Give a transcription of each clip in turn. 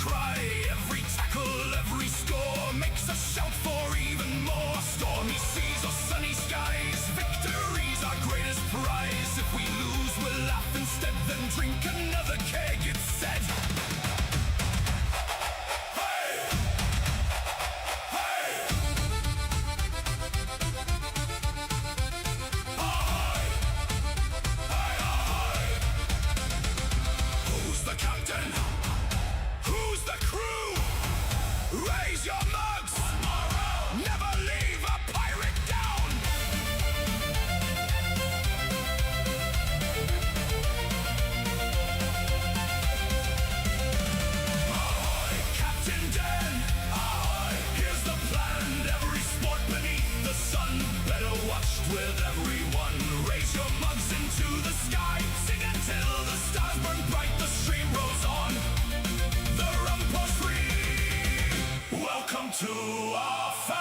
cry, every tackle, every score makes us shout for even more. Stormy seas or sunny skies, victory's our greatest prize. If we lose, we'll laugh instead, then drink another keg, it's said. Raise your mugs! Never leave a pirate down! Ahoy, Captain Dan! Ahoy! Here's the plan. Every sport beneath the sun better watched with everyone. Raise your mugs into the sky. Sing until the stars burn bright. The stream rolls on. The rum pours free. Welcome to our family.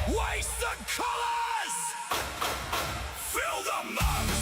Waste the colors. Fill the mugs.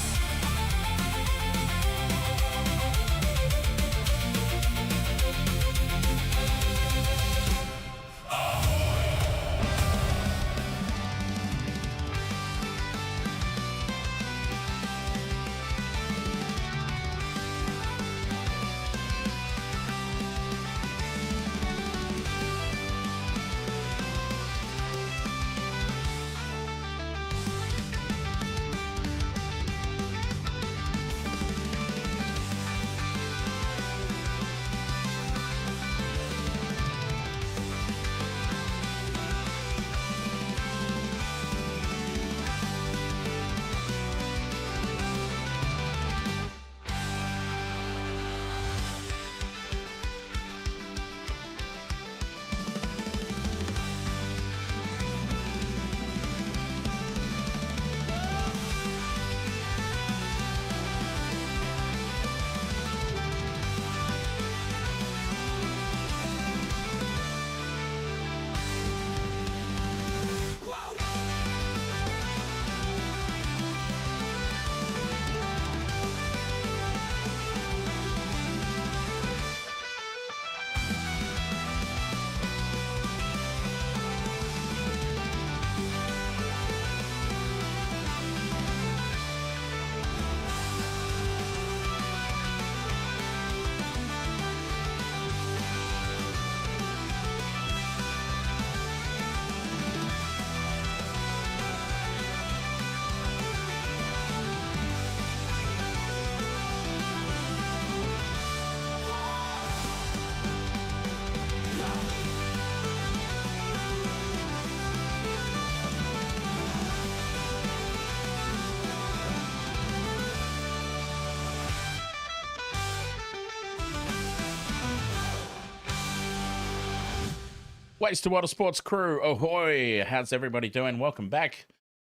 Waste to Water Sports crew, ahoy! How's everybody doing? Welcome back.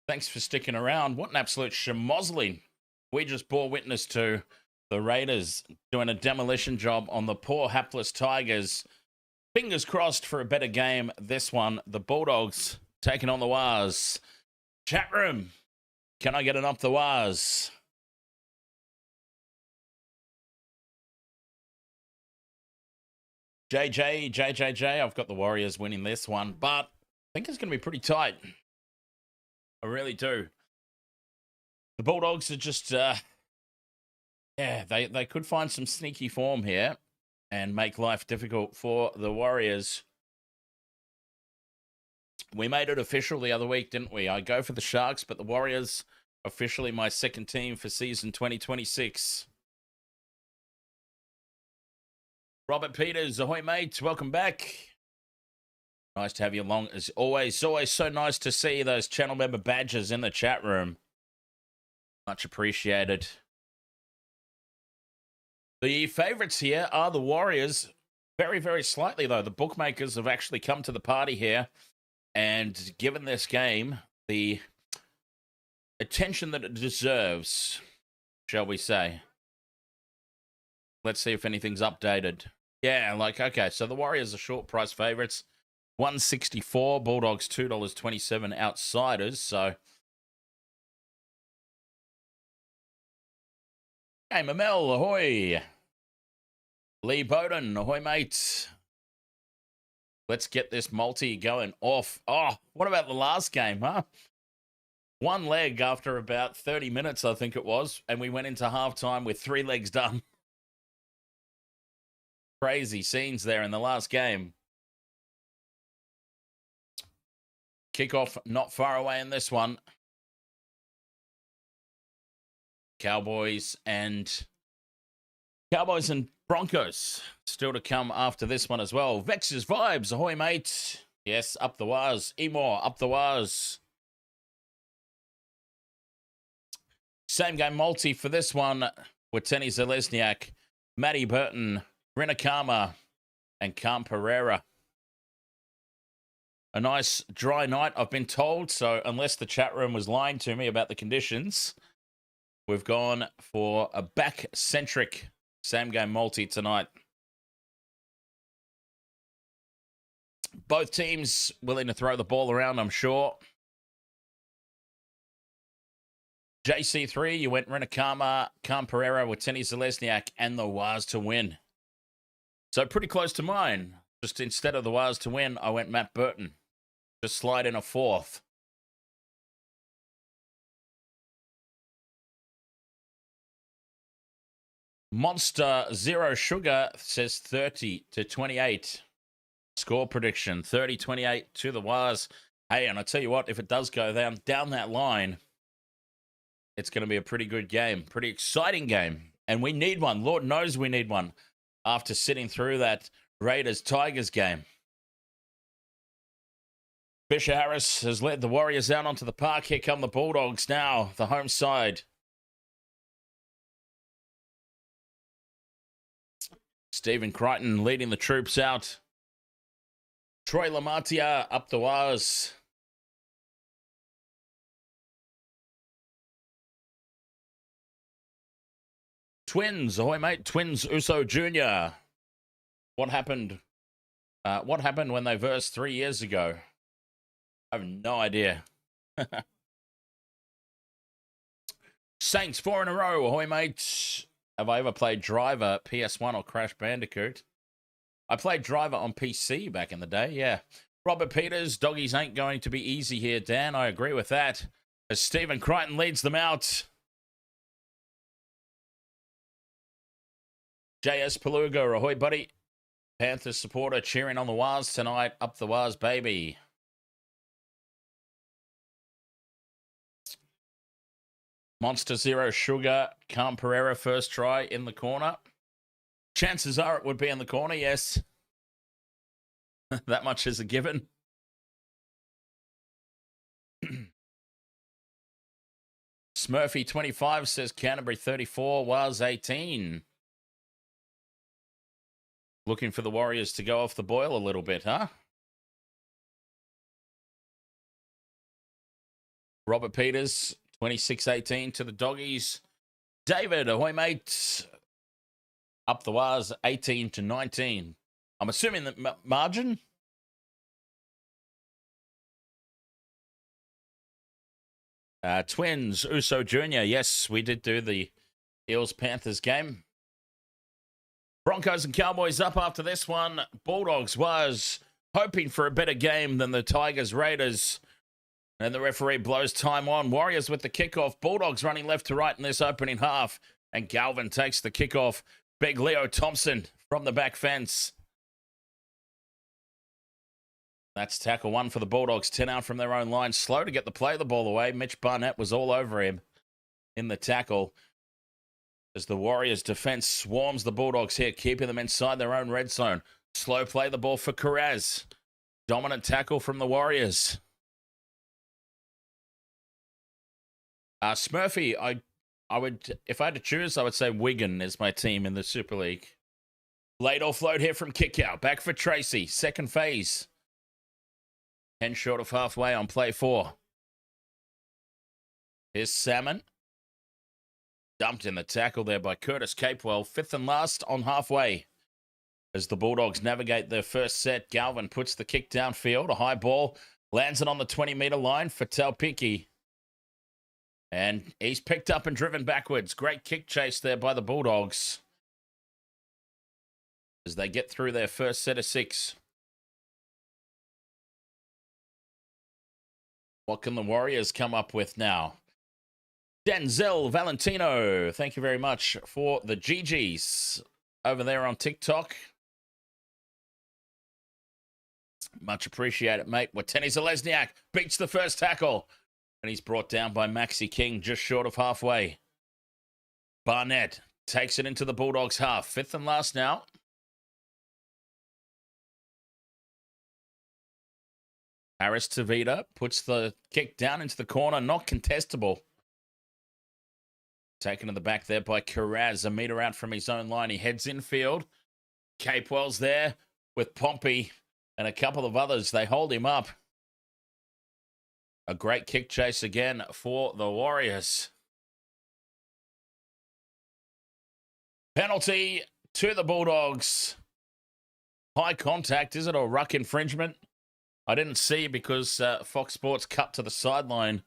Thanks for sticking around. What an absolute schmozzling we just bore witness to. The Raiders doing a demolition job on the poor hapless Tigers. Fingers crossed for a better game. This one, the Bulldogs taking on the Wars. Chat room, can I get an up the Wars? JJ, I've got the Warriors winning this one, but I think it's going to be pretty tight. I really do. The Bulldogs are just, they could find some sneaky form here and make life difficult for the Warriors. We made it official the other week, didn't we? I go for the Sharks, but the Warriors officially my second team for season 2026. Robert Peters, ahoy mates, welcome back. Nice to have you along as always. It's always so nice to see those channel member badges in the chat room. Much appreciated. The favourites here are the Warriors. Very, very slightly though. The bookmakers have actually come to the party here and given this game the attention that it deserves, shall we say. Let's see if anything's updated. Yeah, like, okay, so the Warriors are short price favorites. 164, Bulldogs $2.27 outsiders. So, hey, Mamel, ahoy. Lee Bowden, ahoy, mate. Let's get this multi going off. Oh, what about the last game, huh? One leg after about 30 minutes, I think it was, and we went into halftime with 3 legs done. Crazy scenes there in the last game. Kickoff not far away in this one. Cowboys and Broncos still to come after this one as well. Vex's Vibes, ahoy, mate. Yes, up the wires. Emor, up the wires. Same game multi for this one with Tenny Zalesniak, Matty Burton, Rinakama, and Cam Pereira. A nice dry night, I've been told, so unless the chat room was lying to me about the conditions, we've gone for a back-centric same-game multi tonight. Both teams willing to throw the ball around, I'm sure. JC3, you went Renakama, Cam Pereira with Tenny Zalesniak, and the Wars to win. So pretty close to mine. Just instead of the Wars to win, I went Matt Burton. Just slide in a 4th. Monster Zero Sugar says 30-28. Score prediction, 30-28 to the Wars. Hey, and I tell you what, if it does go down that line, it's going to be a pretty good game, pretty exciting game. And we need one. Lord knows we need one after sitting through that Raiders-Tigers game. Fisher Harris has led the Warriors out onto the park. Here come the Bulldogs now, the home side. Stephen Crichton leading the troops out. Troy Lamatia up the wires. Twins, ahoy mate, Twins Uso Jr. What happened? What happened when they versed 3 years ago? I have no idea. Saints 4 in a row, ahoy mate. Have I ever played Driver, PS1 or Crash Bandicoot? I played Driver on PC back in the day, yeah. Robert Peters, doggies ain't going to be easy here, Dan. I agree with that. As Stephen Crichton leads them out. JS Paluga, ahoy buddy. Panthers supporter cheering on the Wars tonight. Up the Wars, baby. Monster Zero Sugar, Cam Pereira first try in the corner. Chances are it would be in the corner, yes. That much is a given. Smurfy 25 says Canterbury 34, Wars 18. Looking for the Warriors to go off the boil a little bit, huh? Robert Peters, 26-18 to the doggies. David, ahoy mate. Up the Wars, 18-19. I'm assuming that margin? Twins, Uso Jr. Yes, we did do the Eels-Panthers game. Broncos and Cowboys up after this one. Bulldogs was hoping for a better game than the Tigers-Raiders. And the referee blows time on. Warriors with the kickoff. Bulldogs running left to right in this opening half. And Galvin takes the kickoff. Big Leo Thompson from the back fence. That's tackle 1 for the Bulldogs. 10 out from their own line. Slow to get the play of the ball away. Mitch Barnett was all over him in the tackle. As the Warriors defense swarms the Bulldogs here, keeping them inside their own red zone. Slow play the ball for Carraz. Dominant tackle from the Warriors. Smurfy, I would, if I had to choose, I would say Wigan is my team in the Super League. Late offload here from Kickout. Back for Tracy. Second phase. 10 short of halfway on play 4. Here's Salmon. Dumped in the tackle there by Curtis Capewell. 5th and last on halfway. as the Bulldogs navigate their first set. Galvin puts the kick downfield. A high ball lands it on the 20-meter line for Taupiki. And he's picked up and driven backwards. Great kick chase there by the Bulldogs as they get through their first set of 6. What can the Warriors come up with now? Denzel Valentino, thank you very much for the GGs over there on TikTok. Much appreciated, mate. Wateni Zalesniak beats the first tackle, and he's brought down by Maxi King just short of halfway. Barnett takes it into the Bulldogs' half. 5th and last now. Harris Tavita puts the kick down into the corner, not contestable. Taken to the back there by Carraz, a meter out from his own line. He heads infield. Capewell's there with Pompey and a couple of others. They hold him up. A great kick chase again for the Warriors. Penalty to the Bulldogs. High contact. Is it a ruck infringement? I didn't see because Fox Sports cut to the sideline.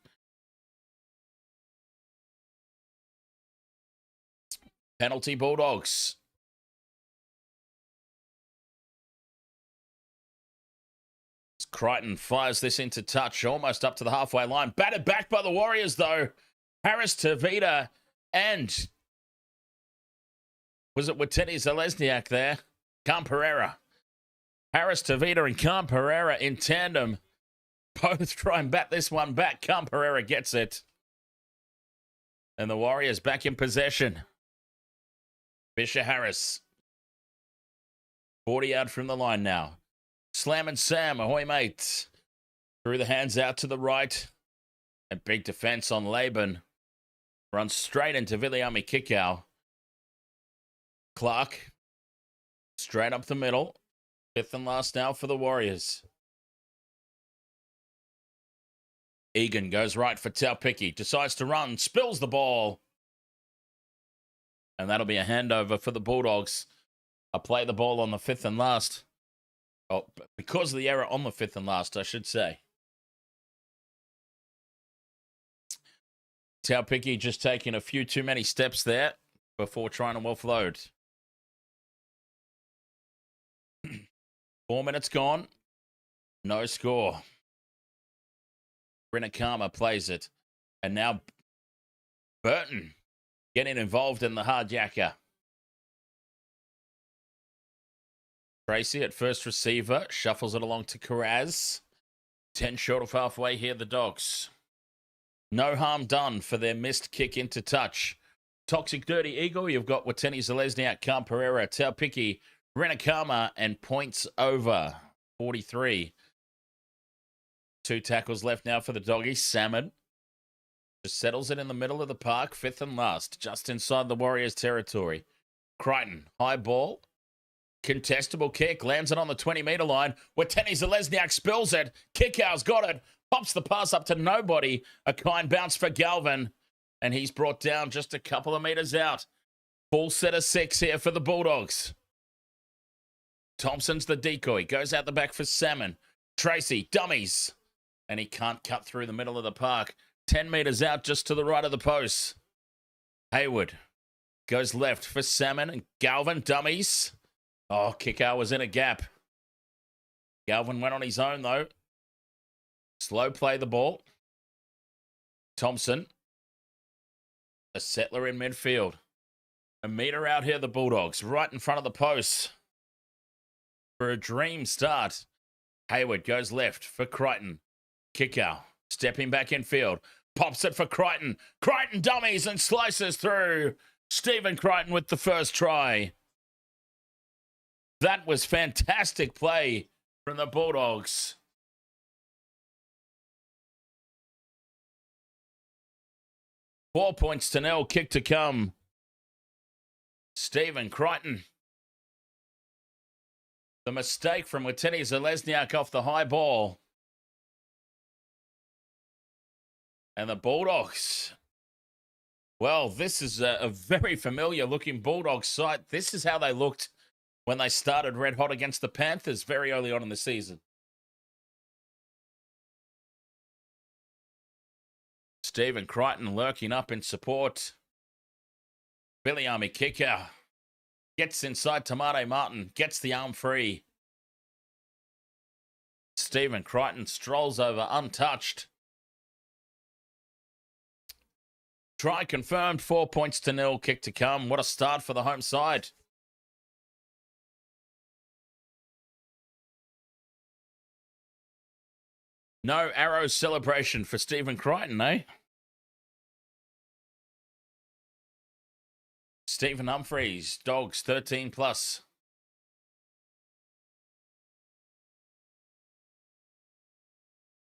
Penalty Bulldogs. Crichton fires this into touch, almost up to the halfway line. Batted back by the Warriors, though. Harris Tavita and was it Wateni Zalesniak there? Khan Pereira. Harris Tavita and Khan Pereira in tandem. Both try and bat this one back. Khan Pereira gets it. And the Warriors back in possession. Fisher Harris. 40 out from the line now. Slam and Sam, ahoy mate. Through the hands out to the right. A big defense on Laban. Runs straight into Viliami Kikau. Clark. Straight up the middle. 5th and last now for the Warriors. Egan goes right for Taupiki. Decides to run. Spills the ball. And that'll be a handover for the Bulldogs. I play the ball on the 5th and last. Oh, because of the error on the 5th and last, I should say. Taupiki just taking a few too many steps there before trying to offload. 4 minutes gone. No score. Rinakama plays it. And now Burton getting involved in the hard yakka. Tracy at first receiver. Shuffles it along to Carraz. 10 short of halfway here, the Dogs. No harm done for their missed kick into touch. Toxic Dirty Eagle, you've got Wateni Zalesniak, Khan Pereira, Taupiki, Rinakama, and points over 43. 2 tackles left now for the Doggies. Salmon just settles it in the middle of the park, 5th and last, just inside the Warriors' territory. Crichton, high ball, contestable kick, lands it on the 20-meter line. Wateni Zalesniak spills it. Kikau's got it, pops the pass up to nobody. A kind bounce for Galvin, and he's brought down just a couple of meters out. Full set of 6 here for the Bulldogs. Thompson's the decoy, goes out the back for Salmon. Tracy, dummies. And he can't cut through the middle of the park. 10 meters out just to the right of the post. Hayward goes left for Salmon and Galvin, dummies. Oh, Kikau was in a gap. Galvin went on his own, though. Slow play the ball. Thompson. A settler in midfield. A meter out here, the Bulldogs, right in front of the post. For a dream start. Hayward goes left for Crichton. Kikau stepping back in field. Pops it for Crichton. Crichton dummies and slices through. Stephen Crichton with the first try. That was fantastic play from the Bulldogs. Four points to nil. Kick to come. Stephen Crichton. The mistake from Wateni Zalesniak off the high ball. And the Bulldogs. Well, this is a very familiar looking Bulldogs side. This is how they looked when they started red hot against the Panthers very early on in the season. Stephen Crichton lurking up in support. Billy Army kicker. Gets inside Tamate Martin. Gets the arm free. Stephen Crichton strolls over untouched. Try confirmed. 4 points to 0. Kick to come. What a start for the home side. No arrow celebration for Stephen Crichton, eh? Stephen Humphreys, Dogs 13 plus.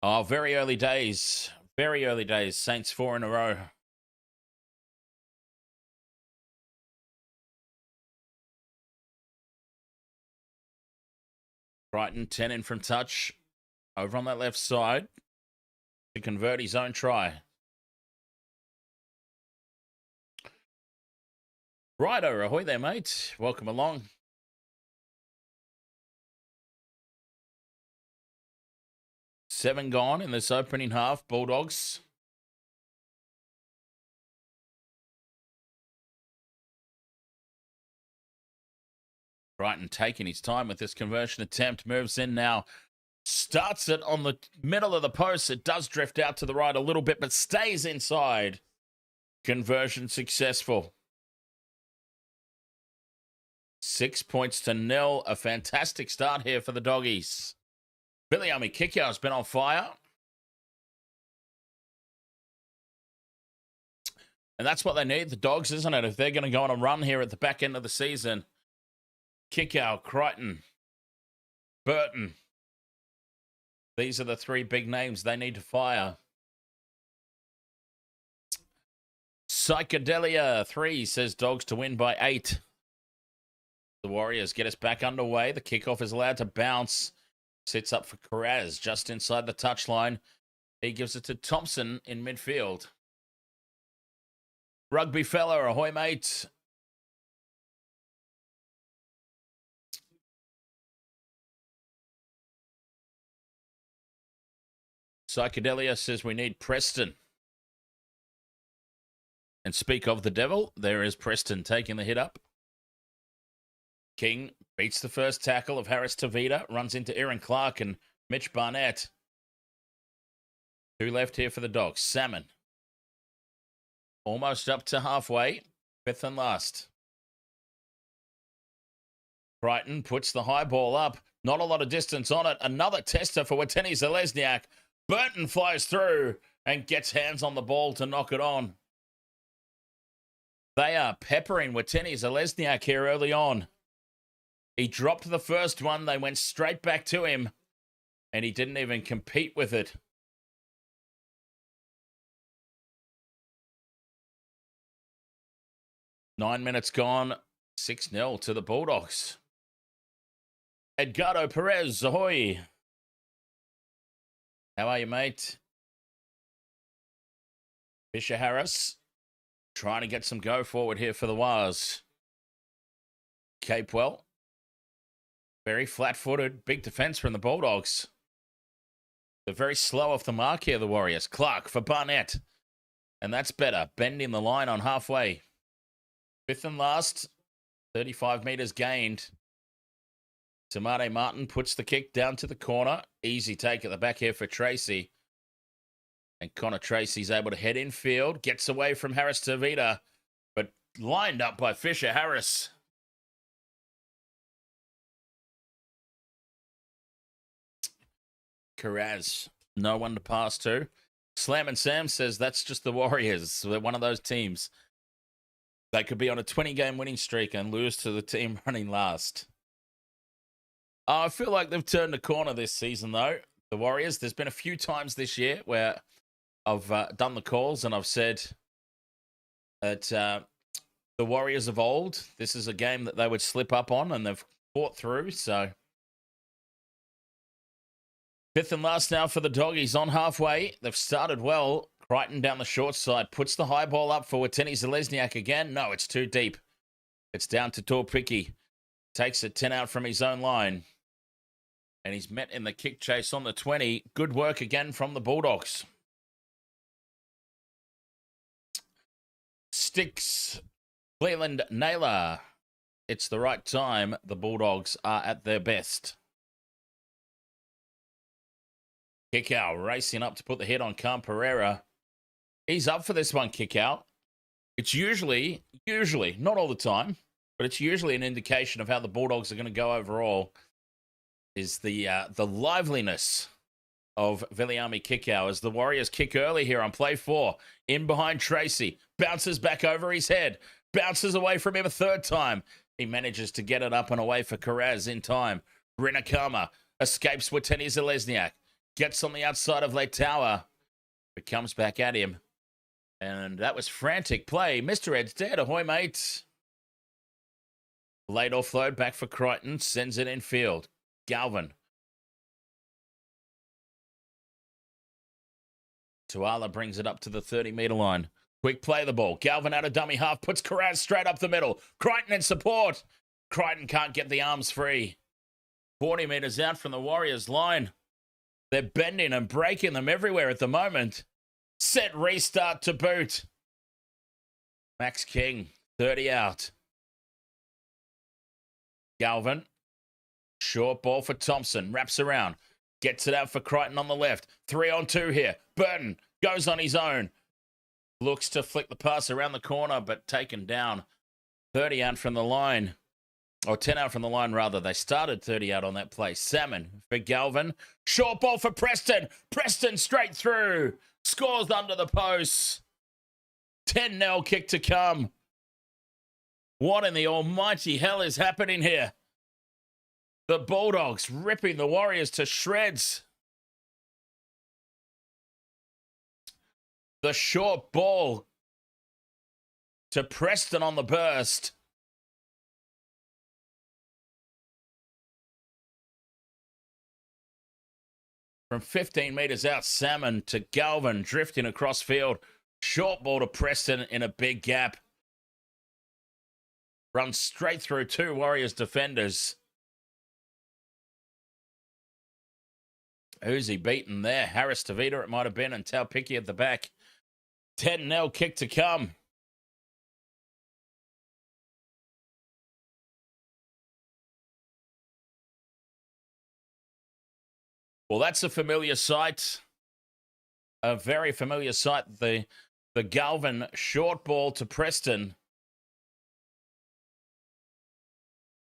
Oh, very early days. Very early days. Saints 4 in a row. Crichton 10 in from touch. Over on that left side to convert his own try. Righto, ahoy there, mate. Welcome along. Seven gone in this opening half, Bulldogs. Crichton taking his time with this conversion attempt. Moves in now. Starts it on the middle of the post. It does drift out to the right a little bit, but stays inside. Conversion successful. 6 points to 0. A fantastic start here for the Doggies. Billy Army kicker has been on fire. And that's what they need, the Dogs, isn't it? If they're going to go on a run here at the back end of the season. Kickout, Crichton, Burton. These are the three big names they need to fire. Psychedelia 3 says Dogs to win by 8. The Warriors get us back underway. The kickoff is allowed to bounce. Sits up for Carraz just inside the touchline. He gives it to Thompson in midfield. Rugby fella, ahoy, mate. Psychedelia says we need Preston. And speak of the devil, there is Preston taking the hit up. King beats the first tackle of Harris Tavita, runs into Aaron Clark and Mitch Barnett. Two left here for the Dogs. Salmon. Almost up to halfway. Fifth and last. Crichton puts the high ball up. Not a lot of distance on it. Another tester for Wateni Zalesniak. Burton flies through and gets hands on the ball to knock it on. They are peppering Wateni Zalesniak here early on. He dropped the first one. They went straight back to him. And he didn't even compete with it. Nine minutes gone. 6-0 to the Bulldogs. Edgardo Perez, ahoy. How are you, mate? Fisher Harris trying to get some go forward here for the Wars. Capewell. Very flat-footed, big defense from the Bulldogs. They're very slow off the mark here, the Warriors. Clark for Barnett. And that's better. Bending the line on halfway. Fifth and last. 35 metres gained. Tamate Martin puts the kick down to the corner. Easy take at the back here for Tracy. And Connor Tracy's able to head in field. Gets away from Harris Tavita. But lined up by Fisher Harris. Carraz, no one to pass to. Slam and Sam says that's just the Warriors. They're one of those teams. They could be on a 20-game winning streak and lose to the team running last. I feel like they've turned a corner this season, though. The Warriors, there's been a few times this year where I've done the calls and I've said that the Warriors of old, this is a game that they would slip up on and they've fought through, so... Fifth and last now for the Doggies on halfway. They've started well. Crichton down the short side. Puts the high ball up for Wateni Zalesniak again. No, it's too deep. It's down to Torpicki. Takes it 10 out from his own line. And he's met in the kick chase on the 20. Good work again from the Bulldogs. Sticks. Cleveland Naylor. It's the right time. The Bulldogs are at their best. Kick out. Racing up to put the hit on Cam Pereira. He's up for this one, kick out. It's usually, not all the time, but it's usually an indication of how the Bulldogs are going to go overall, is the liveliness of Viliami Kikau as the Warriors kick early here on play 4. In behind Tracy. Bounces back over his head. Bounces away from him a third time. He manages to get it up and away for Karaz in time. Rinakama escapes Wateni Zalesniak. Gets on the outside of Leitawa. But comes back at him. And that was frantic play. Mr. Ed's dead. Ahoy, mate. Late offload back for Crichton. Sends it in field. Galvin. Tuala brings it up to the 30-metre line. Quick play the ball. Galvin out of dummy half. Puts Karaz straight up the middle. Crichton in support. Crichton can't get the arms free. 40 metres out from the Warriors' line. They're bending and breaking them everywhere at the moment. Set restart to boot. Max King, 30 out. Galvin. Short ball for Thompson. Wraps around. Gets it out for Crichton on the left. 3-on-2 here. Burton goes on his own. Looks to flick the pass around the corner, but taken down. 30 out from the line. Or 10 out from the line, rather. They started 30 out on that play. Salmon for Galvin. Short ball for Preston. Preston straight through. Scores under the post. 10-0 kick to come. What in the almighty hell is happening here? The Bulldogs ripping the Warriors to shreds. The short ball to Preston on the burst. From 15 metres out, Salmon to Galvin, drifting across field. Short ball to Preston in a big gap. Runs straight through 2 Warriors defenders. Who's he beaten there? Harris Tavita, it might have been, and Taupiki at the back. 10-0 kick to come. Well, that's a familiar sight. A very familiar sight. The Galvin short ball to Preston.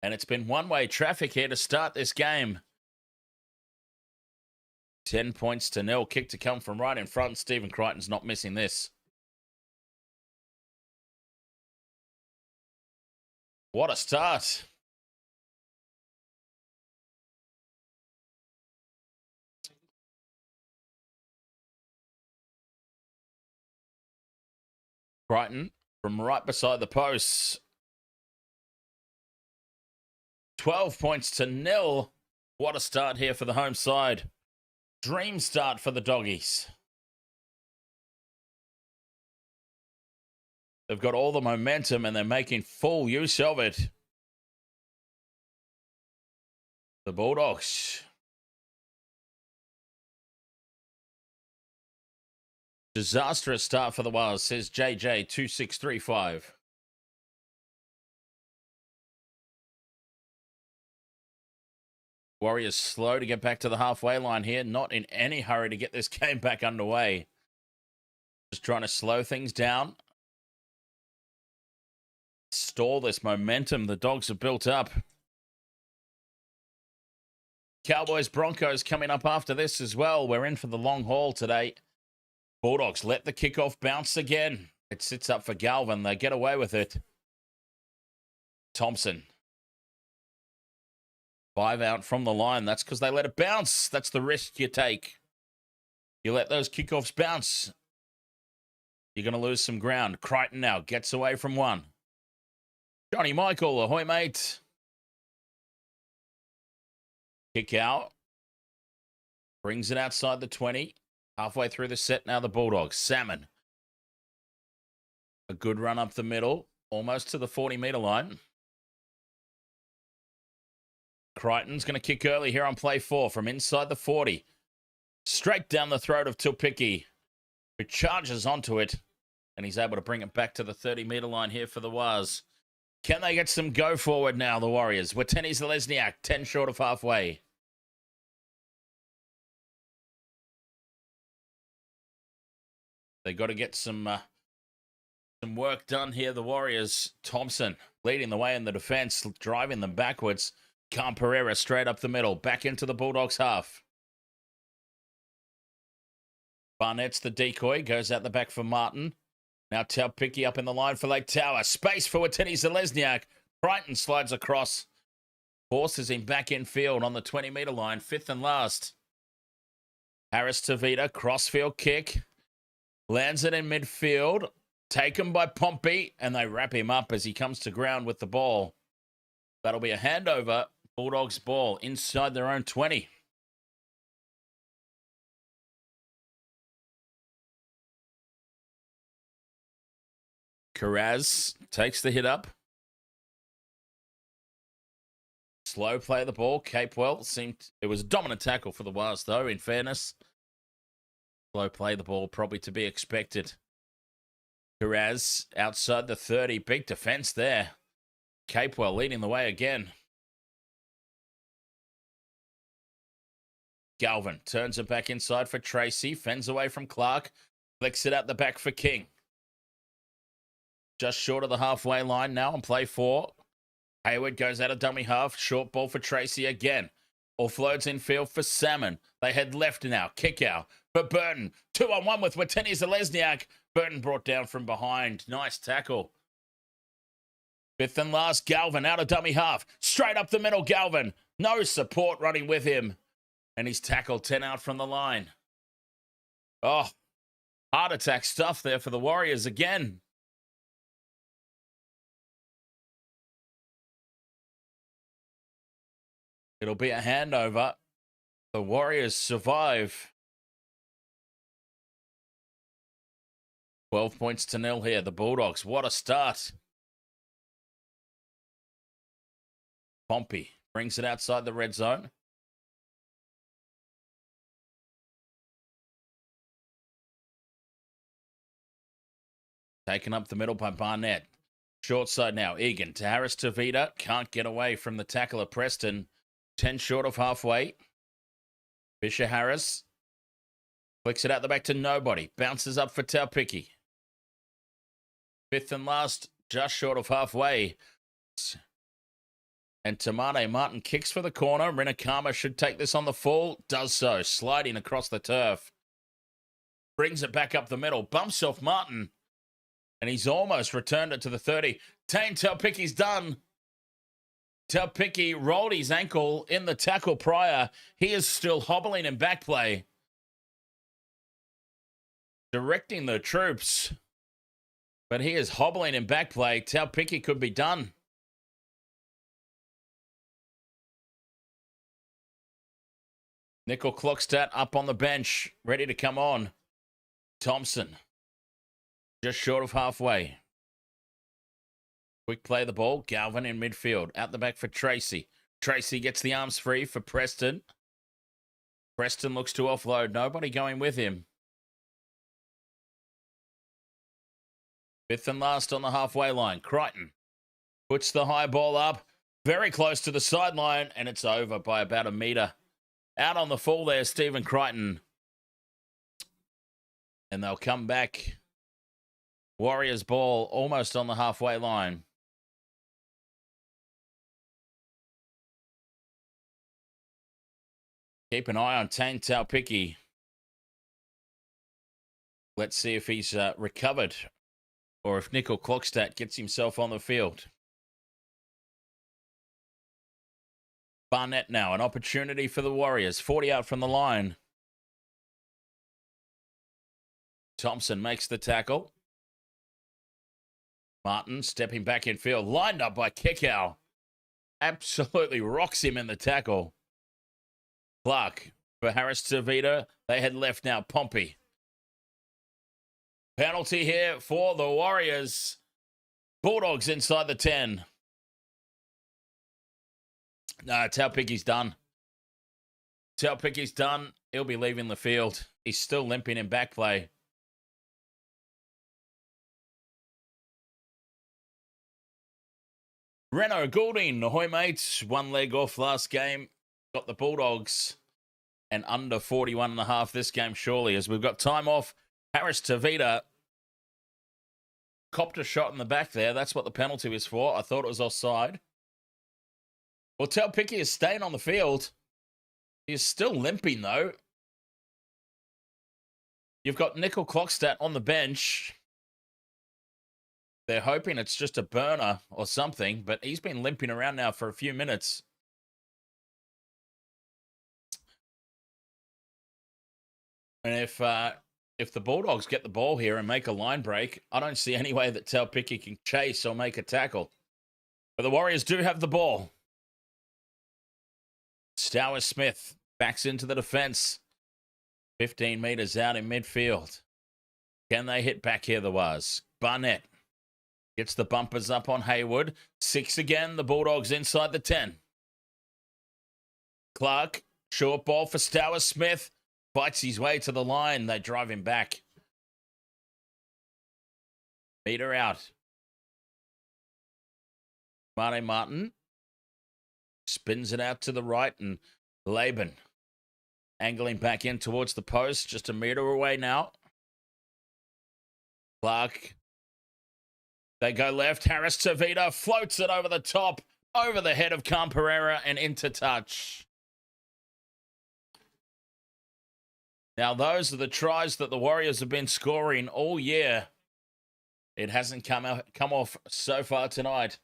And it's been one-way traffic here to start this game. 10 points to 0. Kick to come from right in front. Stephen Crichton's not missing this. What a start. Crichton from right beside the posts. 12 points to 0. What a start here for the home side. Dream start for the Doggies. They've got all the momentum and they're making full use of it. The Bulldogs. Disastrous start for the Wales, says JJ2635. Warriors slow to get back to the halfway line here. Not in any hurry to get this game back underway. Just trying to slow things down. Stall this momentum the Dogs have built up. Cowboys Broncos coming up after this as well. We're in for the long haul today. Bulldogs let the kickoff bounce again. It sits up for Galvin. They get away with it. Thompson. 5 out from the line. That's because they let it bounce. That's the risk you take. You let those kickoffs bounce. You're going to lose some ground. Crichton now gets away from one. Johnny Michael, ahoy, mate. Kick out. Brings it outside the 20. Halfway through the set now, the Bulldogs. Salmon. A good run up the middle. Almost to the 40-metre line. Crichton's going to kick early here on play 4 from inside the 40. Straight down the throat of Tupiki, who charges onto it, and he's able to bring it back to the 30-metre line here for the Waz. Can they get some go forward now, the Warriors? Watene Zelezniak, 10 short of halfway. They got to get some work done here, the Warriors. Thompson leading the way in the defense, driving them backwards. Khan Pereira straight up the middle, back into the Bulldogs half. Barnett's the decoy, goes out the back for Martin. Now Taupiki up in the line for Lake Tower. Space for Watene Zelezniak. Crichton slides across. Forces him back in field on the 20-metre line, 5th and last. Harris Tavita, crossfield kick. Lands it in midfield. Taken by Pompey, and they wrap him up as he comes to ground with the ball. That'll be a handover. Bulldogs ball inside their own 20. Carraz takes the hit up. Slow play of the ball. Capewell it was a dominant tackle for the Waz, though, in fairness. Slow play the ball, probably to be expected. Carraz outside the 30. Big defense there. Capewell leading the way again. Galvin turns it back inside for Tracy. Fends away from Clark. Flicks it out the back for King. Just short of the halfway line now on play 4. Hayward goes out of dummy half. Short ball for Tracy again. Offloads in field for Salmon. They head left now. Kick out for Burton. 2-on-1 with Watene Zelezniak. Burton brought down from behind. Nice tackle. 5th and last, Galvin out of dummy half. Straight up the middle, Galvin. No support running with him. And he's tackled 10 out from the line. Oh, heart attack stuff there for the Warriors again. It'll be a handover. The Warriors survive. 12 points to 0 here. The Bulldogs, what a start. Pompey brings it outside the red zone. Taken up the middle by Barnett. Short side now. Egan to Harris Tavita. Can't get away from the tackle of Preston. 10 short of halfway. Fisher Harris. Flicks it out the back to nobody. Bounces up for Taupiki. 5th and last. Just short of halfway. And Tamane Martin kicks for the corner. Rinakama should take this on the full. Does so. Sliding across the turf. Brings it back up the middle. Bumps off Martin. And he's almost returned it to the 30. Tane Taupiki's done. Taupiki rolled his ankle in the tackle prior. He is still hobbling in back play. Directing the troops. But he is hobbling in back play. Taupiki could be done. Nickel Clockstadt up on the bench. Ready to come on. Thompson. Just short of halfway. Quick play the ball. Galvin in midfield. Out the back for Tracy. Tracy gets the arms free for Preston. Preston looks to offload. Nobody going with him. 5th and last on the halfway line. Crichton puts the high ball up. Very close to the sideline. And it's over by about a metre. Out on the full there, Stephen Crichton. And they'll come back. Warriors ball almost on the halfway line. Keep an eye on Tane Taupiki. Let's see if he's recovered or if Nickel Clockstadt gets himself on the field. Barnett now, an opportunity for the Warriors. 40 out from the line. Thompson makes the tackle. Martin stepping back in field. Lined up by Kickow. Absolutely rocks him in the tackle. Clark for Harris Tavita. They head left now. Pompey. Penalty here for the Warriors. Bulldogs inside the 10. No, Taupicky's done. Taupicky's done. He'll be leaving the field. He's still limping in back play. Reno Goulding, ahoy mates. One leg off last game. Got the Bulldogs. And under 41.5 this game, surely, as we've got time off. Harris Tavita copped a shot in the back there. That's what the penalty was for. I thought it was offside. Well, Taupiki is staying on the field. He's still limping, though. You've got Nickel Clockstadt on the bench. They're hoping it's just a burner or something, but he's been limping around now for a few minutes. And if the Bulldogs get the ball here and make a line break, I don't see any way that Taupiki can chase or make a tackle. But the Warriors do have the ball. Stowers Smith backs into the defense. 15 meters out in midfield. Can they hit back here, the Waz? Barnett gets the bumpers up on Haywood. 6 again, the Bulldogs inside the 10. Clark, short ball for Stowers Smith. Fights his way to the line. They drive him back. Meter out. Martin spins it out to the right, and Laban angling back in towards the post, just a meter away now. Clark. They go left. Harris Tavita floats it over the top, over the head of Camperera and into touch. Now, those are the tries that the Warriors have been scoring all year. It hasn't come off so far tonight.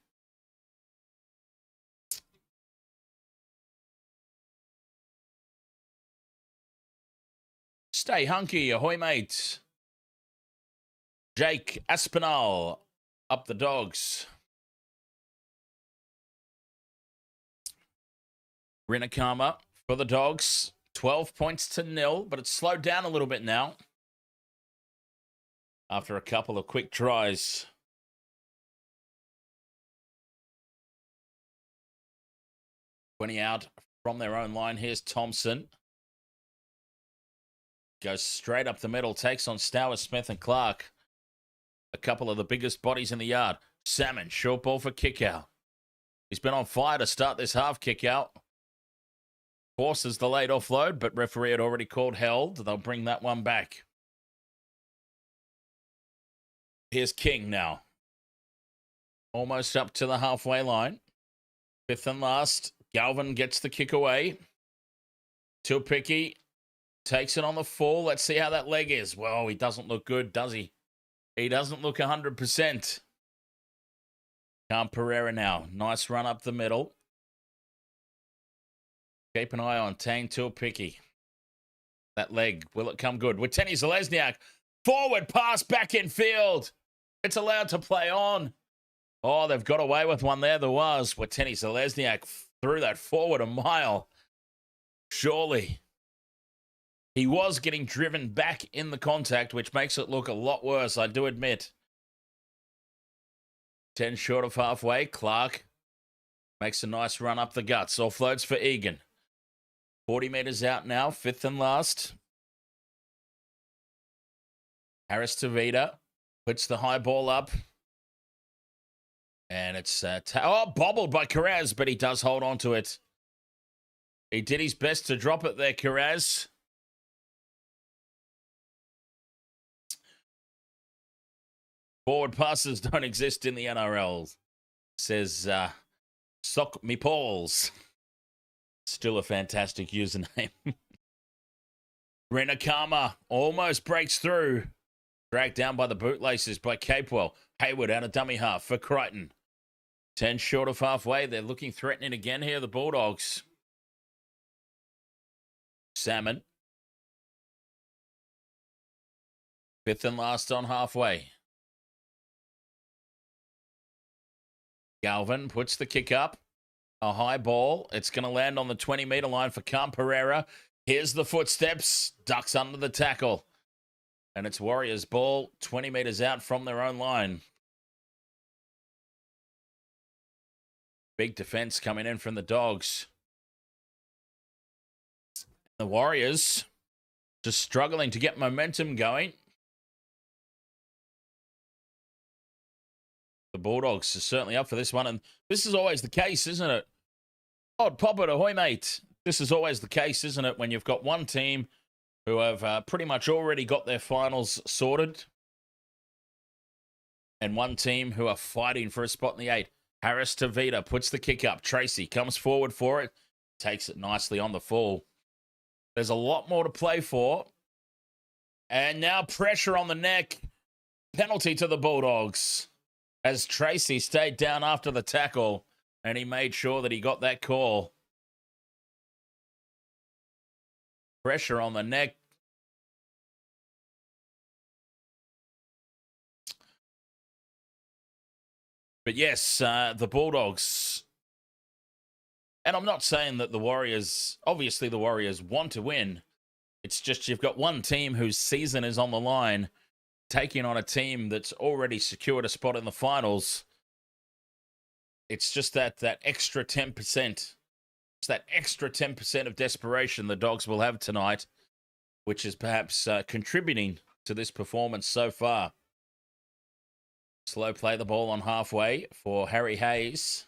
Stay hunky, ahoy mates. Jake Aspinall up the Dogs. Rinakama for the Dogs. 12 points to 0, but it's slowed down a little bit now after a couple of quick tries. Twenty out from their own line. Here's Thompson. Goes straight up the middle, takes on Stowers, Smith and Clark. A couple of the biggest bodies in the yard. Salmon, short ball for kick out. He's been on fire to start this half kick out. Forces the late offload, but referee had already called held. They'll bring that one back. Here's King now. Almost up to the halfway line. 5th and last. Galvin gets the kick away. Taupiki takes it on the full. Let's see how that leg is. Well, he doesn't look good, does he? He doesn't look 100%. Pereira now. Nice run up the middle. Keep an eye on Tane Taupiki. That leg, will it come good? With Tenny Zalesniak. Forward pass back in field. It's allowed to play on. Oh, they've got away with one there. There was. With Tenny Zalesniak threw that forward a mile. Surely. He was getting driven back in the contact, which makes it look a lot worse, I do admit. 10 short of halfway. Clark makes a nice run up the guts. Offloads for Egan. 40 meters out now, 5th and last. Harris Tavita puts the high ball up. And it's bobbled by Carraz, but he does hold on to it. He did his best to drop it there, Carraz. Forward passes don't exist in the NRL, says Sock Me Pauls. Still a fantastic username. Renakama almost breaks through. Dragged down by the bootlaces by Capewell. Hayward out of dummy half for Crichton. 10 short of halfway. They're looking threatening again here, the Bulldogs. Salmon. 5th and last on halfway. Galvin puts the kick up. A high ball. It's going to land on the 20-meter line for Camperera. Here's the footsteps. Ducks under the tackle. And it's Warriors ball 20 meters out from their own line. Big defense coming in from the Dogs. The Warriors just struggling to get momentum going. The Bulldogs are certainly up for this one, and this is always the case, isn't it? Odd pop it, ahoy, mate. This is always the case, isn't it, when you've got one team who have pretty much already got their finals sorted and one team who are fighting for a spot in the 8. Harris Tavita puts the kick up. Tracy comes forward for it, takes it nicely on the full. There's a lot more to play for. And now pressure on the neck. Penalty to the Bulldogs as Tracy stayed down after the tackle and he made sure that he got that call. Pressure on the neck. But yes, the Bulldogs, and I'm not saying that the Warriors, obviously the Warriors want to win. It's just you've got one team whose season is on the line, taking on a team that's already secured a spot in the finals. It's just that extra 10%. It's that extra 10% of desperation the Dogs will have tonight, which is perhaps contributing to this performance so far. Slow play the ball on halfway for Harry Hayes.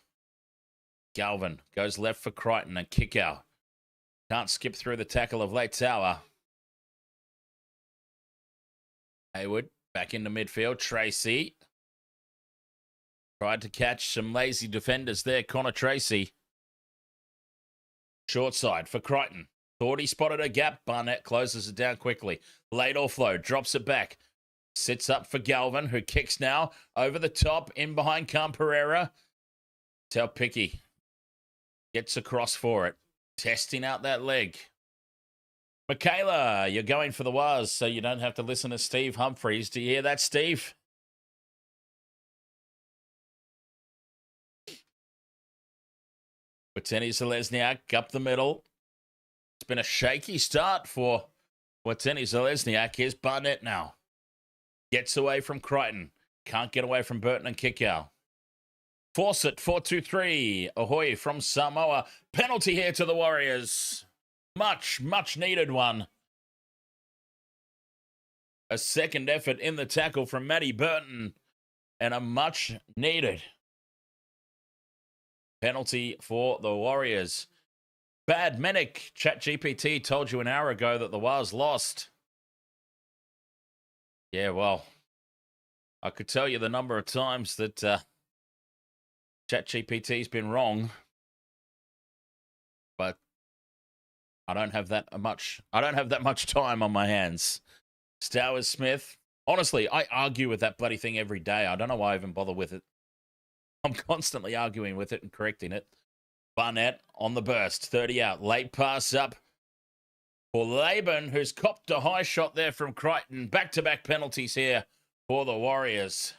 Galvin goes left for Crichton and kick out. Can't skip through the tackle of Leitauer. Hayward back into midfield. Tracy tried to catch some lazy defenders there. Connor Tracy. Short side for Crichton. Thought he spotted a gap. Barnett closes it down quickly. Late offload. Drops it back. Sits up for Galvin, who kicks now over the top, in behind Pereira. Tell Picky gets across for it, testing out that leg. Michaela, you're going for the Waz, so you don't have to listen to Steve Humphries. Do you hear that, Steve? Wateni Zalesniak up the middle. It's been a shaky start for Wateni Zalesniak. Here's Barnett now. Gets away from Crichton. Can't get away from Burton and Kickow. Force it, 4-2-3. Ahoy from Samoa. Penalty here to the Warriors. Much needed one. A second effort in the tackle from Matty Burton. And a much needed penalty for the Warriors. Bad Menick. ChatGPT told you an hour ago that the Waz lost. Yeah, well, I could tell you the number of times that ChatGPT's been wrong, but I don't have that much. I don't have that much time on my hands. Stowers Smith. Honestly, I argue with that bloody thing every day. I don't know why I even bother with it. I'm constantly arguing with it and correcting it. Barnett on the burst, 30 out, late pass up. For Laban, who's copped a high shot there from Crichton. Back-to-back penalties here for the Warriors.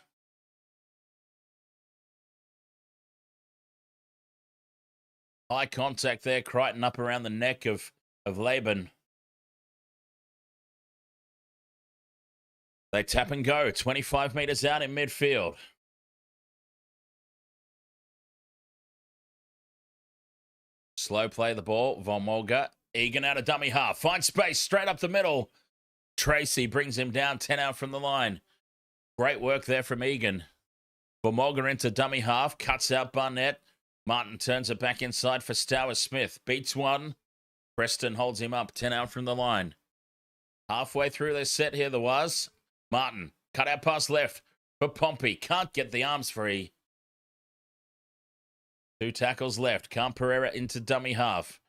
High contact there. Crichton up around the neck of Laban. They tap and go. 25 metres out in midfield. Slow play the ball. Von Molga. Egan out of dummy half. Finds space straight up the middle. Tracy brings him down 10 out from the line. Great work there from Egan. Bomolga into dummy half. Cuts out Barnett. Martin turns it back inside for Stowers Smith. Beats one. Preston holds him up 10 out from the line. Halfway through their set here, there was. Martin. Cut out pass left for Pompey. Can't get the arms free. 2 tackles left. Pereira into dummy half.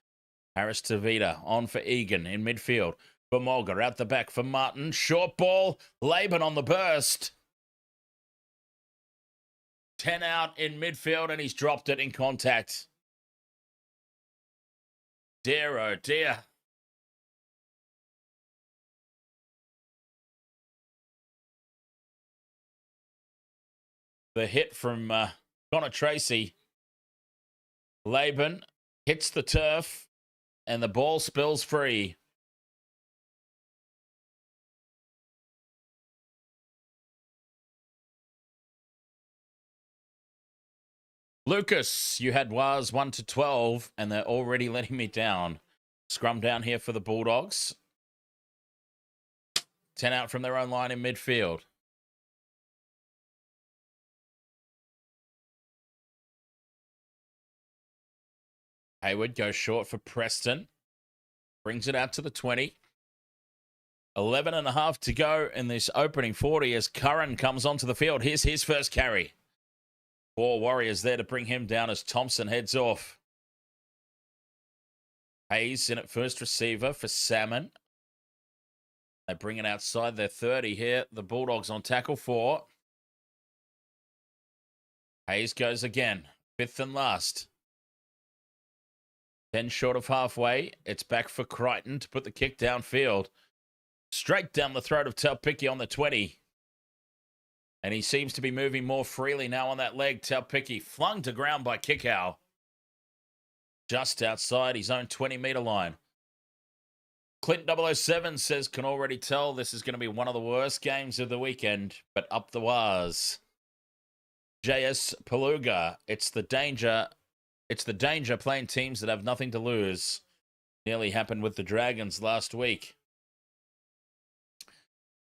Harris Tavita on for Egan in midfield. Bomolga out the back for Martin. Short ball. Laban on the burst. 10 out in midfield and he's dropped it in contact. Dear, oh dear. The hit from Connor Tracy. Laban hits the turf. And the ball spills free. Lucas, you had Waz 1 to 12, and they're already letting me down. Scrum down here for the Bulldogs. 10 out from their own line in midfield. Hayward goes short for Preston. Brings it out to the 20. 11 and a half to go in this opening 40 as Curran comes onto the field. Here's his first carry. 4 Warriors there to bring him down as Thompson heads off. Hayes in at first receiver for Salmon. They bring it outside their 30 here. The Bulldogs on tackle 4. Hayes goes again. 5th and last. 10 short of halfway. It's back for Crichton to put the kick downfield. Straight down the throat of Taupiki on the 20. And he seems to be moving more freely now on that leg. Taupiki flung to ground by Kickow. Just outside his own 20-meter line. Clint 007 says, can already tell this is going to be one of the worst games of the weekend, but up the wires. JS Paluga, it's the danger playing teams that have nothing to lose. Nearly happened with the Dragons last week.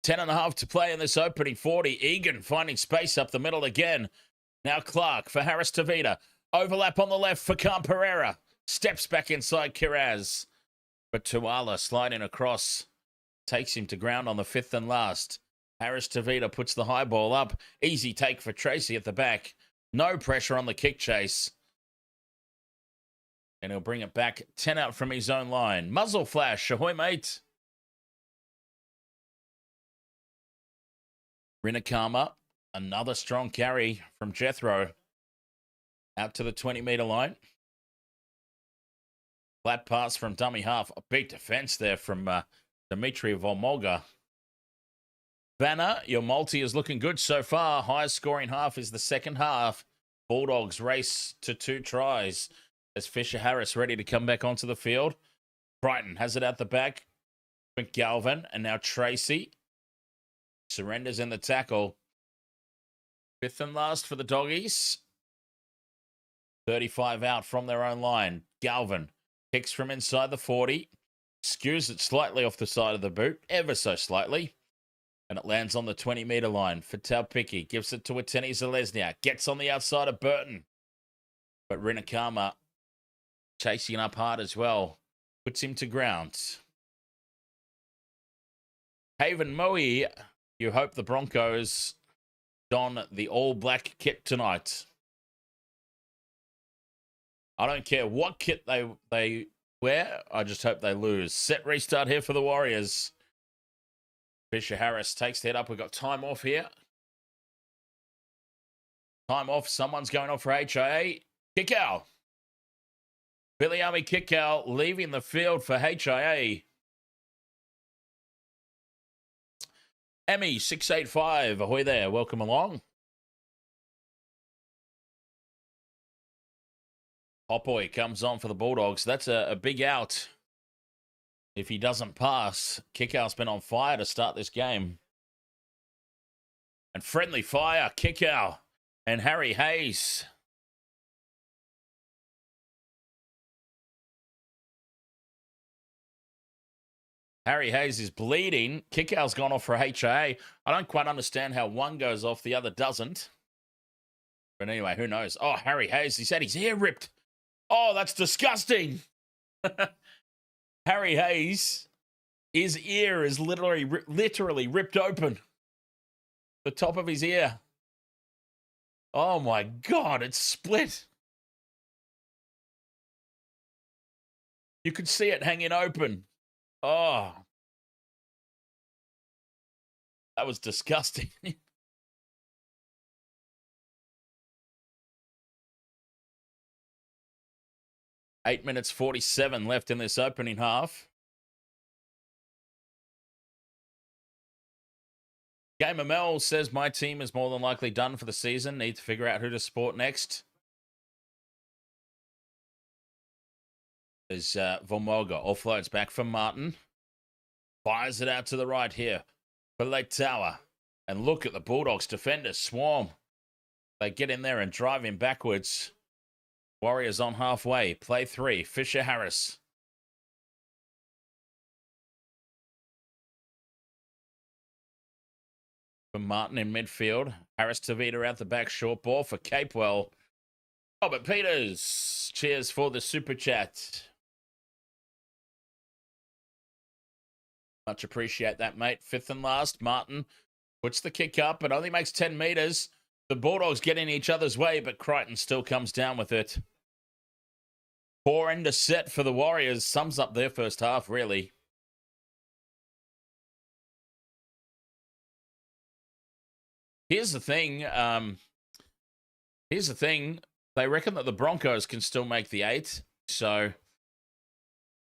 10 and a half to play in this opening 40. Egan finding space up the middle again. Now Clark for Harris Tavita. Overlap on the left for Khan Pereira. Steps back inside Kiraz. But Tuala sliding across. Takes him to ground on the 5th and last. Harris Tavita puts the high ball up. Easy take for Tracy at the back. No pressure on the kick chase. And he'll bring it back 10 out from his own line. Muzzle flash. Ahoy, mate. Rinakama, another strong carry from Jethro. Out to the 20-meter line. Flat pass from dummy half. A big defense there from Dimitri Volmolga. Vanna, your multi is looking good so far. Highest scoring half is the second half. Bulldogs race to 2 tries as Fisher Harris ready to come back onto the field. Brighton has it out the back. McGalvin and now Tracy. Surrenders in the tackle. 5th and last for the Doggies. 35 out from their own line. Galvin kicks from inside the 40. Skews it slightly off the side of the boot. Ever so slightly. And it lands on the 20-meter line for Taupiki. Gives it to Ateni Zalesniak. Gets on the outside of Burton. But Rinakama chasing up hard as well. Puts him to ground. Haven Moe. You hope the Broncos don the all-black kit tonight. I don't care what kit they wear. I just hope they lose. Set restart here for the Warriors. Fisher Harris takes the head up. We've got time off here. Time off. Someone's going off for HIA. Kickout. Viliami Kickout leaving the field for HIA. Emmy 685, ahoy there, welcome along. Hopboy comes on for the Bulldogs. That's a big out. If he doesn't pass, Kickout's been on fire to start this game. And friendly fire, Kickout and Harry Hayes. Harry Hayes is bleeding. Kickow's gone off for HIA. I don't quite understand how one goes off, the other doesn't. But anyway, who knows? Oh, Harry Hayes, he said his ear ripped. Oh, that's disgusting. Harry Hayes, his ear is literally ripped open. The top of his ear. Oh my God, it's split. You could see it hanging open. Oh, that was disgusting. 8 minutes 47 left in this opening half. Gamer Mel says, my team is more than likely done for the season. Need to figure out who to support next. There's Vomoga. Offloads back from Martin. Fires it out to the right here for Lake Tower. And look at the Bulldogs defenders swarm. They get in there and drive him backwards. Warriors on halfway. Play 3. Fisher Harris. For Martin in midfield. Harris Tavita out the back. Short ball for Capewell. Robert Peters. Cheers for the super chat. Much appreciate that, mate. 5th and last. Martin puts the kick up. It only makes 10 meters. The Bulldogs get in each other's way, but Crichton still comes down with it. 4 end a set for the Warriors. Sums up their first half, really. Here's the thing. They reckon that the Broncos can still make the 8. So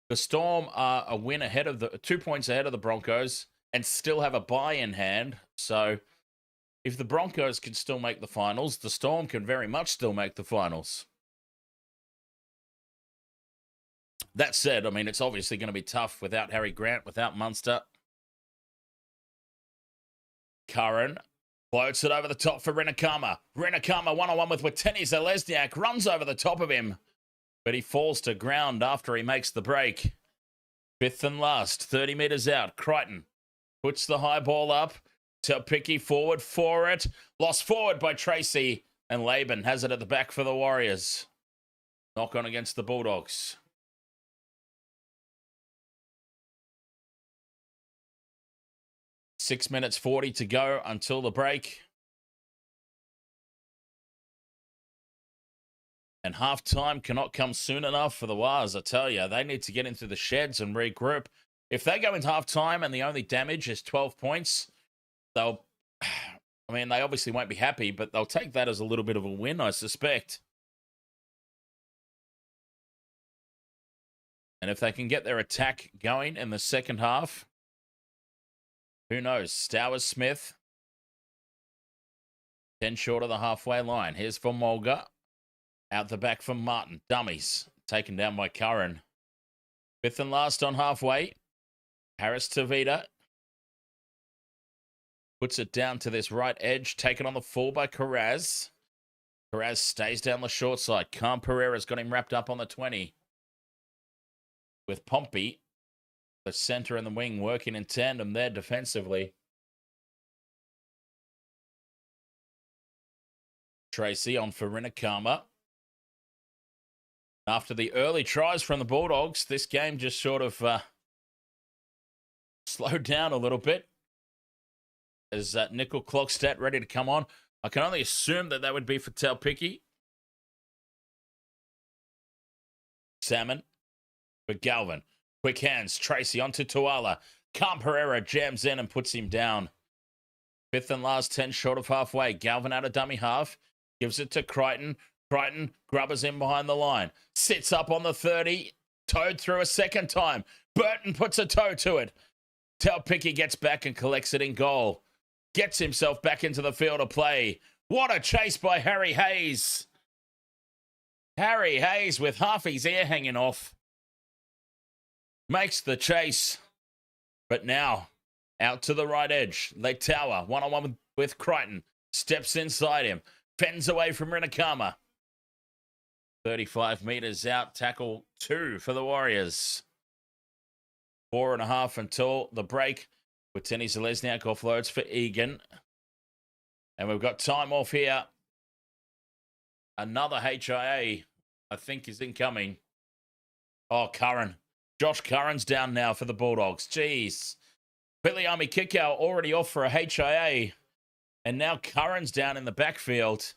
the Storm are a win ahead of the 2 points ahead of the Broncos and still have a bye in hand. So if the Broncos can still make the finals, the Storm can very much still make the finals. That said, I mean, it's obviously going to be tough without Harry Grant, without Munster. Curran floats it over the top for Renakama. Renakama one-on-one with Wateni Zalesniak. Runs over the top of him, but he falls to ground after he makes the break. 5th and last, 30 metres out. Crichton puts the high ball up. Telpicki forward for it. Lost forward by Tracy. And Laban has it at the back for the Warriors. Knock on against the Bulldogs. 6 minutes 40 to go until the break. And halftime cannot come soon enough for the Wars, I tell you. They need to get into the sheds and regroup. If they go into halftime and the only damage is 12 points, they'll... I mean, they obviously won't be happy, but they'll take that as a little bit of a win, I suspect. And if they can get their attack going in the second half, who knows? Stowers Smith, 10 short of the halfway line. Here's for Mulga. Out the back for Martin. Dummies. Taken down by Curran. 5th and last on halfway. Harris Tavita. Puts it down to this right edge. Taken on the full by Carraz. Carraz stays down the short side. Calm Pereira's got him wrapped up on the 20. With Pompey, the center and the wing working in tandem there defensively. Tracy on for Renakama. After the early tries from the Bulldogs, this game just sort of slowed down a little bit. As Nickel Clockstead ready to come on. I can only assume that would be for Telpicki. Salmon for Galvin. Quick hands. Tracy onto Tuala. Calm Pereira jams in and puts him down. 5th and last, 10 short of halfway. Galvin out of dummy half. Gives it to Crichton. Crichton grubbers in behind the line. Sits up on the 30. Towed through a second time. Burton puts a toe to it. Telpicki gets back and collects it in goal. Gets himself back into the field of play. What a chase by Harry Hayes. Harry Hayes with half his ear hanging off. Makes the chase. But now, out to the right edge. Leitawa, one-on-one with Crichton. Steps inside him. Fends away from Renakama. 35 meters out. Tackle 2 for the Warriors. 4.5 until the break. With Tenny Zalesniak offloads for Egan. And we've got time off here. Another HIA, I think, is incoming. Oh, Curran. Josh Curran's down now for the Bulldogs. Jeez. Viliami Kikau already off for a HIA. And now Curran's down in the backfield.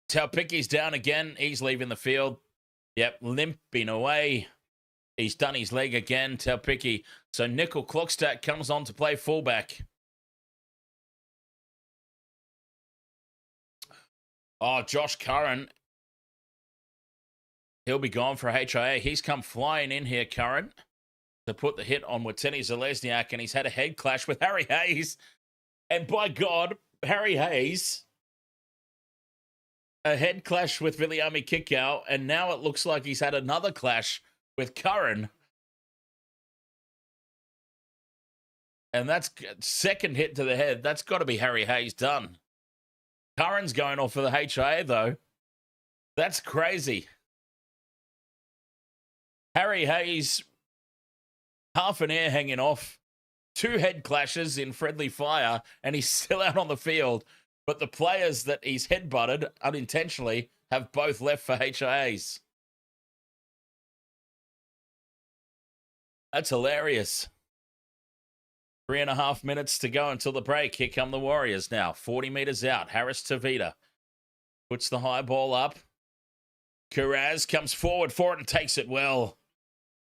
Taupicki's down again. He's leaving the field. Yep, limping away. He's done his leg again, Taupicki. So Nickel Clockstack comes on to play fullback. Oh, Josh Curran. He'll be gone for a HIA. He's come flying in here, Curran, to put the hit on Wateni Zalesniak, and he's had a head clash with Harry Hayes. And by God, Harry Hayes, a head clash with Viliami Kikau, and now it looks like he's had another clash with Curran. And that's second hit to the head. That's got to be Harry Hayes done. Curran's going off for the HIA, though. That's crazy. Harry Hayes, half an air hanging off. 2 head clashes in friendly fire, and he's still out on the field. But the players that he's headbutted unintentionally have both left for HIAs. That's hilarious. 3.5 minutes to go until the break. Here come the Warriors now. 40 meters out. Harris Tavita puts the high ball up. Kiraz comes forward for it and takes it well.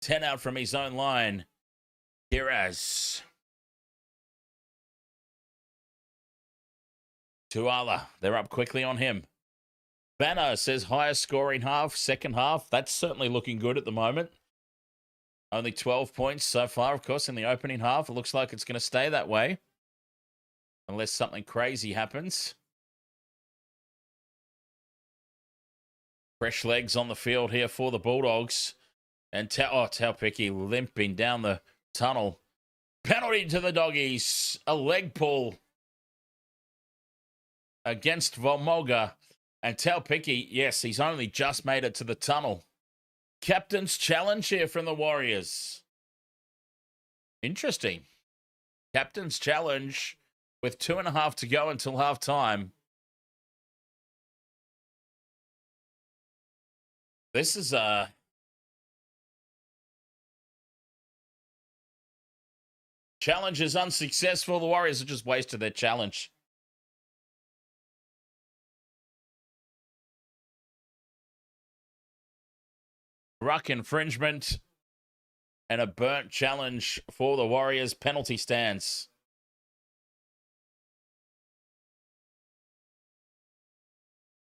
10 out from his own line. Kiraz. Tuala. They're up quickly on him. Banner says highest scoring half, second half. That's certainly looking good at the moment. Only 12 points so far, of course, in the opening half. It looks like it's going to stay that way. Unless something crazy happens. Fresh legs on the field here for the Bulldogs. And Taupiki limping down the tunnel. Penalty to the Doggies. A leg pull against Volmoga. And Taupiki, yes, he's only just made it to the tunnel. Captain's challenge here from the Warriors. Interesting. Captain's challenge with 2.5 to go until half time. This is challenge is unsuccessful. The Warriors have just wasted their challenge. Ruck infringement and a burnt challenge for the Warriors. Penalty stance.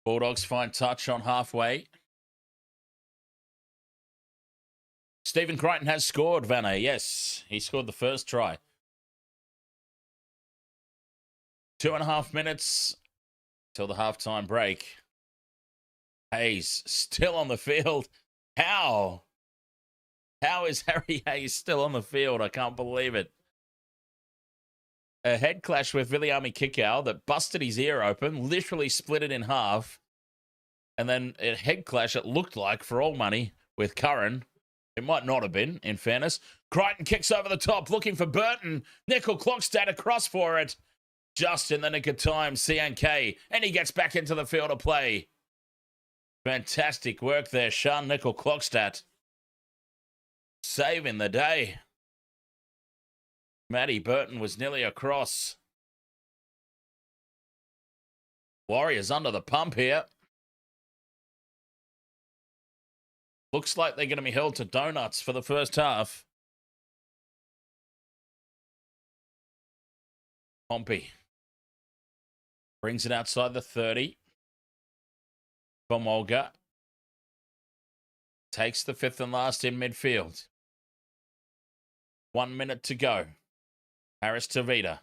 Bulldogs find touch on halfway. Stephen Crichton has scored, Vanna. Yes, he scored the first try. 2.5 minutes till the halftime break. Hayes still on the field. How? How is Harry Hayes still on the field? I can't believe it. A head clash with Viliami Kikau that busted his ear open, literally split it in half. And then a head clash, it looked like, for all money, with Curran. It might not have been, in fairness. Crichton kicks over the top, looking for Burton. Nickel Clockstad across for it. Just in the nick of time, CNK. And he gets back into the field of play. Fantastic work there, Sean Nickel Clockstad. Saving the day. Matty Burton was nearly across. Warriors under the pump here. Looks like they're going to be held to donuts for the first half. Pompey brings it outside the 30. Bomolga takes the 5th and last in midfield. 1 minute to go. Harris Tavita.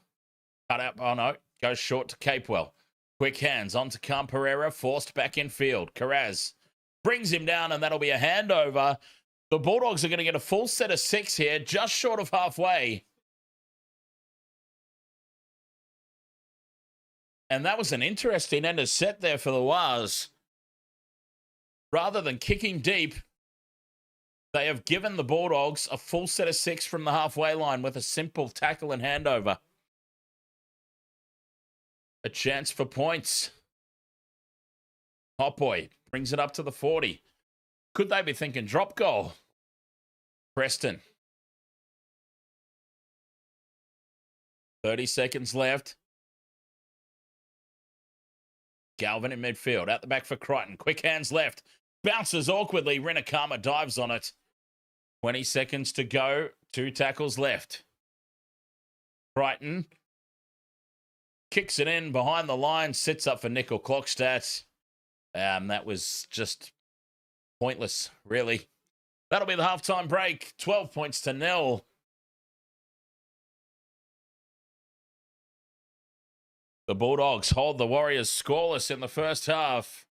Cut out. Oh no. Goes short to Capewell. Quick hands on to Camperera. Forced back in field. Carraz brings him down, and that'll be a handover. The Bulldogs are going to get a full set of 6 here, just short of halfway. And that was an interesting end of set there for the Waz. Rather than kicking deep, they have given the Bulldogs a full set of 6 from the halfway line with a simple tackle and handover. A chance for points. Hotboy brings it up to the 40. Could they be thinking drop goal? Preston. 30 seconds left. Galvin in midfield. Out the back for Crichton. Quick hands left. Bounces awkwardly. Renakama dives on it. 20 seconds to go. 2 tackles left. Crichton kicks it in behind the line. Sits up for Nickel Clockstad. That was just pointless, really. That'll be the halftime break. 12 points to 0. The Bulldogs hold the Warriors scoreless in the first half.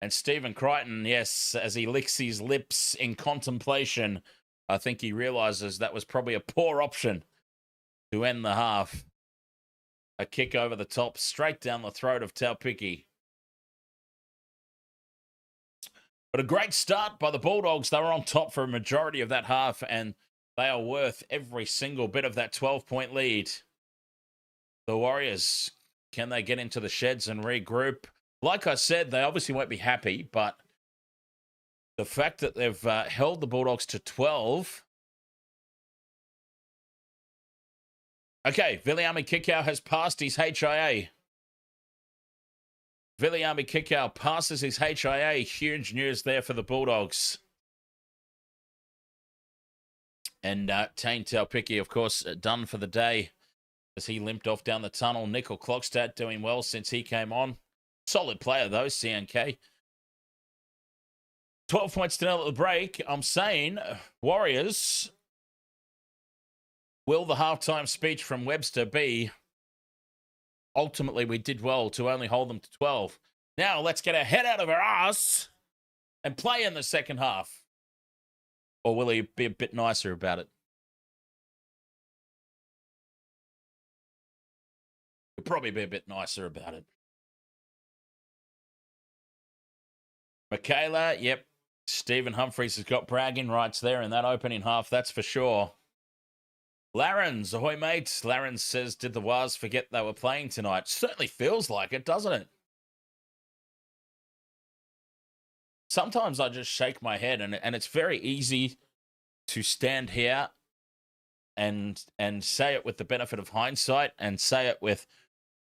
And Stephen Crichton, yes, as he licks his lips in contemplation, I think he realizes that was probably a poor option to end the half. A kick over the top, straight down the throat of Taupiki. But a great start by the Bulldogs. They were on top for a majority of that half, and they are worth every single bit of that 12-point lead. The Warriors, can they get into the sheds and regroup? Like I said, they obviously won't be happy, but the fact that they've held the Bulldogs to 12. Okay, Viliami Kikau has passed his HIA. Viliami Kikau passes his HIA. Huge news there for the Bulldogs. And Tane Taupiki, of course, done for the day as he limped off down the tunnel. Nickel Klokstad doing well since he came on. Solid player, though, CNK. 12 points to nil at the break. I'm saying, Warriors, will the halftime speech from Webster be, ultimately we did well to only hold them to 12. Now let's get our head out of our ass and play in the second half. Or will he be a bit nicer about it? He'll probably be a bit nicer about it. Michaela, yep. Stephen Humphries has got bragging rights there in that opening half, that's for sure. Larrens, ahoy mates. Larrens says, did the Waz forget they were playing tonight? Certainly feels like it, doesn't it? Sometimes I just shake my head, and it's very easy to stand here and say it with the benefit of hindsight and say it with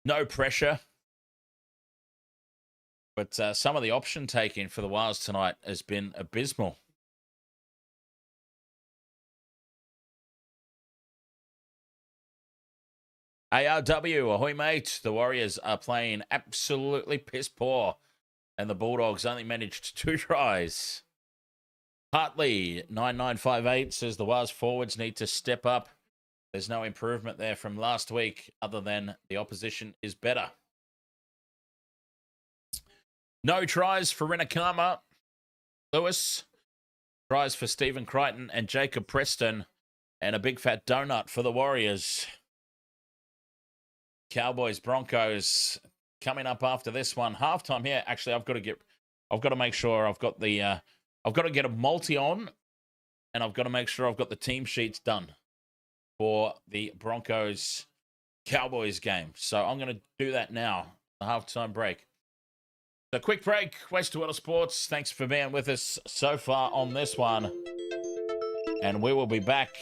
no pressure. But some of the option taking for the Waz tonight has been abysmal. ARW, ahoy mate. The Warriors are playing absolutely piss poor, and the Bulldogs only managed 2 tries. Hartley, 9958, says the Waz forwards need to step up. There's no improvement there from last week other than the opposition is better. No tries for Rinakama. Lewis. Tries for Stephen Crichton and Jacob Preston. And a big fat donut for the Warriors. Cowboys, Broncos coming up after this one. Halftime here. Actually, I've got to make sure I've got the, I've got to get a multi on, and I've got to make sure I've got the team sheets done for the Broncos Cowboys game. So I'm going to do that now. The halftime break. So quick break. Wastewater Sports. Thanks for being with us so far on this one, and we will be back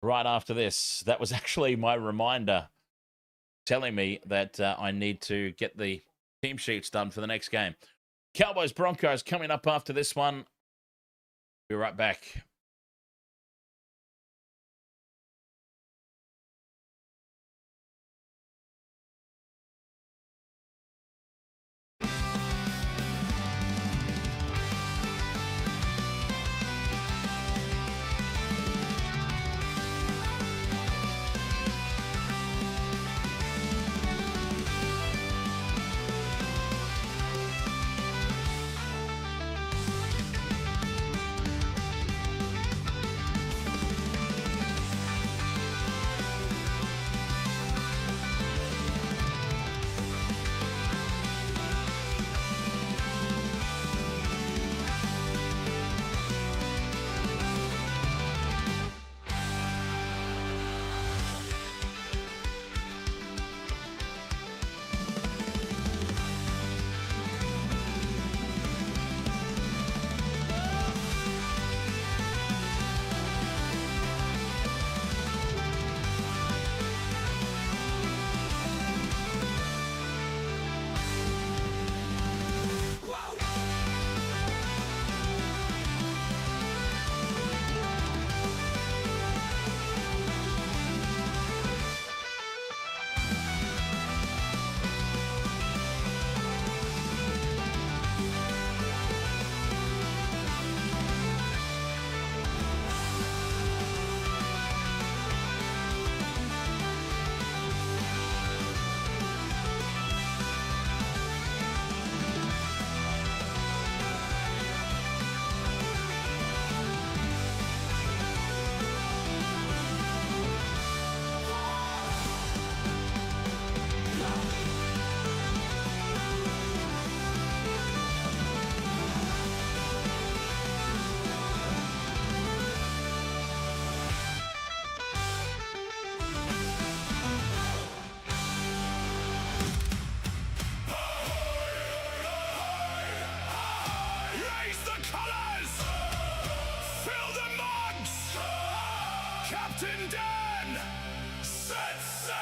right after this. That was actually my reminder telling me that I need to get the team sheets done for the next game. Cowboys, Broncos coming up after this one. Be right back. colors! Fill the mugs! Captain Dan! Set sail!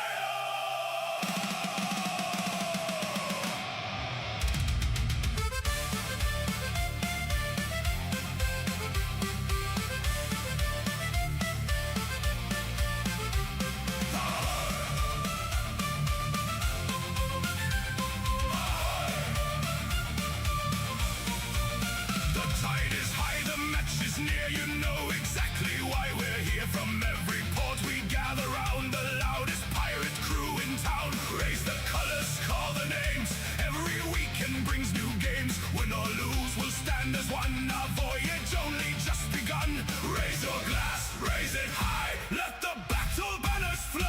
The tide is high, the match is near. You know exactly why we're here. From every port we gather round, the loudest pirate crew in town. Raise the colors, call the names. Every weekend brings new games. Win or lose, we'll stand as one. Our voyage only just begun. Raise your glass, raise it high. Let the battle banners fly.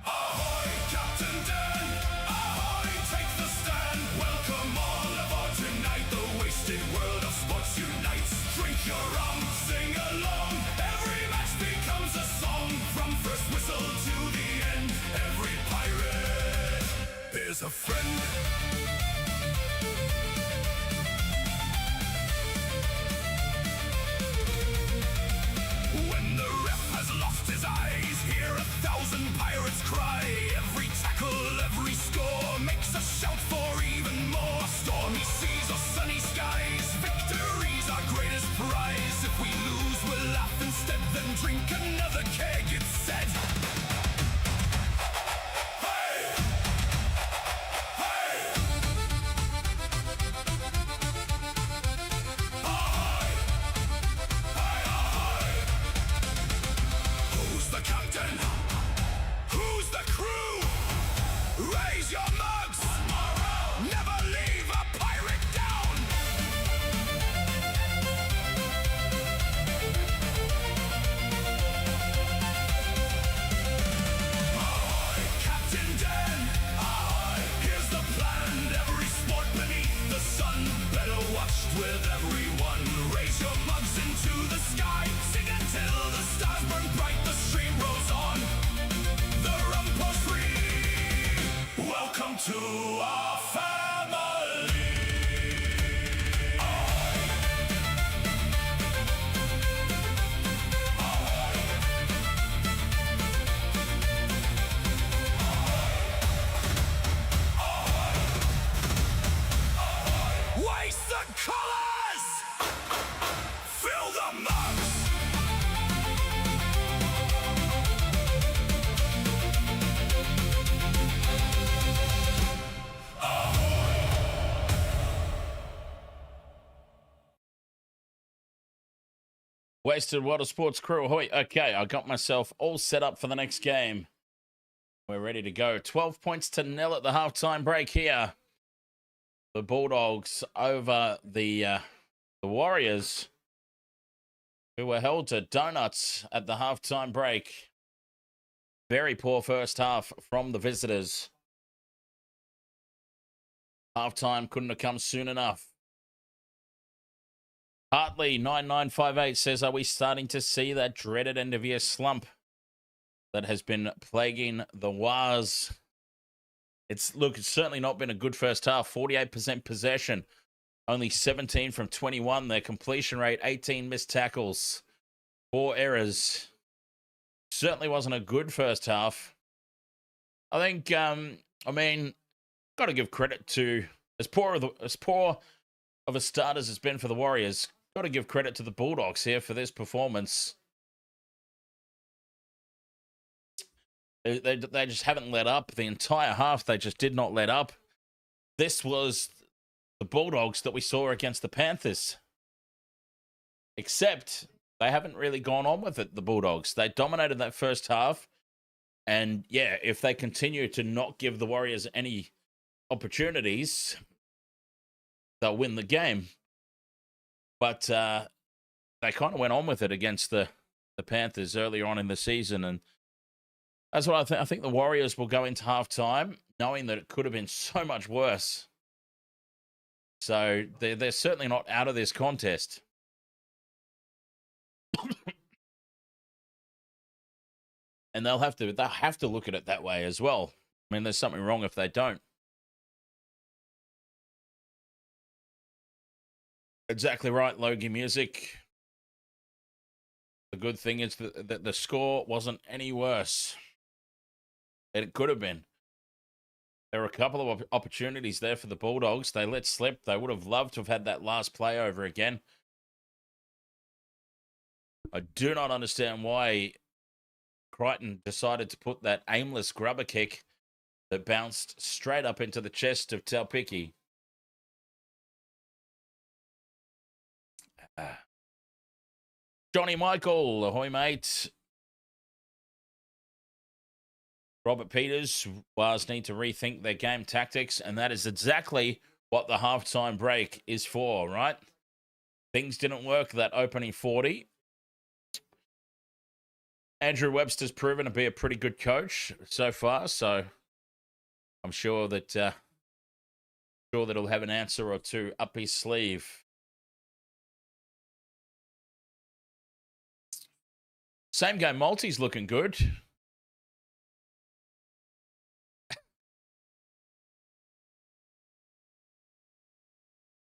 Ahoy, Captain Dan! Ahoy, take the stand! Welcome all aboard tonight. The wasted world of sports unites. Drink your rum, sing along. Every match becomes a song. From first whistle to the end, every pirate is a friend. When the ref has lost his eyes, hear 1,000 pirates cry. Every tackle, every score makes a shout for even more. Stormy seas or sunny skies, victory's our greatest prize. If we lose, we'll laugh instead, then drink another keg, it's said. Hey! Hey! Ahoy! Hey, ahoy! Who's the captain? Who's the crew? Raise your mugs! Never leave a pirate down! Ahoy, Captain Dan! Ahoy, here's the plan. Every sport beneath the sun, better watched with everyone. Raise your mugs into the sky. Sing until the stars burn bright. The stream rolls on. The rum pours free. Welcome to our family. Waste the colors! Fill the mugs! Wasted Water Sports crew. Ahoy. Okay, I got myself all set up for the next game. We're ready to go. 12 points to nil at the halftime break here. The Bulldogs over the Warriors, who were held to donuts at the halftime break. Very poor first half from the visitors. Halftime couldn't have come soon enough. Hartley 9958 says, are we starting to see that dreaded end of year slump that has been plaguing the Wars? It's certainly not been a good first half. 48% possession, only 17 from 21. Their completion rate, 18 missed tackles, 4 errors. Certainly wasn't a good first half. I think, got to give credit to, as poor of a start as it's been for the Warriors, got to give credit to the Bulldogs here for this performance. They just haven't let up. The entire half, they just did not let up. This was the Bulldogs that we saw against the Panthers. Except they haven't really gone on with it, the Bulldogs. They dominated that first half. And yeah, if they continue to not give the Warriors any opportunities, they'll win the game. But they kind of went on with it against the Panthers earlier on in the season. And that's what I think. I think the Warriors will go into halftime knowing that it could have been so much worse. So they're certainly not out of this contest. And they'll have to look at it that way as well. I mean, there's something wrong if they don't. Exactly right, Logie Music. The good thing is that the score wasn't any worse. It could have been. There were a couple of opportunities there for the Bulldogs. They let slip. They would have loved to have had that last play over again. I do not understand why Crichton decided to put that aimless grubber kick that bounced straight up into the chest of Taupiki. Johnny Michael, ahoy, mate. Robert Peters, Wars need to rethink their game tactics, and that is exactly what the halftime break is for, right? Things didn't work that opening 40. Andrew Webster's proven to be a pretty good coach so far, so I'm sure that he'll have an answer or two up his sleeve. Same game multi's looking good.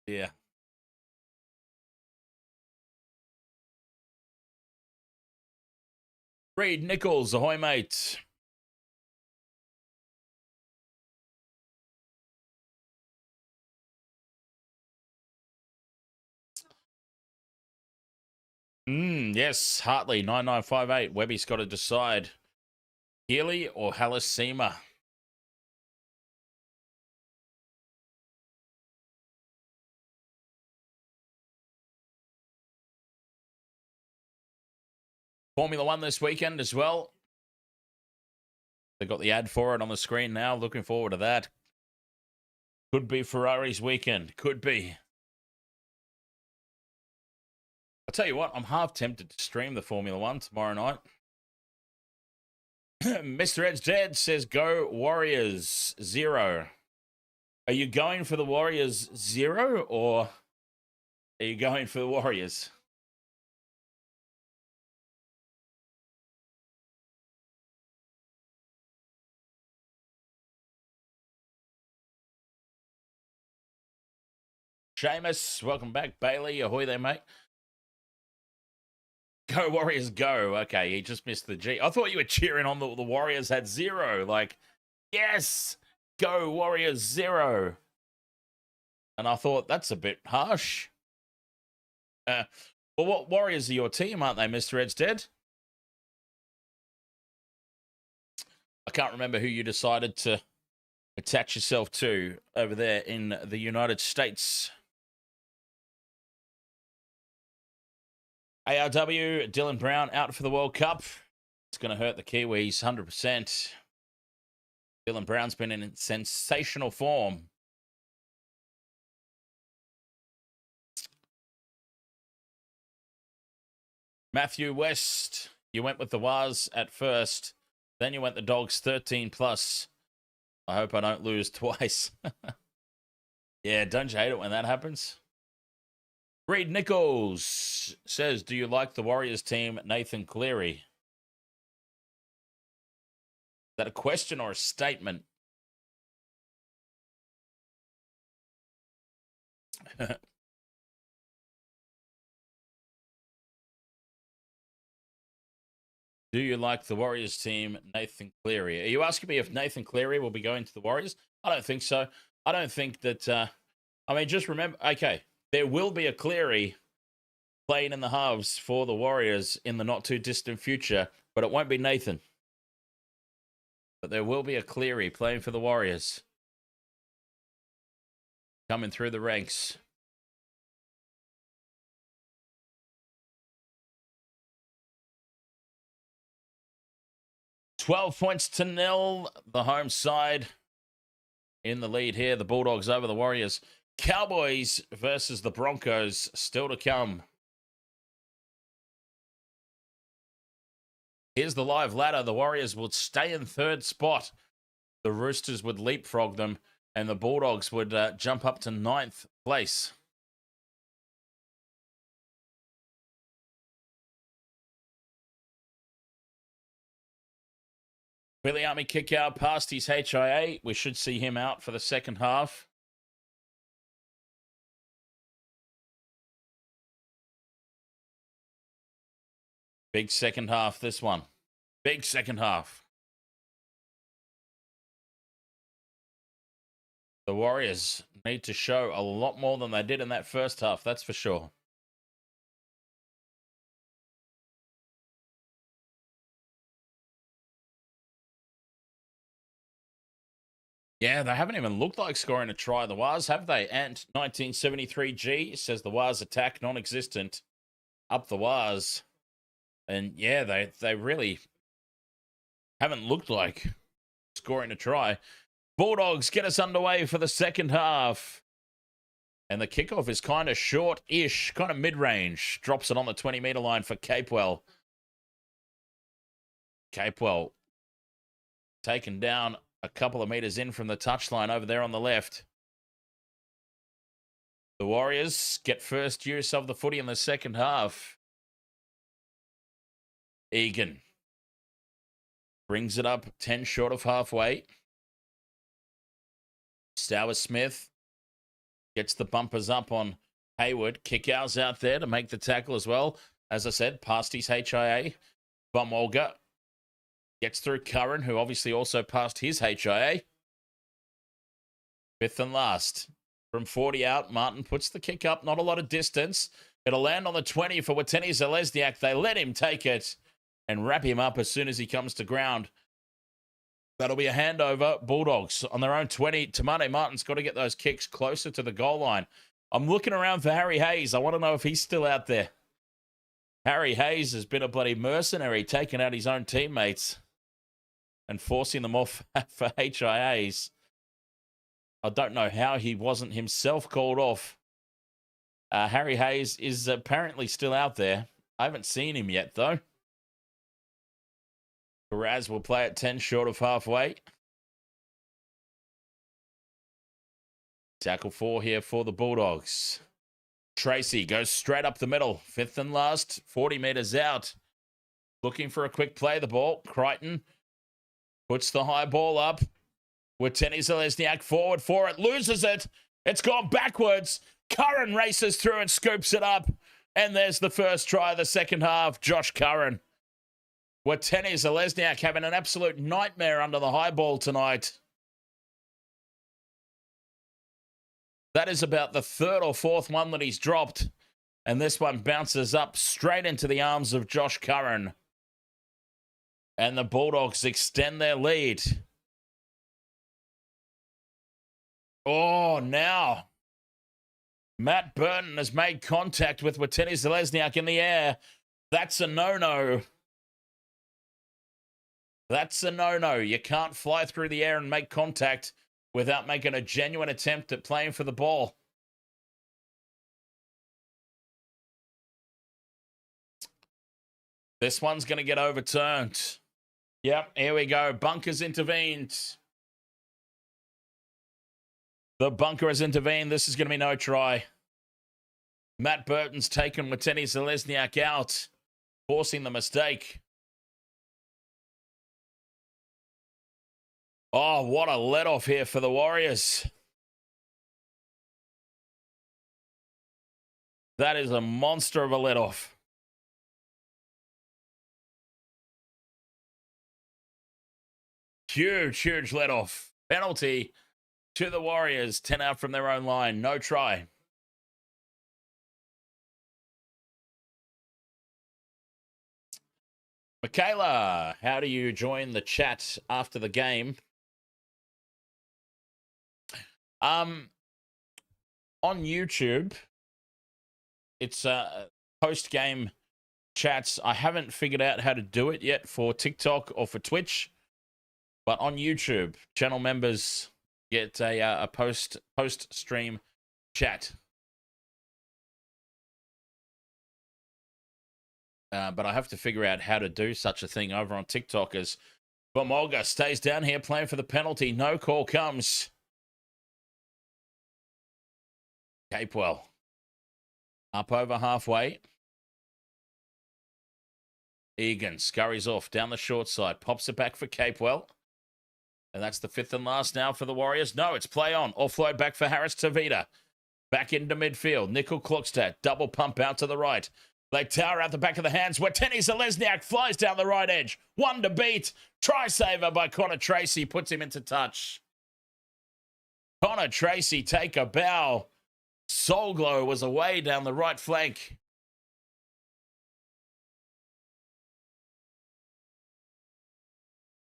Yeah. Reed Nichols, ahoy, mate. Yes, Hartley, 9958. Webby's got to decide. Healy or Halasima? Formula One this weekend as well. They've got the ad for it on the screen now. Looking forward to that. Could be Ferrari's weekend. Could be. I'll tell you what, I'm half tempted to stream the Formula One tomorrow night. Mr. Ed's Dead says, go Warriors 0. Are you going for the Warriors 0 or are you going for the Warriors? Seamus, welcome back. Bailey, ahoy there, mate. Go Warriors, go. Okay, he just missed the G. I thought you were cheering on the Warriors had 0. Like, yes, go Warriors 0. And I thought, that's a bit harsh. Well, what Warriors are your team, aren't they, Mr. Ed's Dead? I can't remember who you decided to attach yourself to over there in the United States. ARW, Dylan Brown out for the World Cup. It's going to hurt the Kiwis 100%. Dylan Brown's been in sensational form. Matthew West, you went with the Waz at first. Then you went the Dogs 13+. I hope I don't lose twice. Yeah, don't you hate it when that happens? Reed Nichols says, do you like the Warriors team, Nathan Cleary? Is that a question or a statement? Do you like the Warriors team, Nathan Cleary? Are you asking me if Nathan Cleary will be going to the Warriors? I don't think so. I don't think that... I mean, just remember... Okay, there will be a Cleary playing in the halves for the Warriors in the not-too-distant future, but it won't be Nathan. But there will be a Cleary playing for the Warriors. Coming through the ranks. $12 points to 0. The home side in the lead here. The Bulldogs over the Warriors. Cowboys versus the Broncos still to come. Here's the live ladder. The Warriors would stay in third spot. The Roosters would leapfrog them, and the Bulldogs would jump up to 9th place. Billy Army kick out past his HIA. We should see him out for the second half. Big second half, this one. Big second half. The Warriors need to show a lot more than they did in that first half, that's for sure. Yeah, they haven't even looked like scoring a try, the Wars, have they? And 1973G says the Wars attack non-existent. Up the Wars. And yeah, they really haven't looked like scoring a try. Bulldogs get us underway for the second half. And the kickoff is kind of short-ish, kind of mid-range. Drops it on the 20-meter line for Capewell. Capewell taken down a couple of meters in from the touchline over there on the left. The Warriors get first use of the footy in the second half. Egan brings it up 10 short of halfway. Stowers Smith gets the bumpers up on Hayward. Kickout's out there to make the tackle as well. As I said, past his HIA. Bumolga gets through Curran, who obviously also passed his HIA. Fifth and last. From 40 out, Martin puts the kick up. Not a lot of distance. It'll land on the 20 for Watene Zalesniak. They let him take it and wrap him up as soon as he comes to ground. That'll be a handover. Bulldogs on their own 20. Tamane Martin's got to get those kicks closer to the goal line. I'm looking around for Harry Hayes. I want to know if he's still out there. Harry Hayes has been a bloody mercenary, taking out his own teammates and forcing them off for HIAs. I don't know how he wasn't himself called off. Harry Hayes is apparently still out there. I haven't seen him yet, though. Raz will play at 10 short of halfway. Tackle 4 here for the Bulldogs. Tracy goes straight up the middle. Fifth and last, 40 meters out. Looking for a quick play, the ball. Crichton puts the high ball up. Watene Zalesniak forward for it. Loses it. It's gone backwards. Curran races through and scoops it up. And there's the first try of the second half. Josh Curran. Watene Zalesniak having an absolute nightmare under the high ball tonight. That is about the third or fourth one that he's dropped. And this one bounces up straight into the arms of Josh Curran. And the Bulldogs extend their lead. Oh, now Matt Burton has made contact with Watene Zalesniak in the air. That's a no-no. That's a no-no. You can't fly through the air and make contact without making a genuine attempt at playing for the ball. This one's going to get overturned. Yep, here we go. Bunker's intervened. The bunker has intervened. This is going to be no try. Matt Burton's taken Watene Zalesniak out, forcing the mistake. Oh, what a let-off here for the Warriors. That is a monster of a let-off. Huge, huge let-off. Penalty to the Warriors. 10 out from their own line. No try. Michaela, how do you join the chat after the game? On YouTube, it's post-game chats. I haven't figured out how to do it yet for TikTok or for Twitch, but on YouTube, channel members get a post-stream chat. But I have to figure out how to do such a thing over on TikTok as Bumolga stays down here playing for the penalty. No call comes. Capewell up over halfway. Egan scurries off down the short side. Pops it back for Capewell. And that's the fifth and last now for the Warriors. No, it's play on. Offload back for Harris Tavita. Back into midfield. Nickel Klokstad. Double pump out to the right. They tower out the back of the hands. Wateni Zalesniak flies down the right edge. One to beat. Try saver by Connor Tracy puts him into touch. Connor Tracy take a bow. Soulglow was away down the right flank.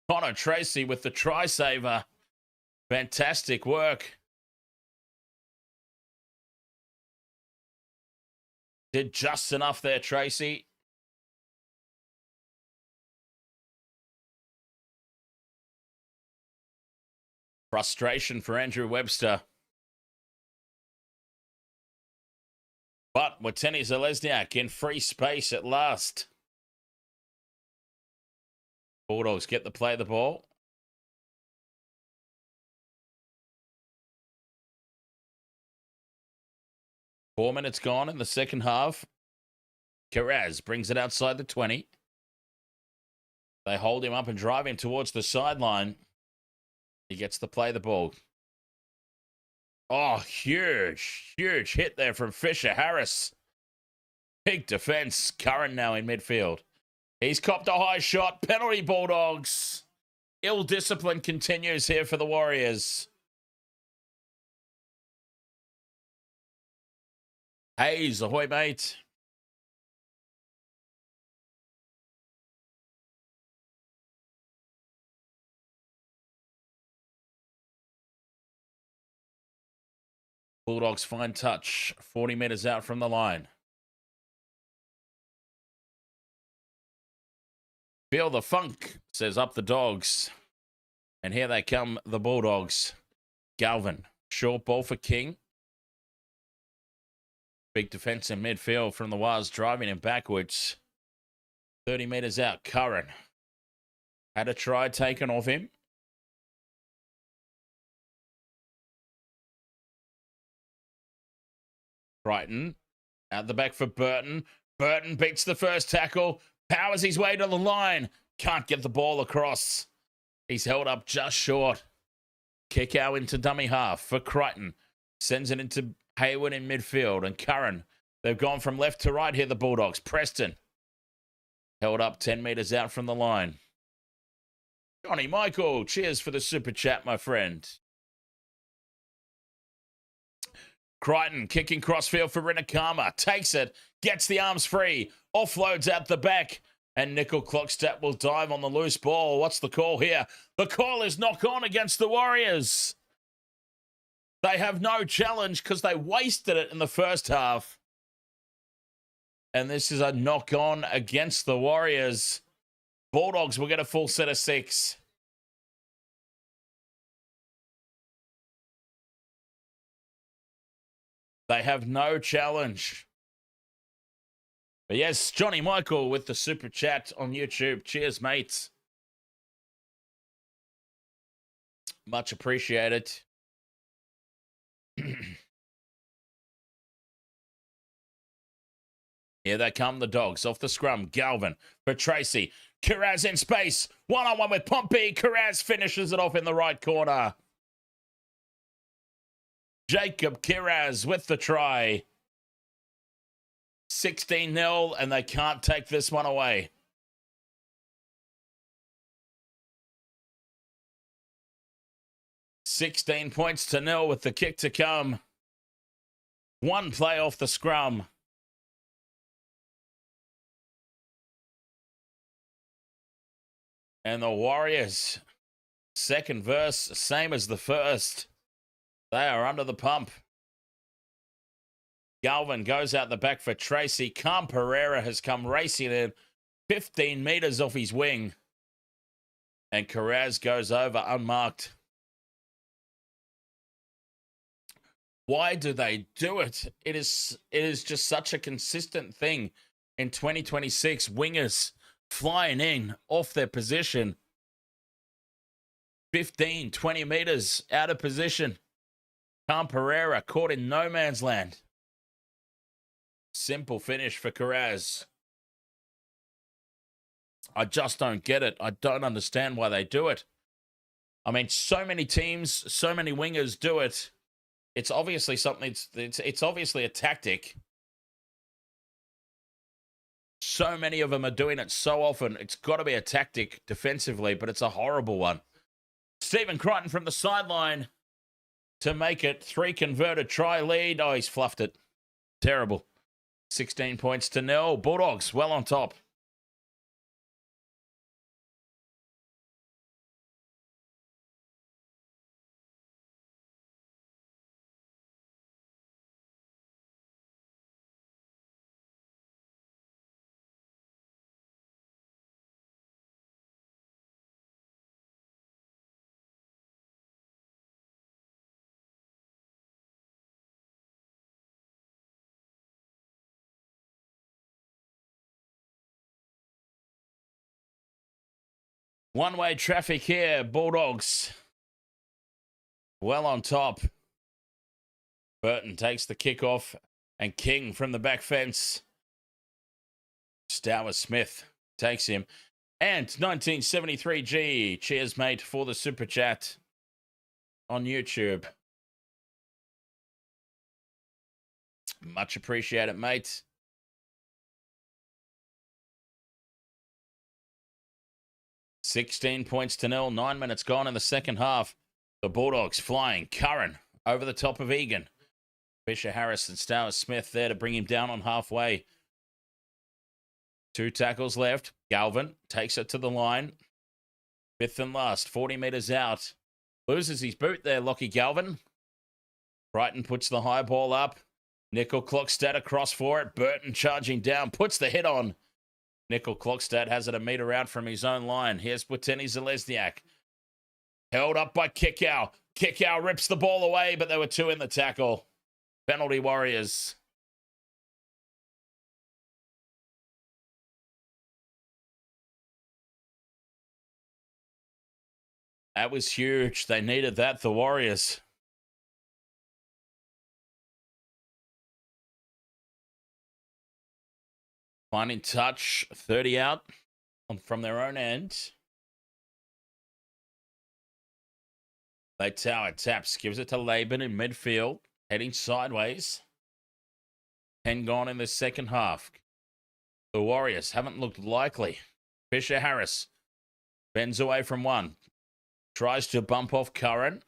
Connor Tracy with the try saver. Fantastic work. Did just enough there, Tracy. Frustration for Andrew Webster. But Wateni Zalesniak in free space at last. Bulldogs get the play of the ball. Four minutes gone in the second half. Kiraz brings it outside the 20. They hold him up and drive him towards the sideline. He gets to play the ball. Oh, huge hit there from Fisher Harris. Big defense. Curran now in midfield. He's copped a high shot. Penalty, Bulldogs. Ill discipline continues here for the Warriors. Hayes, ahoy, mate. Bulldogs fine touch. 40 metres out from the line. Feel the funk, says up the Dogs. And here they come, the Bulldogs. Galvin, short ball for King. Big defense in midfield from the Waz, driving him backwards. 30 metres out, Curran. Had a try taken off him. Brighton, out the back for Burton. Burton beats the first tackle, powers his way to the line. Can't get the ball across. He's held up just short. Kick out into dummy half for Crichton. Sends it into Hayward in midfield and Curran. They've gone from left to right here, the Bulldogs. Preston held up 10 metres out from the line. Johnny Michael, cheers for the super chat, my friend. Crichton kicking crossfield for Rinakama. Takes it, gets the arms free, offloads out the back, and Nickel Clockstep will dive on the loose ball. What's the call here? The call is knock on against the Warriors. They have no challenge because they wasted it in the first half. And this is a knock on against the Warriors. Bulldogs will get a full set of 6. They have no challenge. But yes, Johnny Michael with the super chat on YouTube. Cheers, mates. Much appreciated. Here they come, the Dogs off the scrum. Galvin for Tracy. Kiraz in space. One-on-one with Pompey. Kiraz finishes it off in the right corner. Jacob Kiraz with the try. 16-0, and they can't take this one away. $16 points to 0 with the kick to come. One play off the scrum. And the Warriors, second verse, same as the first. They are under the pump. Galvin goes out the back for Tracy. Cam Pereira has come racing in 15 metres off his wing. And Kiraz goes over unmarked. Why do they do it? It is just such a consistent thing in 2026. Wingers flying in off their position. 15, 20 metres out of position. Cam Pereira caught in no man's land. Simple finish for Kiraz. I just don't get it. I don't understand why they do it. I mean, so many teams, so many wingers do it. It's obviously something, it's obviously a tactic. So many of them are doing it so often. It's got to be a tactic defensively, but it's a horrible one. Stephen Crichton from the sideline to make it 3 converted try lead. Oh, he's fluffed it. Terrible. 16 points to 0. Bulldogs well on top. One-way traffic here, Bulldogs. Well on top. Burton takes the kickoff, and King from the back fence. Stower Smith takes him. And 1973G, cheers, mate, for the super chat on YouTube. Much appreciated, mate. $16 points to 0. 9 minutes gone in the second half. The Bulldogs flying. Curran over the top of Egan. Fisher Harris and Stower Smith there to bring him down on halfway. 2 tackles left. Galvin takes it to the line. 5th and last. 40 metres out. Loses his boot there, Lockie Galvin. Brighton puts the high ball up. Nickel Clockstad across for it. Burton charging down. Puts the hit on. Nickel Clockstad has it a metre out from his own line. Here's Buteni Zalesniak. Held up by Kickow. Kickow rips the ball away, but there were 2 in the tackle. Penalty Warriors. That was huge. They needed that, the Warriors. Finding touch, 30 out from their own end. They tower, taps, gives it to Laban in midfield, heading sideways. 10 gone in the second half. The Warriors haven't looked likely. Fisher Harris bends away from one. Tries to bump off Curran.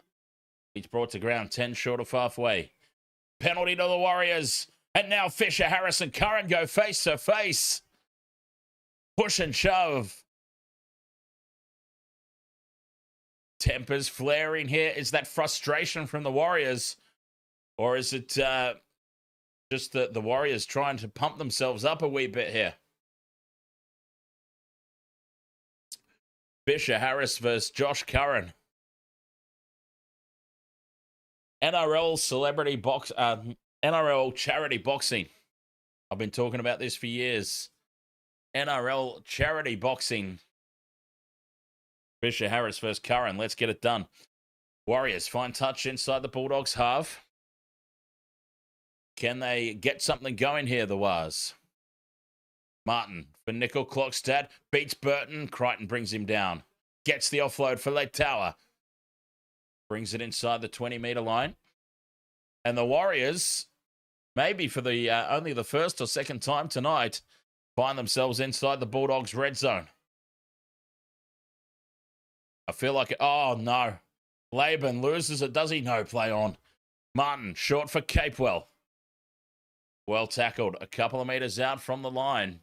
He's brought to ground 10 short of halfway. Penalty to the Warriors. And now Fisher Harris and Curran go face to face. Push and shove. Tempers flaring here. Is that frustration from the Warriors? Or is it just the Warriors trying to pump themselves up a wee bit here? Fisher Harris versus Josh Curran. NRL celebrity box, NRL charity boxing. I've been talking about this for years. NRL charity boxing. Fisher Harris versus Curran. Let's get it done. Warriors find touch inside the Bulldogs half. Can they get something going here, the Wars? Martin for Nickel Clockstad. Beats Burton. Crichton brings him down. Gets the offload for Lake Tower. Brings it inside the 20-metre line. And the Warriors, maybe for the only the first or second time tonight, find themselves inside the Bulldogs' red zone. I feel like, oh no. Laban loses it. Does he? No, play on. Martin, short for Capewell. Well tackled. A couple of metres out from the line.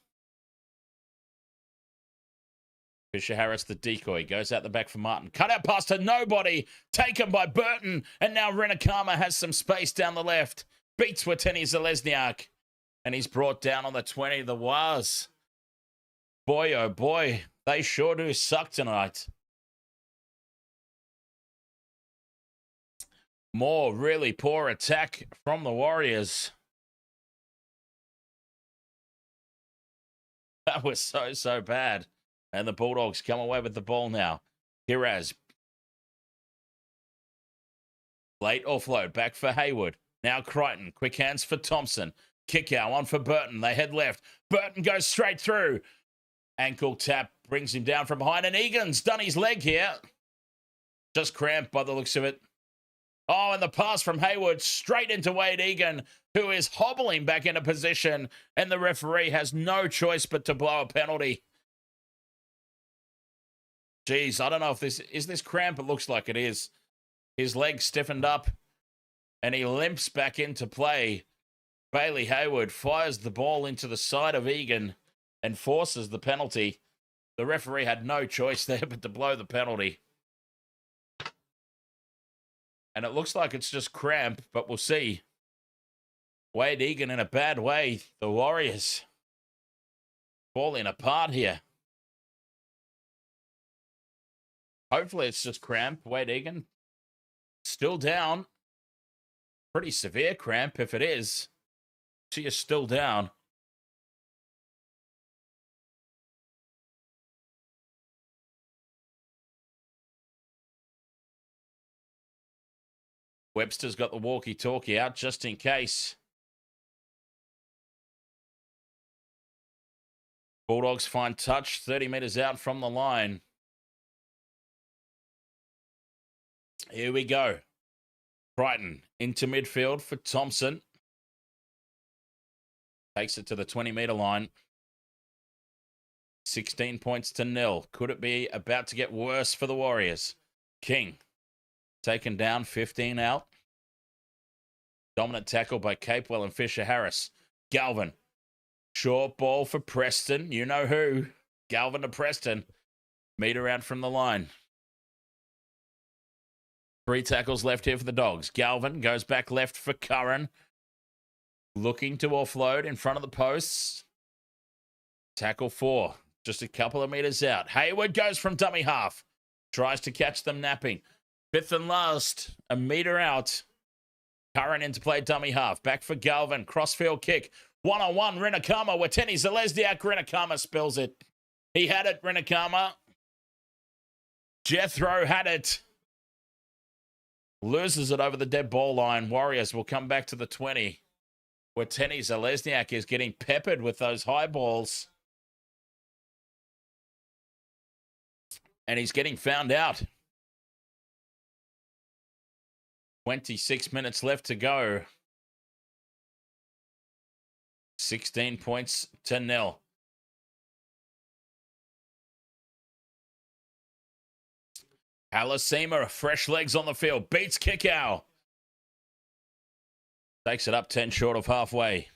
Fisher Harris, the decoy, goes out the back for Martin. Cut out pass to nobody. Taken by Burton. And now Renakama has some space down the left. Beats Wateni Zalesniak. And he's brought down on the 20. The Wars. Boy, oh boy. They sure do suck tonight. More really poor attack from the Warriors. That was so bad. And the Bulldogs come away with the ball now. Kiraz. Late offload. Back for Hayward. Now Crichton. Quick hands for Thompson. Kick out. On for Burton. They head left. Burton goes straight through. Ankle tap. Brings him down from behind. And Egan's done his leg here. Just cramped by the looks of it. Oh, and the pass from Hayward straight into Wade Egan, who is hobbling back into position, and the referee has no choice but to blow a penalty. Geez, I don't know if this is cramp. It looks like it is. His leg stiffened up, and he limps back into play. Bailey Hayward fires the ball into the side of Egan and forces the penalty. The referee had no choice there but to blow the penalty. And it looks like it's just cramp, but we'll see. Wade Egan in a bad way. The Warriors falling apart here. Hopefully it's just cramp. Wade Egan still down. Pretty severe cramp if it is. She is still down. Webster's got the walkie-talkie out just in case. Bulldogs find touch 30 metres out from the line. Here we go. Brighton into midfield for Thompson. Takes it to the 20-metre line. 16 points to 0. Could it be about to get worse for the Warriors? King taken down, 15 out. Dominant tackle by Capewell and Fisher-Harris. Galvin. Short ball for Preston. You know who. Galvin to Preston. Metre out from the line. 3 tackles left here for the Dogs. Galvin goes back left for Curran. Looking to offload in front of the posts. Tackle 4. Just a couple of metres out. Hayward goes from dummy half. Tries to catch them napping. 5th and last. A metre out. Curran into play dummy half. Back for Galvin. Crossfield kick. 1-on-1. Rinakama. Wateni Zalesniak. Rinakama spills it. He had it, Rinakama. Jethro had it. Loses it over the dead ball line. Warriors will come back to the 20. Wateni Zalesniak is getting peppered with those high balls. And he's getting found out. 26 minutes left to go. 16 points to 0. Alasima, fresh legs on the field. Beats Kickow. Takes it up 10 short of halfway.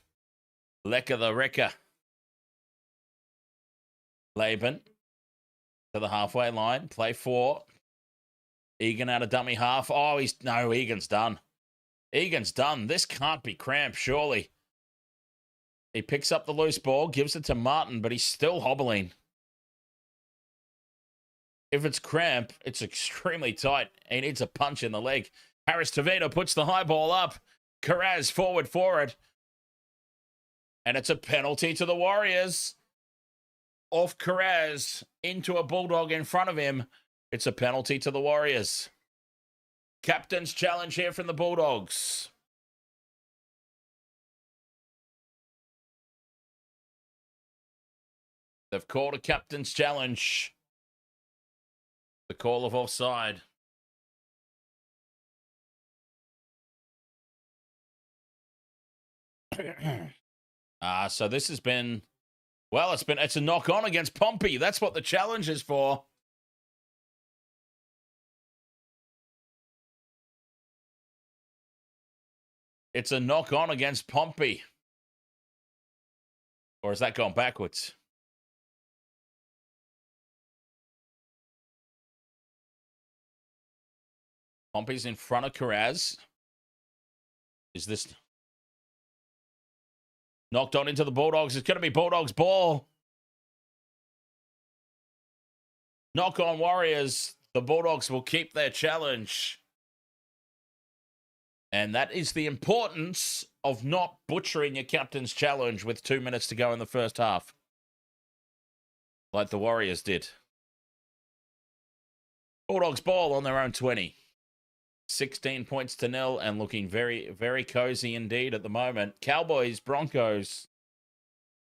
Lecker the Wrecker. Laban to the halfway line. Play 4. Egan out of dummy half. Oh, Egan's done. Egan's done. This can't be cramp, surely. He picks up the loose ball, gives it to Martin, but he's still hobbling. If it's cramp, it's extremely tight. He needs a punch in the leg. Harris Tavita puts the high ball up. Carraz forward for it. And it's a penalty to the Warriors. Off Carraz into a Bulldog in front of him. It's a penalty to the Warriors. Captain's challenge here from the Bulldogs. They've called a captain's challenge. The call of offside. So this has been, well, it's a knock on against Pompey. That's what the challenge is for. It's a knock on against Pompey. Or has that gone backwards? Pompey's in front of Carraz. Is this knocked on into the Bulldogs? It's going to be Bulldogs ball. Knock on Warriors. The Bulldogs will keep their challenge. And that is the importance of not butchering your captain's challenge with 2 minutes to go in the first half. Like the Warriors did. Bulldogs ball on their own 20. 16 points to 0 and looking very, very cozy indeed at the moment. Cowboys, Broncos,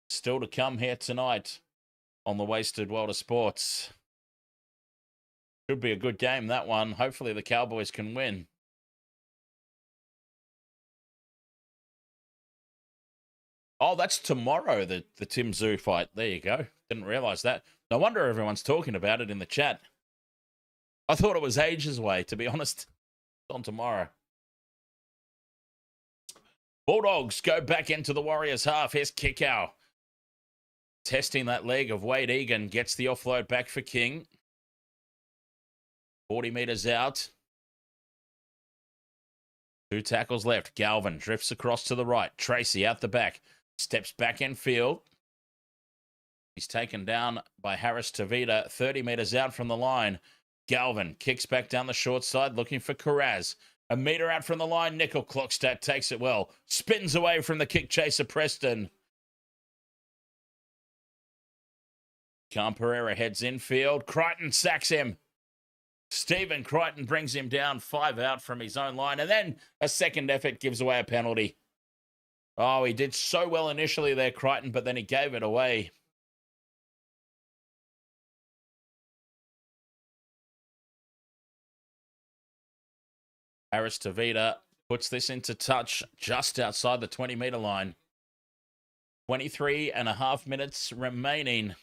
still to come here tonight on the Wasted World of Sports. Should be a good game, that one. Hopefully the Cowboys can win. Oh, that's tomorrow, the Tim Zoo fight. There you go. Didn't realize that. No wonder everyone's talking about it in the chat. I thought it was ages away, to be honest. It's on tomorrow. Bulldogs go back into the Warriors half. Here's Kickow. Testing that leg of Wade Egan. Gets the offload back for King. 40 metres out. 2 tackles left. Galvin drifts across to the right. Tracy out the back. Steps back in field. He's taken down by Harris Tavita, 30 metres out from the line. Galvin kicks back down the short side, looking for Carraz. A metre out from the line, Nickel Clockstadt takes it well. Spins away from the kick chaser, Preston. Pereira heads infield. Crichton sacks him. Stephen Crichton brings him down, 5 out from his own line. And then a second effort gives away a penalty. Oh, he did so well initially there, Crichton, but then he gave it away. Harris Tavita puts this into touch just outside the 20-metre line. 23 and a half minutes remaining.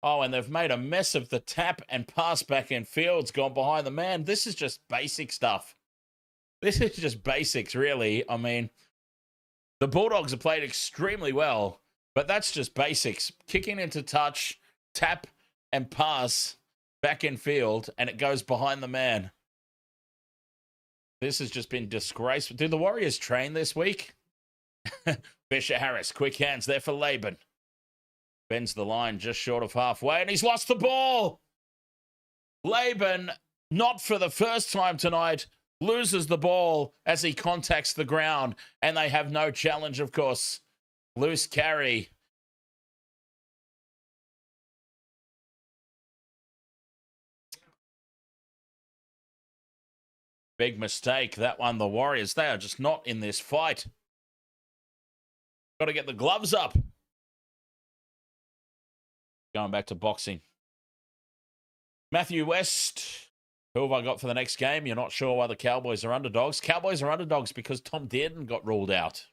Oh, and they've made a mess of the tap and pass back in field's gone behind the man. This is just basic stuff. This is just basics, really. I mean, the Bulldogs have played extremely well, but that's just basics. Kicking into touch, tap and pass back in field, and it goes behind the man. This has just been disgraceful. Do the Warriors train this week? Fisher Harris, quick hands there for Laban. Bends the line just short of halfway, and he's lost the ball. Laban, not for the first time tonight, loses the ball as he contacts the ground, and they have no challenge, of course. Loose carry. Big mistake, that one. The Warriors, they are just not in this fight. Got to get the gloves up. Going back to boxing. Matthew West. Who have I got for the next game? You're not sure why the Cowboys are underdogs. Cowboys are underdogs because Tom Dearden got ruled out.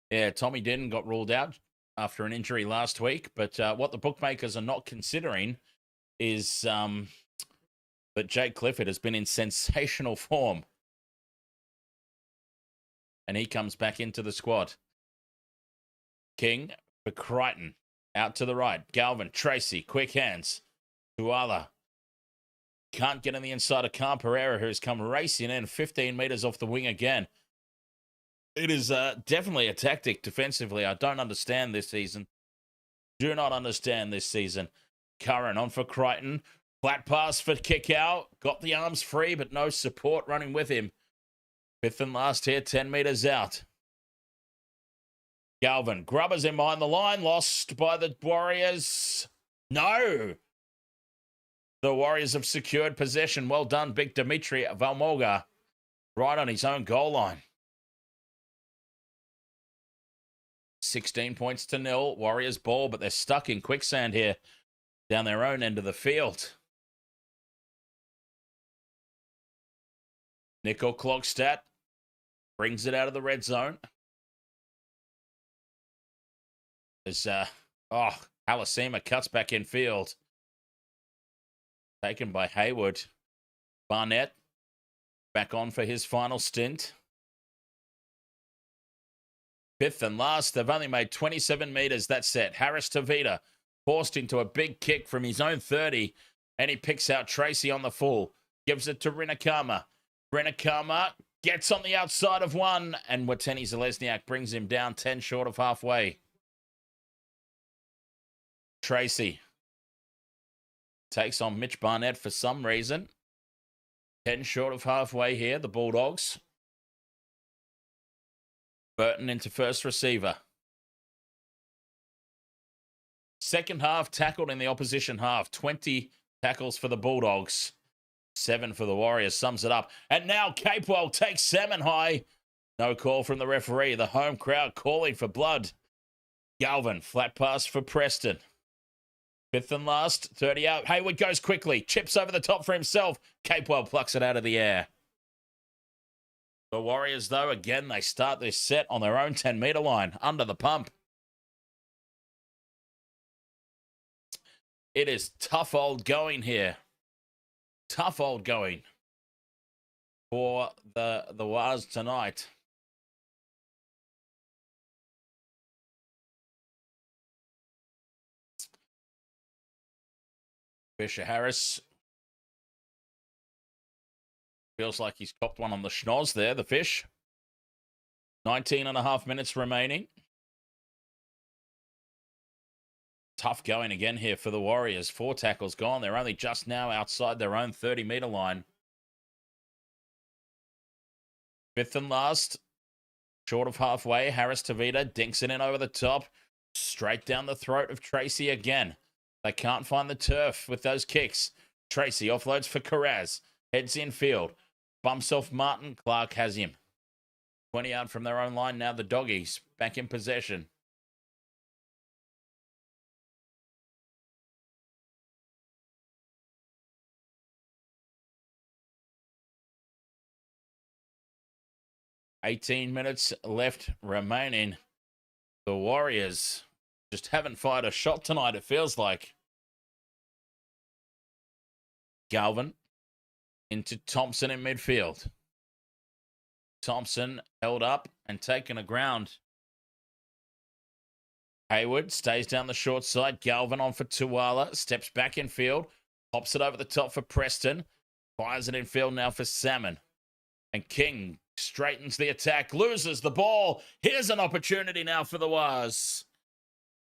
Yeah, Tommy Dearden got ruled out after an injury last week. But what the bookmakers are not considering is that Jake Clifford has been in sensational form. And he comes back into the squad. King for Crichton. Out to the right. Galvin, Tracy, quick hands. Tuala. Can't get on the inside of Pereira, who's come racing in 15 metres off the wing again. It is definitely a tactic defensively. I don't understand this season. Do not understand this season. Curran on for Crichton. Flat pass for Kickow. Got the arms free, but no support running with him. 5th and last here, 10 metres out. Galvin grubbers him behind the line. Lost by the Warriors. No. The Warriors have secured possession. Well done, big Dimitri Valmorga. Right on his own goal line. 16 points to 0. Warriors ball, but they're stuck in quicksand here. Down their own end of the field. Nickel Clockstadt brings it out of the red zone. As Halasima cuts back in field. Taken by Hayward. Barnett back on for his final stint. 5th and last. They've only made 27 metres. That's set. Harris Tavita forced into a big kick from his own 30. And he picks out Tracy on the full. Gives it to Rinakama. Rinakama gets on the outside of one. And Wateni Zalesniak brings him down 10 short of halfway. Tracy takes on Mitch Barnett for some reason. 10 short of halfway here, the Bulldogs. Burton into first receiver. Second half tackled in the opposition half. 20 tackles for the Bulldogs. 7 for the Warriors, sums it up. And now Capewell takes Salmon high. No call from the referee. The home crowd calling for blood. Galvin, flat pass for Preston. 5th and last, 30 out. Hayward goes quickly, chips over the top for himself. Capewell plucks it out of the air. The Warriors, though, again, they start this set on their own 10-meter line, under the pump. It is tough old going here. Tough old going for the Waz tonight. Fisher Harris feels like he's copped one on the schnoz there, the fish. 19.5 minutes remaining. Tough going again here for the Warriors. 4 tackles gone. They're only just now outside their own 30-meter line. 5th and last. Short of halfway. Harris Tavita dinks it in over the top. Straight down the throat of Tracy again. They can't find the turf with those kicks. Tracy offloads for Carraz. Heads infield. Bumps off Martin. Clark has him. 20 out from their own line now. The Doggies back in possession. $18 minutes left remaining. The Warriors just haven't fired a shot tonight, it feels like. Galvin into Thompson in midfield. Thompson held up and taken a ground. Hayward stays down the short side. Galvin on for Tuwala. Steps back in field. Pops it over the top for Preston. Fires it in field now for Salmon. And King straightens the attack. Loses the ball. Here's an opportunity now for the Waz.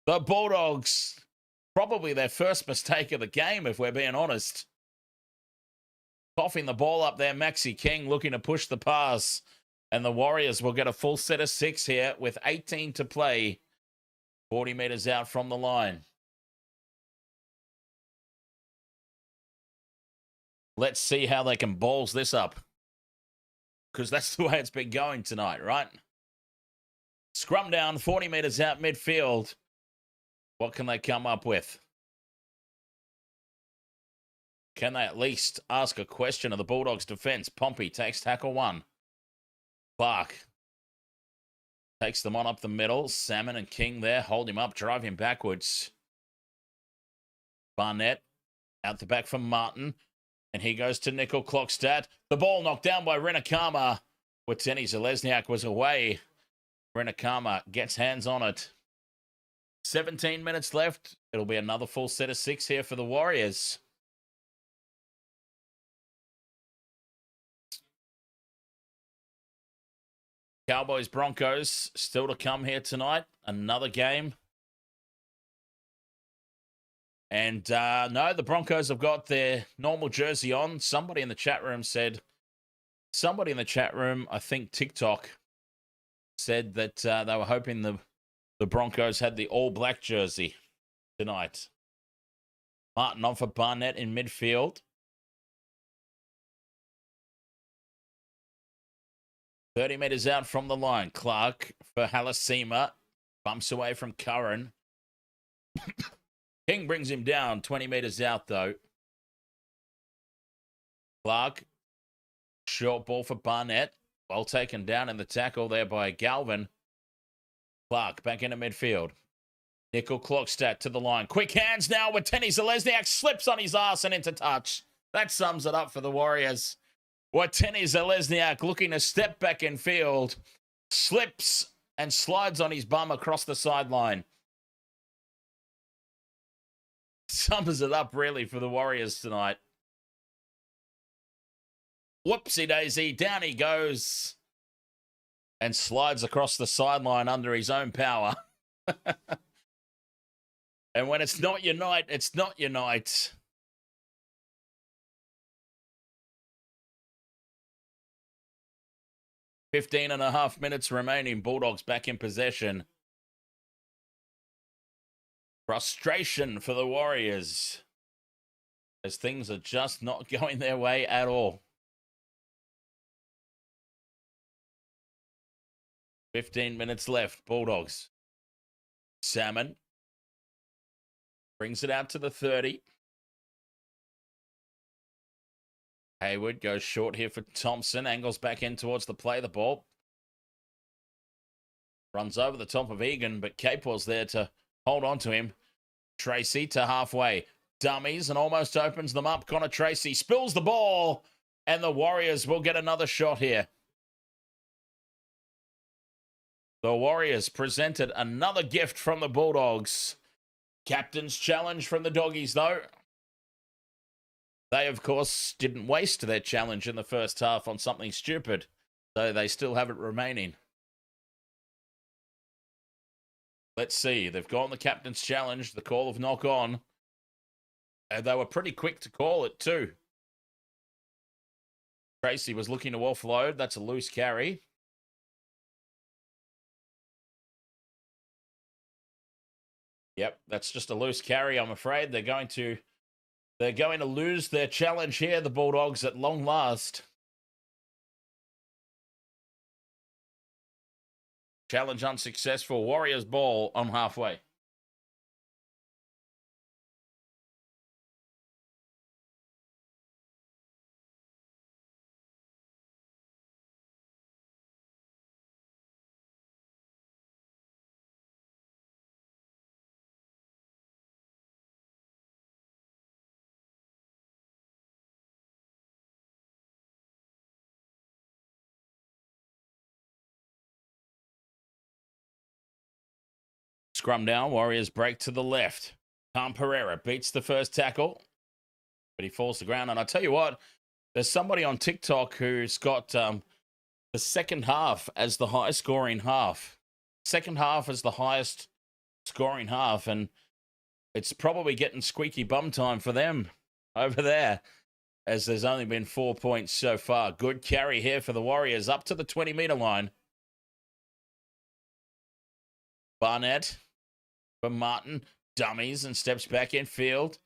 The Bulldogs. Probably their first mistake of the game, if we're being honest. Coughing the ball up there. Maxi King looking to push the pass. And the Warriors will get a full set of 6 here with 18 to play. 40 meters out from the line. Let's see how they can balls this up. Because that's the way it's been going tonight, right? Scrum down, 40 meters out midfield. What can they come up with? Can they at least ask a question of the Bulldogs' defense? Pompey takes tackle 1. Clark takes them on up the middle. Salmon and King there. Hold him up. Drive him backwards. Barnett out the back for Martin. And he goes to Nickel Clockstad. The ball knocked down by Renakama. Wateni Zalesniak was away. Renakama gets hands on it. 17 minutes left. It'll be another full set of 6 here for the Warriors. Cowboys, Broncos, still to come here tonight. Another game. And no, the Broncos have got their normal jersey on. Somebody in the chat room, I think TikTok, said that they were hoping the Broncos had the all-black jersey tonight. Martin on for Barnett in midfield. 30 meters out from the line. Clark for Halasima. Bumps away from Curran. King brings him down 20 meters out, though. Clark. Short ball for Barnett. Well taken down in the tackle there by Galvin. Clark back into midfield. Nickel Clockstad to the line. Quick hands now with Tenny Zalesniak. Slips on his ass and into touch. That sums it up for the Warriors. Wateni Zalesniak looking to step back in field. Slips and slides on his bum across the sideline. Sums it up, really, for the Warriors tonight. Whoopsie daisy. Down he goes. And slides across the sideline under his own power. And when it's not your night, it's not your night. .5 minutes remaining. Bulldogs back in possession. Frustration for the Warriors, as things are just not going their way at all. 15 minutes left. Bulldogs. Salmon brings it out to the 30. Hayward goes short here for Thompson. Angles back in towards the play. The ball runs over the top of Egan, but Capor's there to hold on to him. Tracy to halfway. Dummies and almost opens them up. Connor Tracy spills the ball, and the Warriors will get another shot here. The Warriors presented another gift from the Bulldogs. Captain's challenge from the Doggies, though. They, of course, didn't waste their challenge in the first half on something stupid, so they still have it remaining. Let's see. They've gone the captain's challenge, the call of knock on. And they were pretty quick to call it, too. Tracy was looking to offload. That's a loose carry. Yep, that's just a loose carry, I'm afraid. They're going to lose their challenge here, the Bulldogs, at long last. Challenge unsuccessful. Warriors ball on halfway. Scrum down. Warriors break to the left. Tom Pereira beats the first tackle, but he falls to the ground. And I tell you what, there's somebody on TikTok who's got the second half as the highest scoring half. Second half is the highest scoring half, and it's probably getting squeaky bum time for them over there, as there's only been 4 points so far. Good carry here for the Warriors up to the 20-meter line. Barnett for Martin, dummies and steps back in field.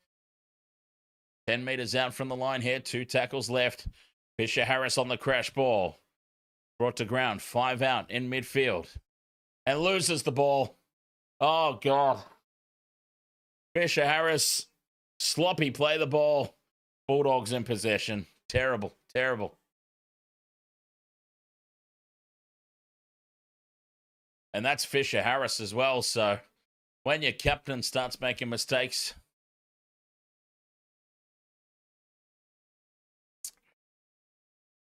10 meters out from the line here, 2 tackles left. Fisher Harris on the crash ball. Brought to ground, 5 out in midfield. And loses the ball. Oh, God. Fisher Harris, sloppy play the ball. Bulldogs in possession. Terrible, terrible. And that's Fisher Harris as well, so when your captain starts making mistakes,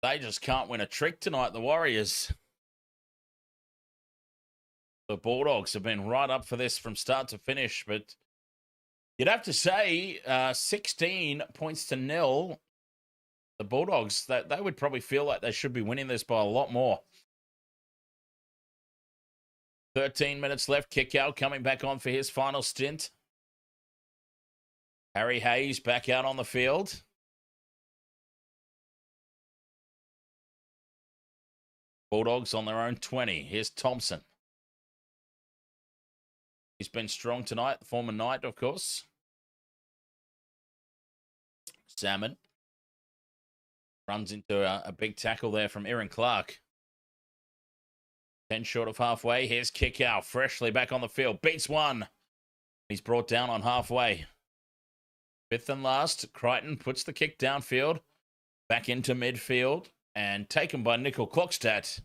they just can't win a trick tonight, the Warriors. The Bulldogs have been right up for this from start to finish, but you'd have to say 16 points to nil. The Bulldogs, they would probably feel like they should be winning this by a lot more. 13 minutes left. Kick out coming back on for his final stint. Harry Hayes back out on the field. Bulldogs on their own 20. Here's Thompson. He's been strong tonight. The former Knight, of course. Salmon runs into a big tackle there from Aaron Clark. 10 short of halfway. Here's kick out. Freshly back on the field. Beats one. He's brought down on halfway. 5th and last. Crichton puts the kick downfield. Back into midfield. And taken by Nickel Clockstadt,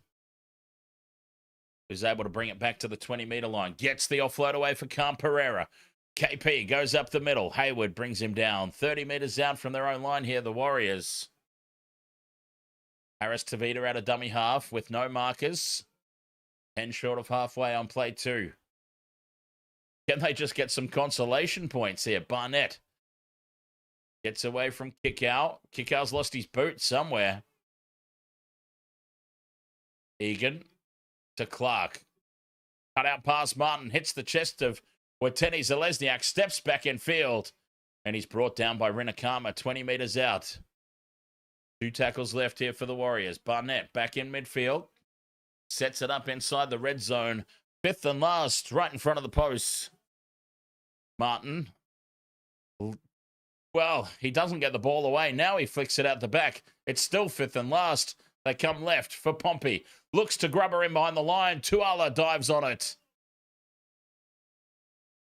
who's able to bring it back to the 20-meter line. Gets the offload away for Cam Pereira. KP goes up the middle. Hayward brings him down. 30 meters out from their own line here, the Warriors. Harris Tavita out of dummy half with no markers. 10 short of halfway on play 2. Can they just get some consolation points here? Barnett gets away from Kickow. Kickow's lost his boot somewhere. Egan to Clark. Cut out past Martin. Hits the chest of Wateni Zalesniak. Steps back in field. And he's brought down by Rinakama 20 meters out. 2 tackles left here for the Warriors. Barnett back in midfield. Sets it up inside the red zone. 5th and last, right in front of the posts. Martin. Well, he doesn't get the ball away. Now he flicks it out the back. It's still 5th and last. They come left for Pompey. Looks to grub her in behind the line. Tuala dives on it.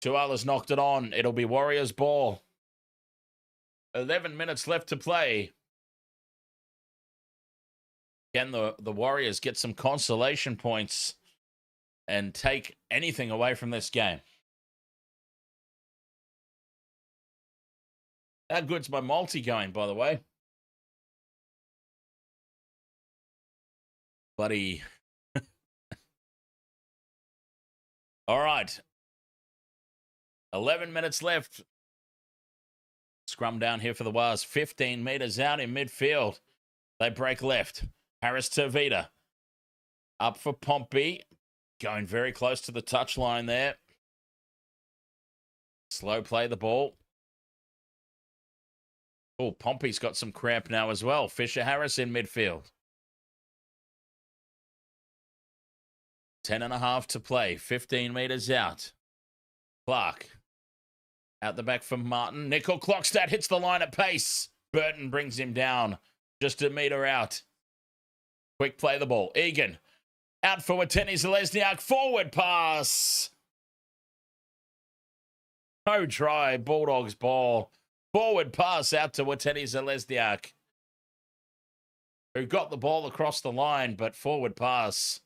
Tuala's knocked it on. It'll be Warriors ball. 11 minutes left to play. Can the Warriors get some consolation points and take anything away from this game? How good's my multi going, by the way? Bloody. All right. 11 minutes left. Scrum down here for the Wars. 15 meters out in midfield. They break left. Harris Tavita. Up for Pompey. Going very close to the touchline there. Slow play the ball. Oh, Pompey's got some cramp now as well. Fisher Harris in midfield. 10.5 to play. 15 meters out. Clark. Out the back from Martin. Nickel Clockstad hits the line at pace. Burton brings him down. Just a meter out. Quick play the ball. Egan. Out for Wateni Zalesniak. Forward pass. No try. Bulldogs ball. Forward pass out to Wateni Zalesniak, who got the ball across the line, but forward pass.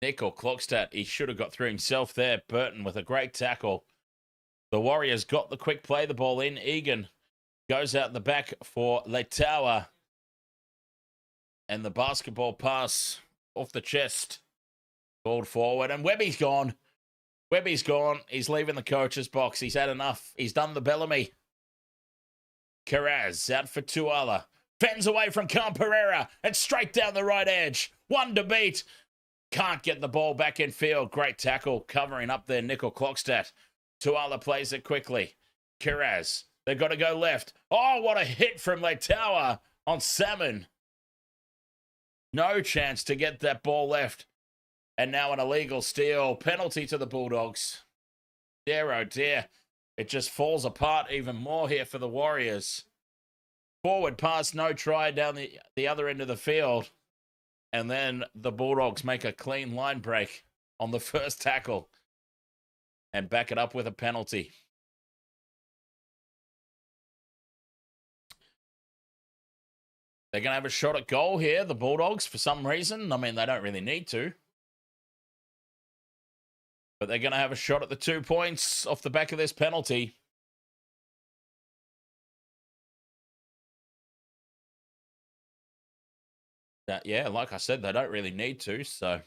Nickel Clockstad, he should have got through himself there. Burton with a great tackle. The Warriors got the quick play the ball in. Egan goes out the back for Leitaua. And the basketball pass off the chest. Balled forward, and Webby's gone. Webby's gone. He's leaving the coach's box. He's had enough. He's done the Bellamy. Carraz out for Tuala. Fends away from Camperera and straight down the right edge. One to beat. Can't get the ball back in field. Great tackle covering up there, Nickel Clockstad. Tuala plays it quickly. Carraz. They've got to go left. Oh, what a hit from Leitaua on Salmon. No chance to get that ball left. And now an illegal steal. Penalty to the Bulldogs. Dear, oh dear. It just falls apart even more here for the Warriors. Forward pass, no try down the other end of the field. And then the Bulldogs make a clean line break on the first tackle. And back it up with a penalty. They're going to have a shot at goal here, the Bulldogs, for some reason. I mean, they don't really need to. But they're going to have a shot at the 2 points off the back of this penalty. Yeah, like I said, they don't really need to. So,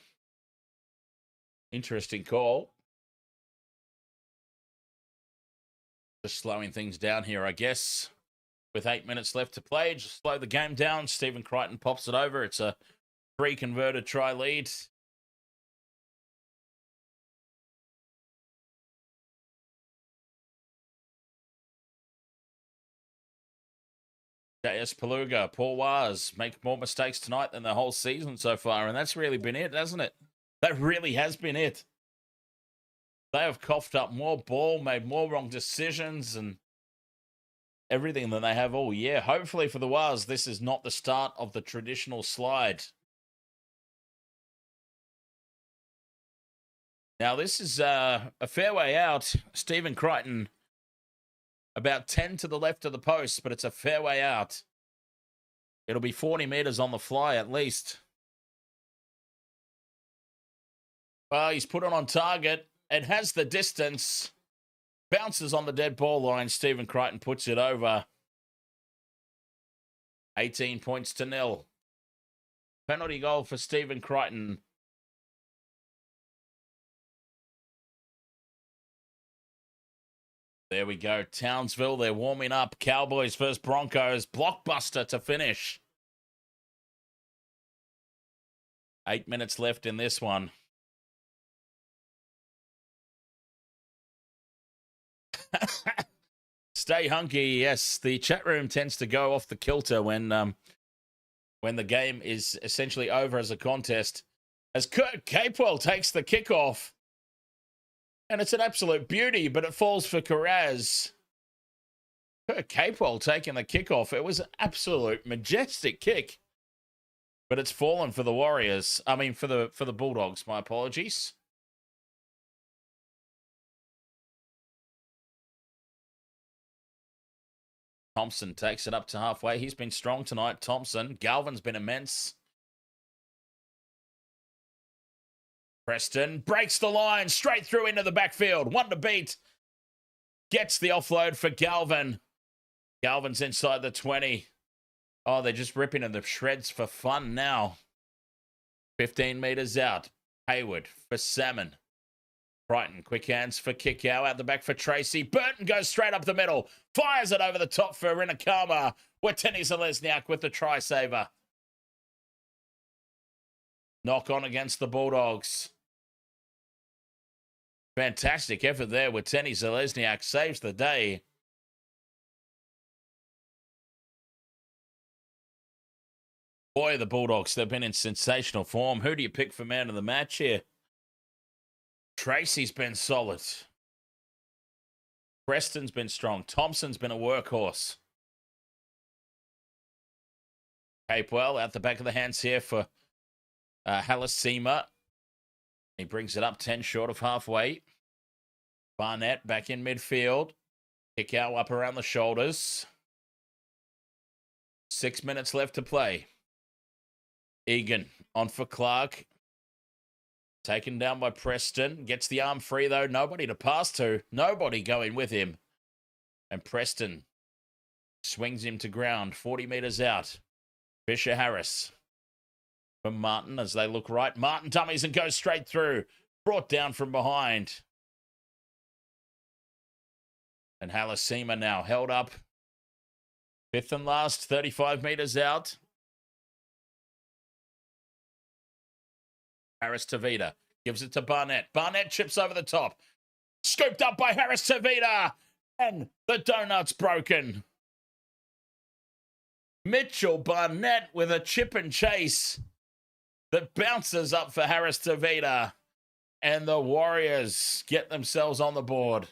interesting call. Just slowing things down here, I guess. With 8 minutes left to play, just slow the game down. Stephen Crichton pops it over. It's a 3 converted try lead. J.S. Paluga, Paul Wars make more mistakes tonight than the whole season so far, and that's really been it, hasn't it? That really has been it. They have coughed up more ball, made more wrong decisions, and everything than they have all year. Hopefully for the Wars, this is not the start of the traditional slide. Now, this is a fair way out. Stephen Crichton about 10 to the left of the post, but it's a fair way out. It'll be 40 meters on the fly at least. Well, he's put it on target. It has the distance. Bounces on the dead ball line. Stephen Crichton puts it over. 18 points to 0. Penalty goal for Stephen Crichton. There we go. Townsville, they're warming up. Cowboys versus Broncos. Blockbuster to finish. 8 minutes left in this one. Stay hunky. Yes, the chat room tends to go off the kilter when the game is essentially over as a contest. As Kurt Capewell takes the kickoff. And it's an absolute beauty, but it falls for Carraz. Kurt Capewell taking the kickoff. It was an absolute majestic kick. But it's fallen for the Warriors. I mean, for the Bulldogs. My apologies. Thompson takes it up to halfway. He's been strong tonight, Thompson. Galvin's been immense. Preston breaks the line straight through into the backfield. One to beat. Gets the offload for Galvin. Galvin's inside the 20. Oh, they're just ripping in the shreds for fun now. 15 meters out. Hayward for Salmon. Brighton, quick hands for Kickow. Out the back for Tracy. Burton goes straight up the middle. Fires it over the top for Rinakama. Wateni Zalesniak with the try saver. Knock on against the Bulldogs. Fantastic effort there. Wateni Zalesniak saves the day. Boy, the Bulldogs, they've been in sensational form. Who do you pick for man of the match here? Tracy's been solid. Preston's been strong. Thompson's been a workhorse. Capewell out the back of the hands here for Halasima. He brings it up 10 short of halfway. Barnett back in midfield. Kick out up around the shoulders. 6 minutes left to play. Egan on for Clark. Taken down by Preston. Gets the arm free, though. Nobody to pass to. Nobody going with him. And Preston swings him to ground. 40 metres out. Fisher Harris from Martin as they look right. Martin dummies and goes straight through. Brought down from behind. And Halasima now held up. Fifth and last. 35 metres out. Harris Tavita gives it to Barnett. Barnett chips over the top. Scooped up by Harris Tavita. And the donut's broken. Mitchell Barnett with a chip and chase that bounces up for Harris Tavita. And the Warriors get themselves on the board.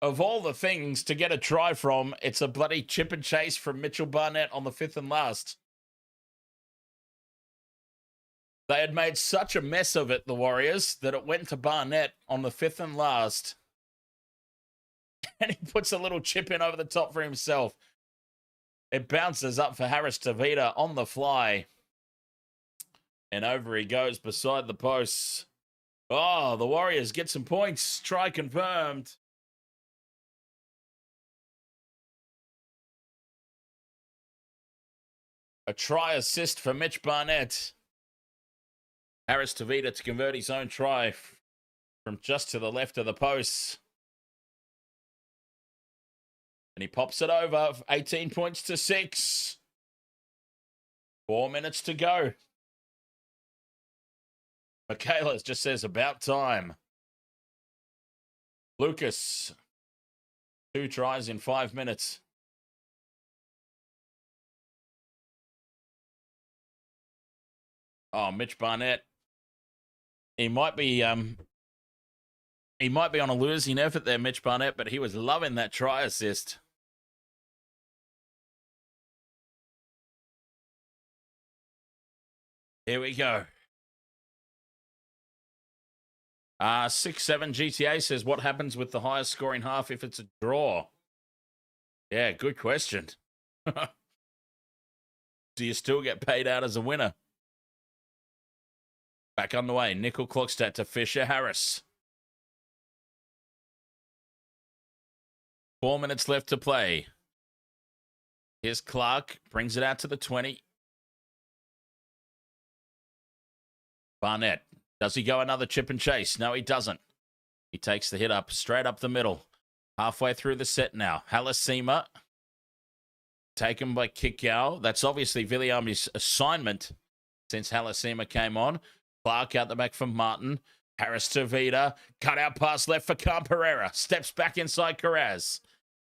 Of all the things to get a try from, it's a bloody chip and chase from Mitchell Barnett on the fifth and last. They had made such a mess of it, the Warriors, that it went to Barnett on the fifth and last. And he puts a little chip in over the top for himself. It bounces up for Harris Tavita on the fly. And over he goes beside the posts. Oh, the Warriors get some points. Try confirmed. A try assist for Mitch Barnett. Harris Tavita to convert his own try from just to the left of the posts. And he pops it over. 18 points to 6. 4 minutes to go. Michaela just says about time. Lucas. 2 tries in 5 minutes. Oh, Mitch Barnett. He might be on a losing effort there, Mitch Barnett, but he was loving that try assist. Here we go. 6-7 GTA says, what happens with the highest scoring half if it's a draw? Yeah, good question. Do you still get paid out as a winner? Back underway. Nickel Clockstead to Fisher Harris. 4 minutes left to play. Here's Clark. Brings it out to the 20. Barnett. Does he go another chip and chase? No, he doesn't. He takes the hit up, straight up the middle. Halfway through the set now. Halasima. Taken by Kickow. That's obviously Viliami's assignment since Halasima came on. Clark out the back from Martin. Harris Tavita. Cut out pass left for Camperera. Steps back inside Carraz.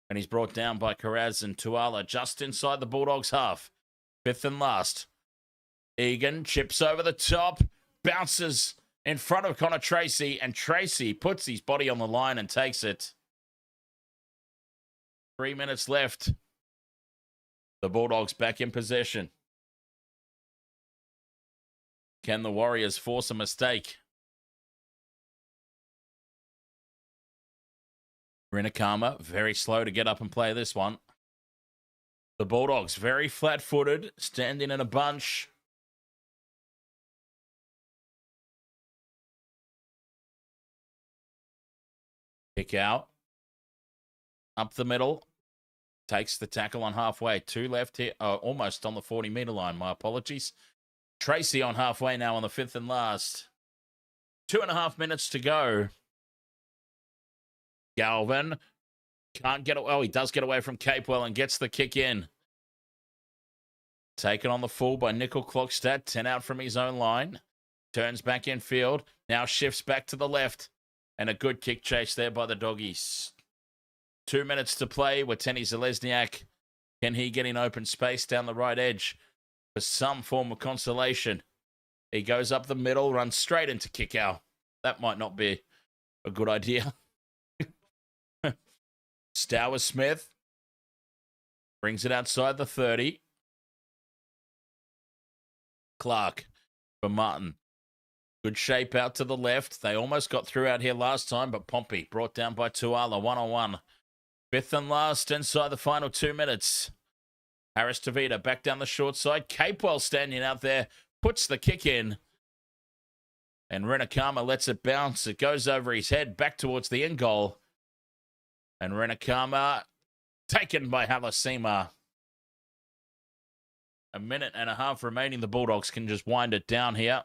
And he's brought down by Carraz and Tuala just inside the Bulldogs half. Fifth and last. Egan chips over the top. Bounces in front of Connor Tracy. And Tracy puts his body on the line and takes it. 3 minutes left. The Bulldogs back in possession. Can the Warriors force a mistake? Rinakama, very slow to get up and play this one. The Bulldogs, very flat-footed, standing in a bunch. Kick out. Up the middle. Takes the tackle on halfway. 2 left here. Oh, almost on the 40-metre line. My apologies. Tracy on halfway now on the 5th and last. 2.5 minutes to go. Galvin can't get away. Oh, he does get away from Capewell and gets the kick in. Taken on the full by Nickel Clockstad. 10 out from his own line. Turns back in field. Now shifts back to the left. And a good kick chase there by the Doggies. 2 minutes to play. Wateni Zalesniak. Can he get in open space down the right edge for some form of consolation? He goes up the middle, runs straight into Kickow. That might not be a good idea. Stower Smith brings it outside the 30. Clark for Martin. Good shape out to the left. They almost got through out here last time, but Pompey brought down by Tuala, 1-on-1. 5th and last inside the final 2 minutes. Harris Tavita back down the short side. Capewell standing out there, puts the kick in. And Renakama lets it bounce. It goes over his head back towards the end goal. And Renakama taken by Halasima. 1.5 minutes remaining. The Bulldogs can just wind it down here.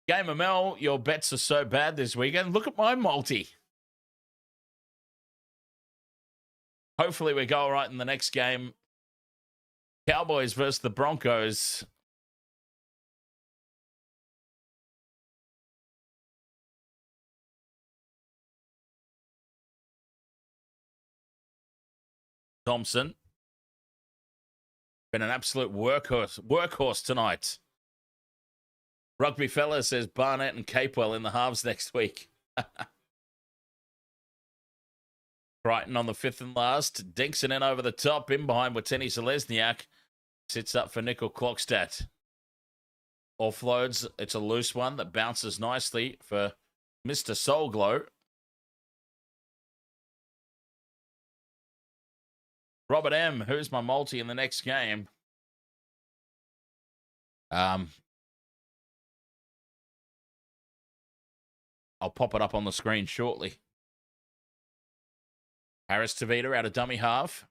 Game of Mel, your bets are so bad this weekend. Look at my multi. Hopefully we go all right in the next game. Cowboys versus the Broncos. Thompson. Been an absolute workhorse tonight. Rugby Fella says Barnett and Capewell in the halves next week. Crichton on the 5th and last. Dinks it in over the top. In behind Wateni Zalesniak. Sits up for Nickel Clockstad. Offloads. It's a loose one that bounces nicely for Mr. Soulglow. Robert M., who's my multi in the next game? I'll pop it up on the screen shortly. Harris Tavita out of dummy half.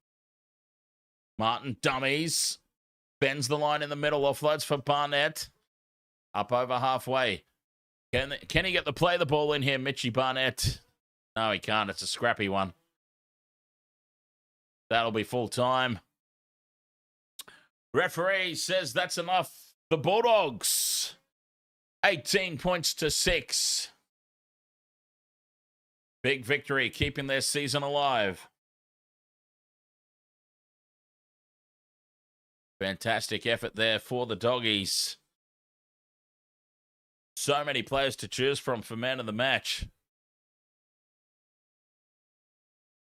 Martin dummies. Bends the line in the middle. Offloads for Barnett. Up over halfway. Can he get the play the ball in here, Mitchie Barnett? No, he can't. It's a scrappy one. That'll be full time. Referee says that's enough. The Bulldogs, 18 points to 6. Big victory, keeping their season alive. Fantastic effort there for the Doggies. So many players to choose from for man of the match.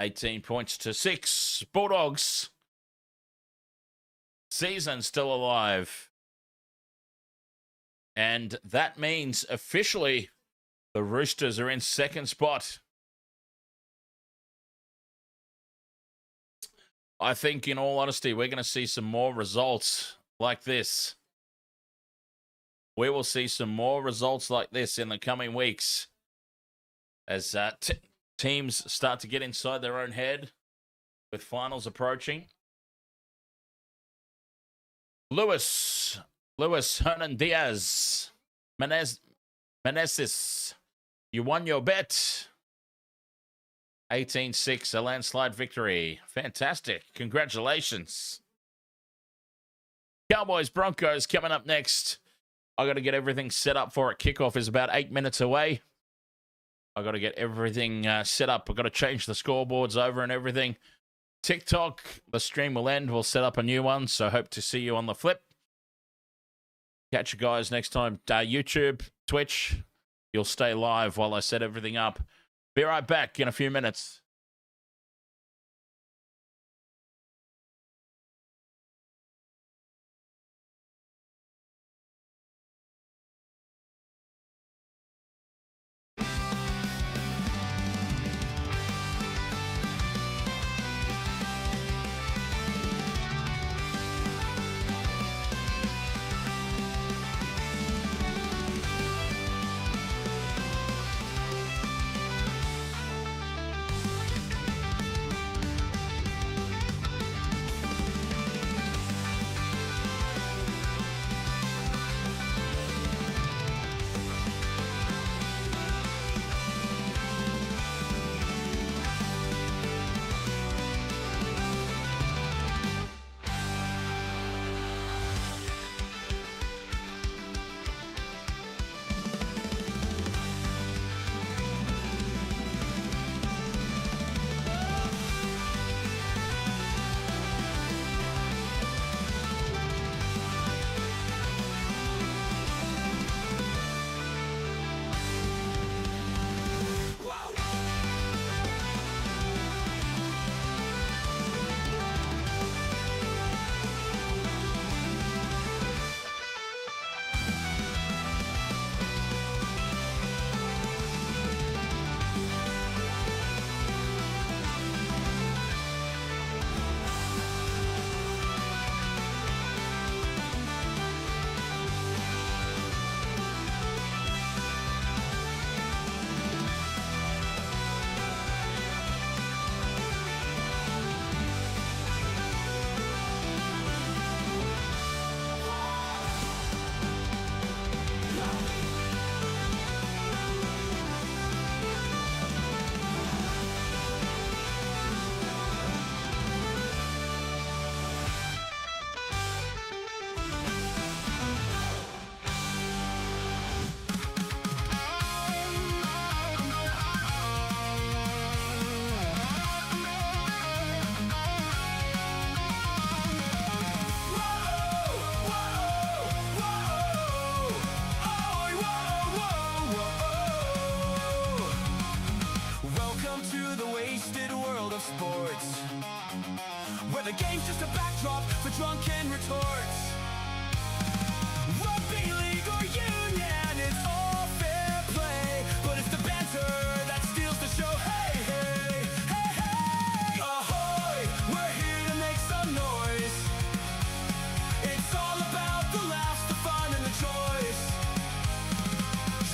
18 points to 6. Bulldogs. Season still alive. And that means officially the Roosters are in second spot. I think, in all honesty, we're going to see some more results like this. We will see some more results like this in the coming weeks as teams start to get inside their own head with finals approaching. Lewis Hernandez, Meneses, you won your bet. 18-6, a landslide victory. Fantastic. Congratulations. Cowboys, Broncos coming up next. I got to get everything set up for it. Kickoff is about 8 minutes away. I got to get everything set up. I've got to change the scoreboards over and everything. TikTok, the stream will end. We'll set up a new one, so hope to see you on the flip. Catch you guys next time. YouTube, Twitch, you'll stay live while I set everything up. Be right back in a few minutes. the game's just a backdrop for drunken retorts. Rugby league or union, it's all fair play. But it's the banter that steals the show. Hey, hey, hey, hey. Ahoy, we're here to make some noise. It's all about the laughs, the fun, and the joys.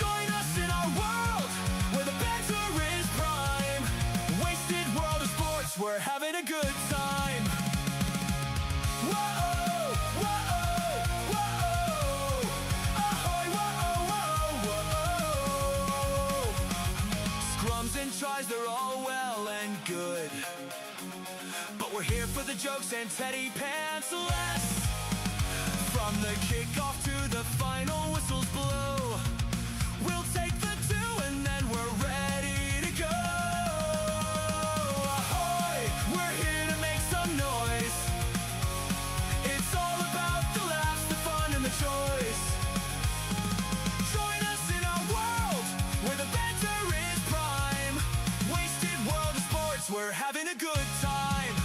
Join us in our world where the banter is prime. Wasted world of sports, we're having a good time. Whoa, whoa, whoa, ahoy, whoa, whoa, whoa. Scrums and tries, they're all well and good, but we're here for the jokes and teddy pants less. From the kickoff to the final whistles blow, we'll take the two and then we're ready to go. Ahoy, we're here to make some noise. It's all about the laughs, the fun, and the choice. Join us in our world where the banter is prime. Wasted world of sports, we're having a good time.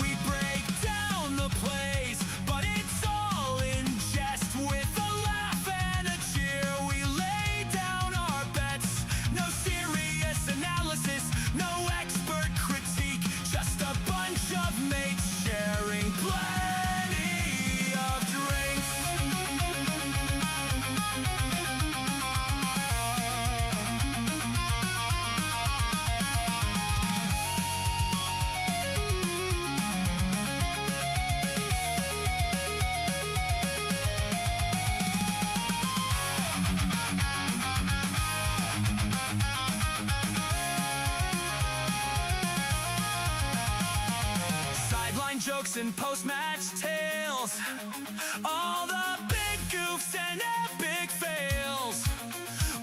We break down the plays, but it's all in jest. With a laugh and a cheer, we lay down our bets. No serious analysis, no expert critique, just a bunch of mates sharing plenty of drinks. Sideline jokes and post-match tales, all the big goofs and epic fails.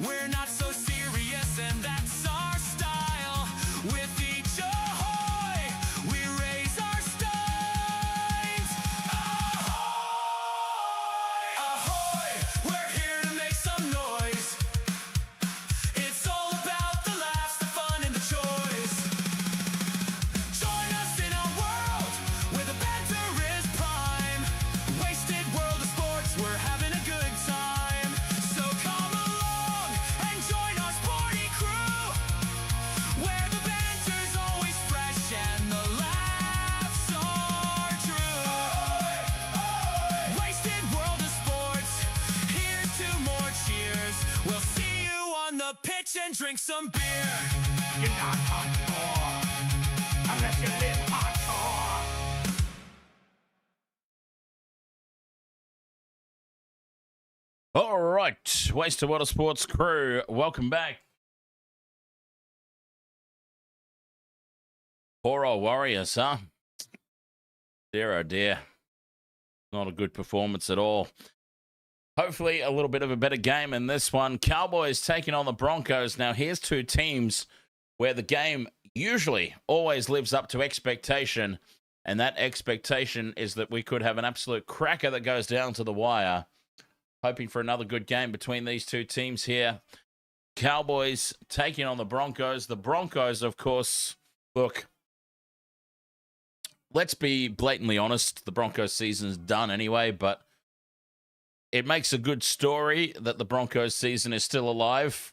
We're not so serious and that's our style. With each ahoy, we raise our steins. Ahoy, ahoy, we're here to make some noise. It's all about the laughs, the fun, and the choice. Join us in our world where the banter is prime. Wasted world of sports, we're having a good time. So come along and join our sporty crew, where the banter's always fresh and the laughs are true. Wasted world of sports, here's to more cheers. We'll see you on the pitch and drink some beer. You're not hardcore unless you live hardcore. All right, Wasted Water Sports crew, welcome back. Poor old Warriors, huh? Dear, oh dear. Not a good performance at all. Hopefully a little bit of a better game in this one. Cowboys taking on the Broncos. Now, here's two teams where the game usually always lives up to expectation, and that expectation is that we could have an absolute cracker that goes down to the wire. Hoping for another good game between these two teams here. Cowboys taking on the Broncos. The Broncos, of course, look, let's be blatantly honest. The Broncos season's done anyway, but it makes a good story that the Broncos season is still alive.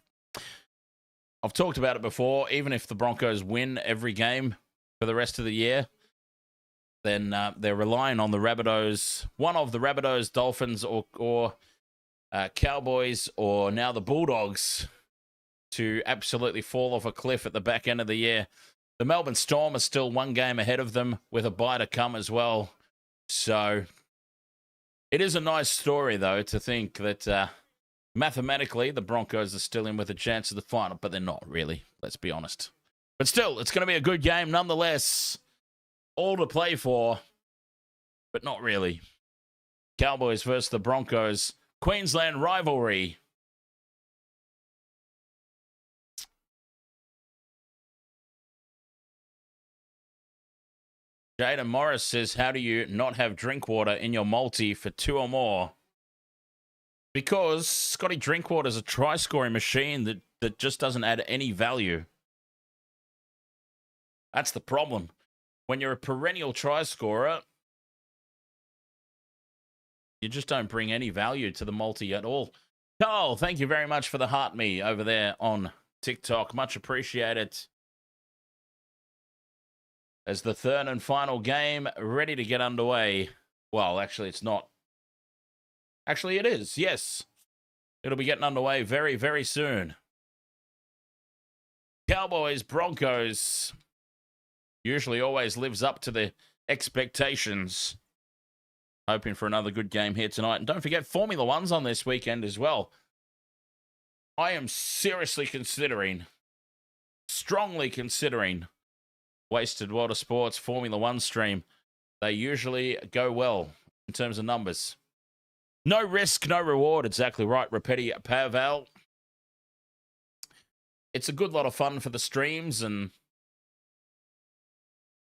I've talked about it before. Even if the Broncos win every game for the rest of the year, then they're relying on the Rabbitohs, one of the Rabbitohs, Dolphins, or Cowboys, or now the Bulldogs, to absolutely fall off a cliff at the back end of the year. The Melbourne Storm are still one game ahead of them with a bye to come as well. So it is a nice story, though, to think that mathematically the Broncos are still in with a chance of the final, but they're not really, let's be honest. But still, it's going to be a good game nonetheless. All to play for, but not really. Cowboys versus the Broncos. Queensland rivalry. Jada Morris says, how do you not have drink water in your multi for 2 or more? Because Scotty Drinkwater is a try-scoring machine that just doesn't add any value. That's the problem. when you're a perennial try scorer, you just don't bring any value to the multi at all. Carl, thank you very much for the heart me over there on TikTok. Much appreciated. As the third and final game ready to get underway. Well, actually, it's not. Actually, it is. Yes. It'll be getting underway very, very soon. Cowboys, Broncos. Usually always lives up to the expectations. Hoping for another good game here tonight. And don't forget, Formula One's on this weekend as well. I am seriously considering, strongly considering, Wasted Water Sports Formula One stream. They usually go well in terms of numbers. No risk, no reward. Exactly right, Repeti Pavel. It's a good lot of fun for the streams, and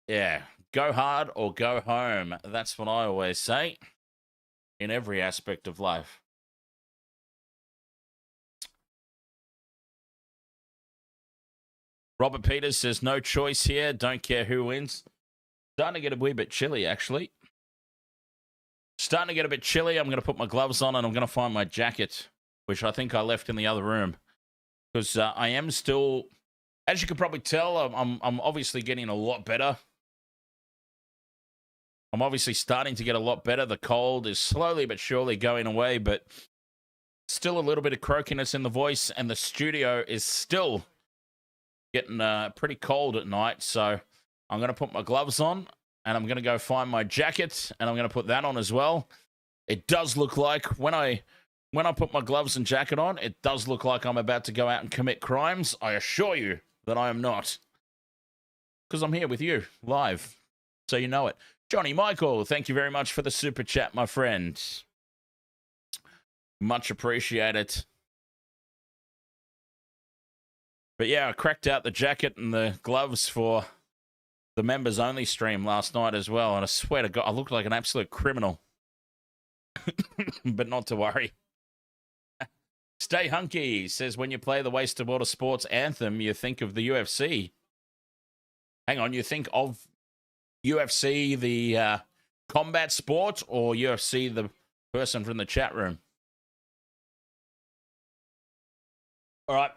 yeah, go hard or go home. That's what I always say in every aspect of life. Robert Peters says, no choice here. Don't care who wins. Starting to get a wee bit chilly, actually. Starting to get a bit chilly. I'm going to put my gloves on and I'm going to find my jacket, which I think I left in the other room. Because I am still, as you can probably tell, I'm obviously getting a lot better. I'm obviously starting to get a lot better. The cold is slowly but surely going away, but still a little bit of croakiness in the voice, and the studio is still getting pretty cold at night. So I'm going to put my gloves on, and I'm going to go find my jacket, and I'm going to put that on as well. It does look like when I put my gloves and jacket on, it does look like I'm about to go out and commit crimes. I assure you that I am not, because I'm here with you live, so you know it. Johnny Michael, thank you very much for the super chat, my friend. Much appreciated. But yeah, I cracked out the jacket and the gloves for the members only stream last night as well, and I swear to God, I looked like an absolute criminal. But not to worry. Stay Hunky says, when you play the Wasted Water Sports anthem, you think of the UFC. Hang on, you think of UFC, the combat sport, or UFC, the person from the chat room? All right.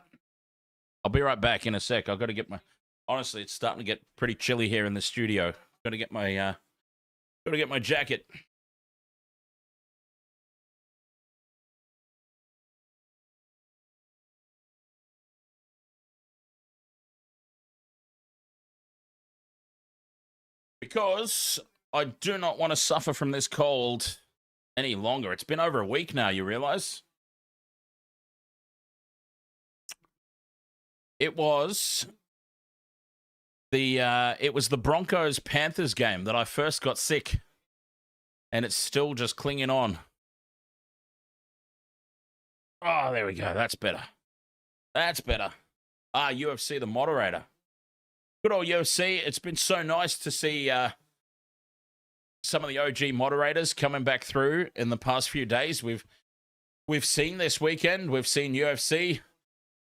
I'll be right back in a sec. I've got to get my... Honestly, it's starting to get pretty chilly here in the studio. Got to get my jacket. Because I do not want to suffer from this cold any longer. It's been over a week now, you realize? It was the Broncos Panthers game that I first got sick, and it's still just clinging on. Oh, there we go. That's better. That's better. UFC, the moderator. Good old UFC. It's been so nice to see some of the OG moderators coming back through in the past few days. We've seen this weekend. We've seen UFC.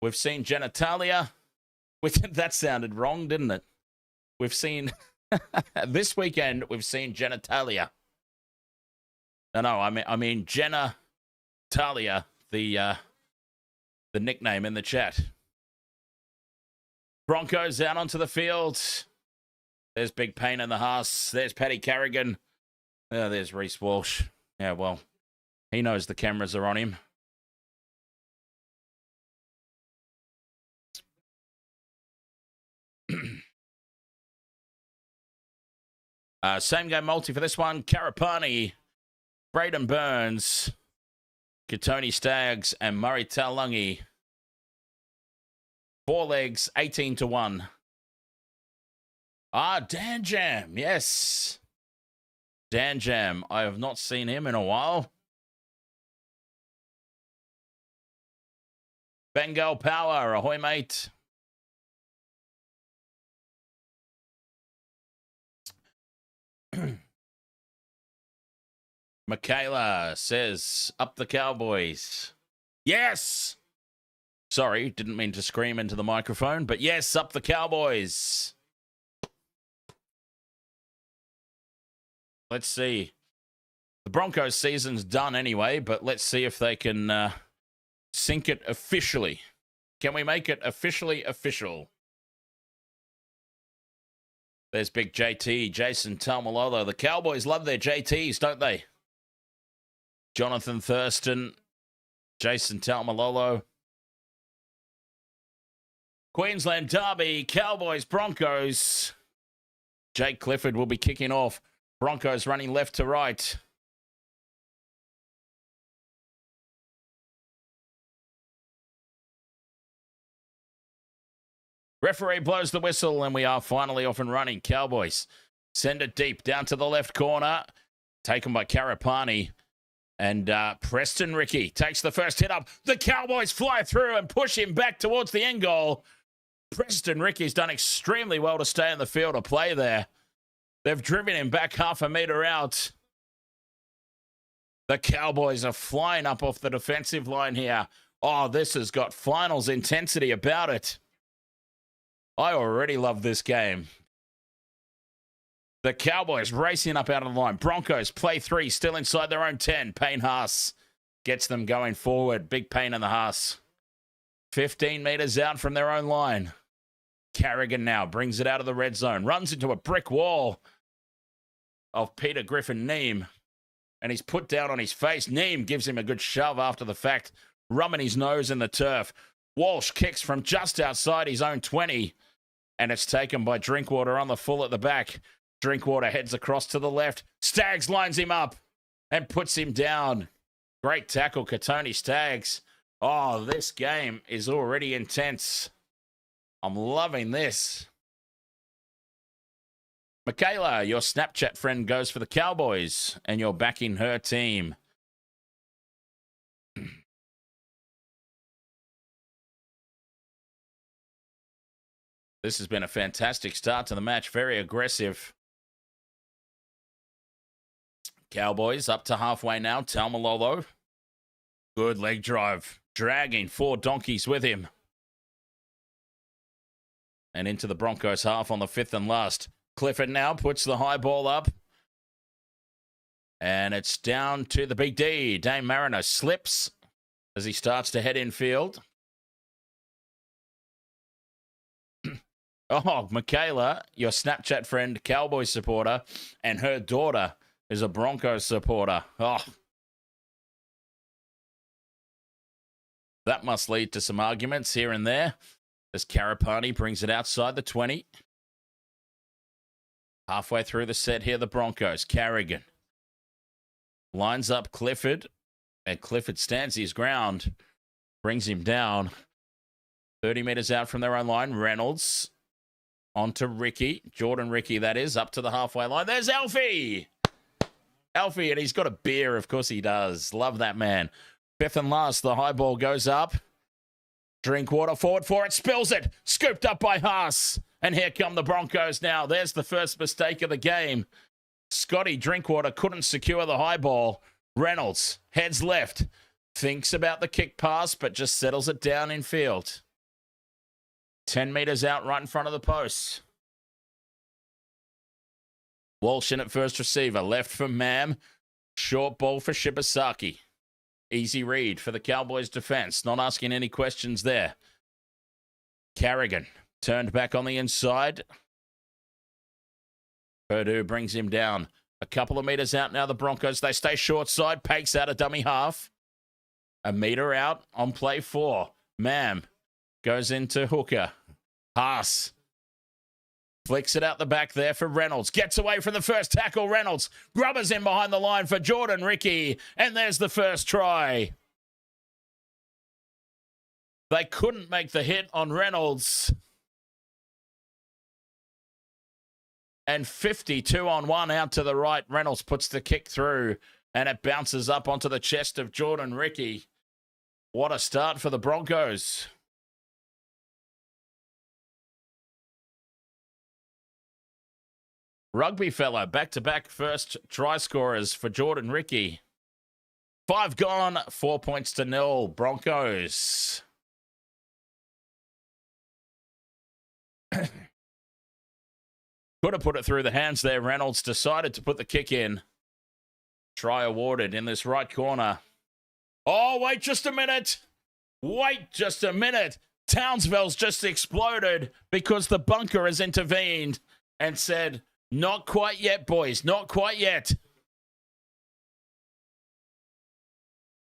We've seen genitalia. That sounded wrong, didn't it? We've seen this weekend. We've seen genitalia. No, I mean genitalia, the nickname in the chat. Broncos out onto the field. There's Big Pain in the house. There's Paddy Carrigan. Oh, there's Reece Walsh. Yeah, well, he knows the cameras are on him. Same game multi for this one. Karapani, Braden Burns, Katoni Staggs, and Murray Taulungi. 4 legs, 18-1. Dan Jam, yes. Dan Jam, I have not seen him in a while. Bengal Power, ahoy, mate. Michaela says, up the Cowboys. Yes! Sorry, didn't mean to scream into the microphone, but yes, up the Cowboys. Let's see. The Broncos season's done anyway, but let's see if they can sink it officially. Can we make it officially official? There's big JT, Jason Taumalolo. The Cowboys love their JTs, don't they? Jonathan Thurston, Jason Taumalolo. Queensland Derby, Cowboys, Broncos. Jake Clifford will be kicking off. Broncos running left to right. Referee blows the whistle, and we are finally off and running. Cowboys send it deep down to the left corner. Taken by Karapani. And Preston Ricky takes the first hit up. The Cowboys fly through and push him back towards the end goal. Preston Ricky's done extremely well to stay in the field of play there. They've driven him back half a metre out. The Cowboys are flying up off the defensive line here. Oh, this has got finals intensity about it. I already love this game. The Cowboys racing up out of the line. Broncos play 3, still inside their own 10. Payne Haas gets them going forward. Big pain in the Haas. 15 metres out from their own line. Carrigan now brings it out of the red zone. Runs into a brick wall of Peter Griffin Neem. And he's put down on his face. Neem gives him a good shove after the fact. Rubbing his nose in the turf. Walsh kicks from just outside his own 20. And it's taken by Drinkwater on the full at the back. Drinkwater heads across to the left. Staggs lines him up and puts him down. Great tackle, Katoni Staggs. Oh, this game is already intense. I'm loving this. Michaela, your Snapchat friend, goes for the Cowboys, and you're backing her team. This has been a fantastic start to the match. Very aggressive. Cowboys up to halfway now. Taumalolo. Good leg drive. Dragging 4 donkeys with him. And into the Broncos half on the 5th and last. Clifford now puts the high ball up. And it's down to the big D. Dane Mariner slips as he starts to head infield. Oh, Michaela, your Snapchat friend, Cowboys supporter, and her daughter is a Broncos supporter. Oh, that must lead to some arguments here and there as Karapani brings it outside the 20. Halfway through the set here, the Broncos. Carrigan lines up Clifford, and Clifford stands his ground, brings him down. 30 metres out from their own line, Reynolds onto Ricky, Jordan Ricky, that is, up to the halfway line. There's Alfie! Alfie, and he's got a beer, of course he does. Love that man. 5th and last, the high ball goes up. Drinkwater forward for it, spills it. Scooped up by Haas. And here come the Broncos now. There's the first mistake of the game. Scotty Drinkwater couldn't secure the high ball. Reynolds heads left. Thinks about the kick pass, but just settles it down in field. 10 metres out right in front of the post. Walsh in at first receiver. Left for Mam. Short ball for Shibasaki. Easy read for the Cowboys defense. Not asking any questions there. Carrigan turned back on the inside. Purdue brings him down. A couple of metres out now, the Broncos. They stay short side. Pakes out a dummy half. A metre out on play 4. Mam goes into hooker. Haas flicks it out the back there for Reynolds. Gets away from the first tackle. Reynolds grubbers in behind the line for Jordan Ricky. And there's the first try. They couldn't make the hit on Reynolds. And 52 on 1 out to the right. Reynolds puts the kick through. And it bounces up onto the chest of Jordan Ricky. What a start for the Broncos. Rugby fellow, back-to-back first try scorers for Jordan Ricky. 5 gone, 4 points to 0. Broncos. Could have put it through the hands there. Reynolds decided to put the kick in. Try awarded in this right corner. Oh, wait just a minute. Wait just a minute. Townsville's just exploded because the bunker has intervened and said, not quite yet, boys, not quite yet.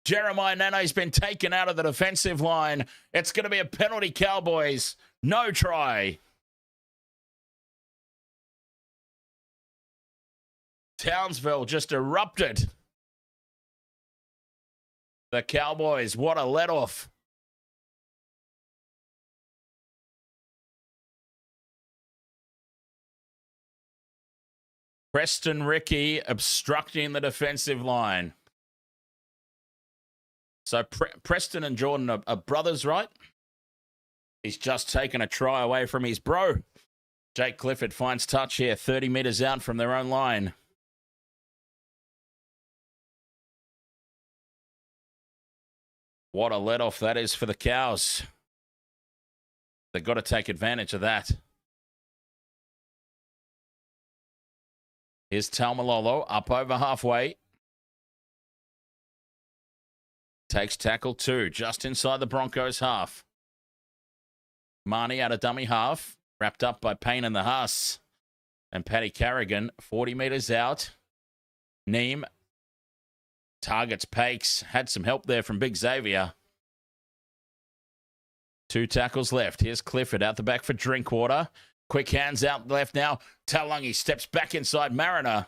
Jeremiah Nane's been taken out of the defensive line. It's going to be a penalty, Cowboys. No try. Townsville just erupted. The Cowboys, what a let-off. Preston Ricky obstructing the defensive line. So Preston and Jordan are brothers, right? He's just taken a try away from his bro. Jake Clifford finds touch here, 30 metres out from their own line. What a let-off that is for the Cows. They've got to take advantage of that. Here's Taumalolo up over halfway. Takes tackle 2, just inside the Broncos half. Marnie out of dummy half, wrapped up by Payne and the Huss. And Paddy Carrigan, 40 metres out. Neem targets Pakes. Had some help there from Big Xavier. 2 tackles left. Here's Clifford out the back for Drinkwater. Quick hands out left now. Taulungi steps back inside Mariner.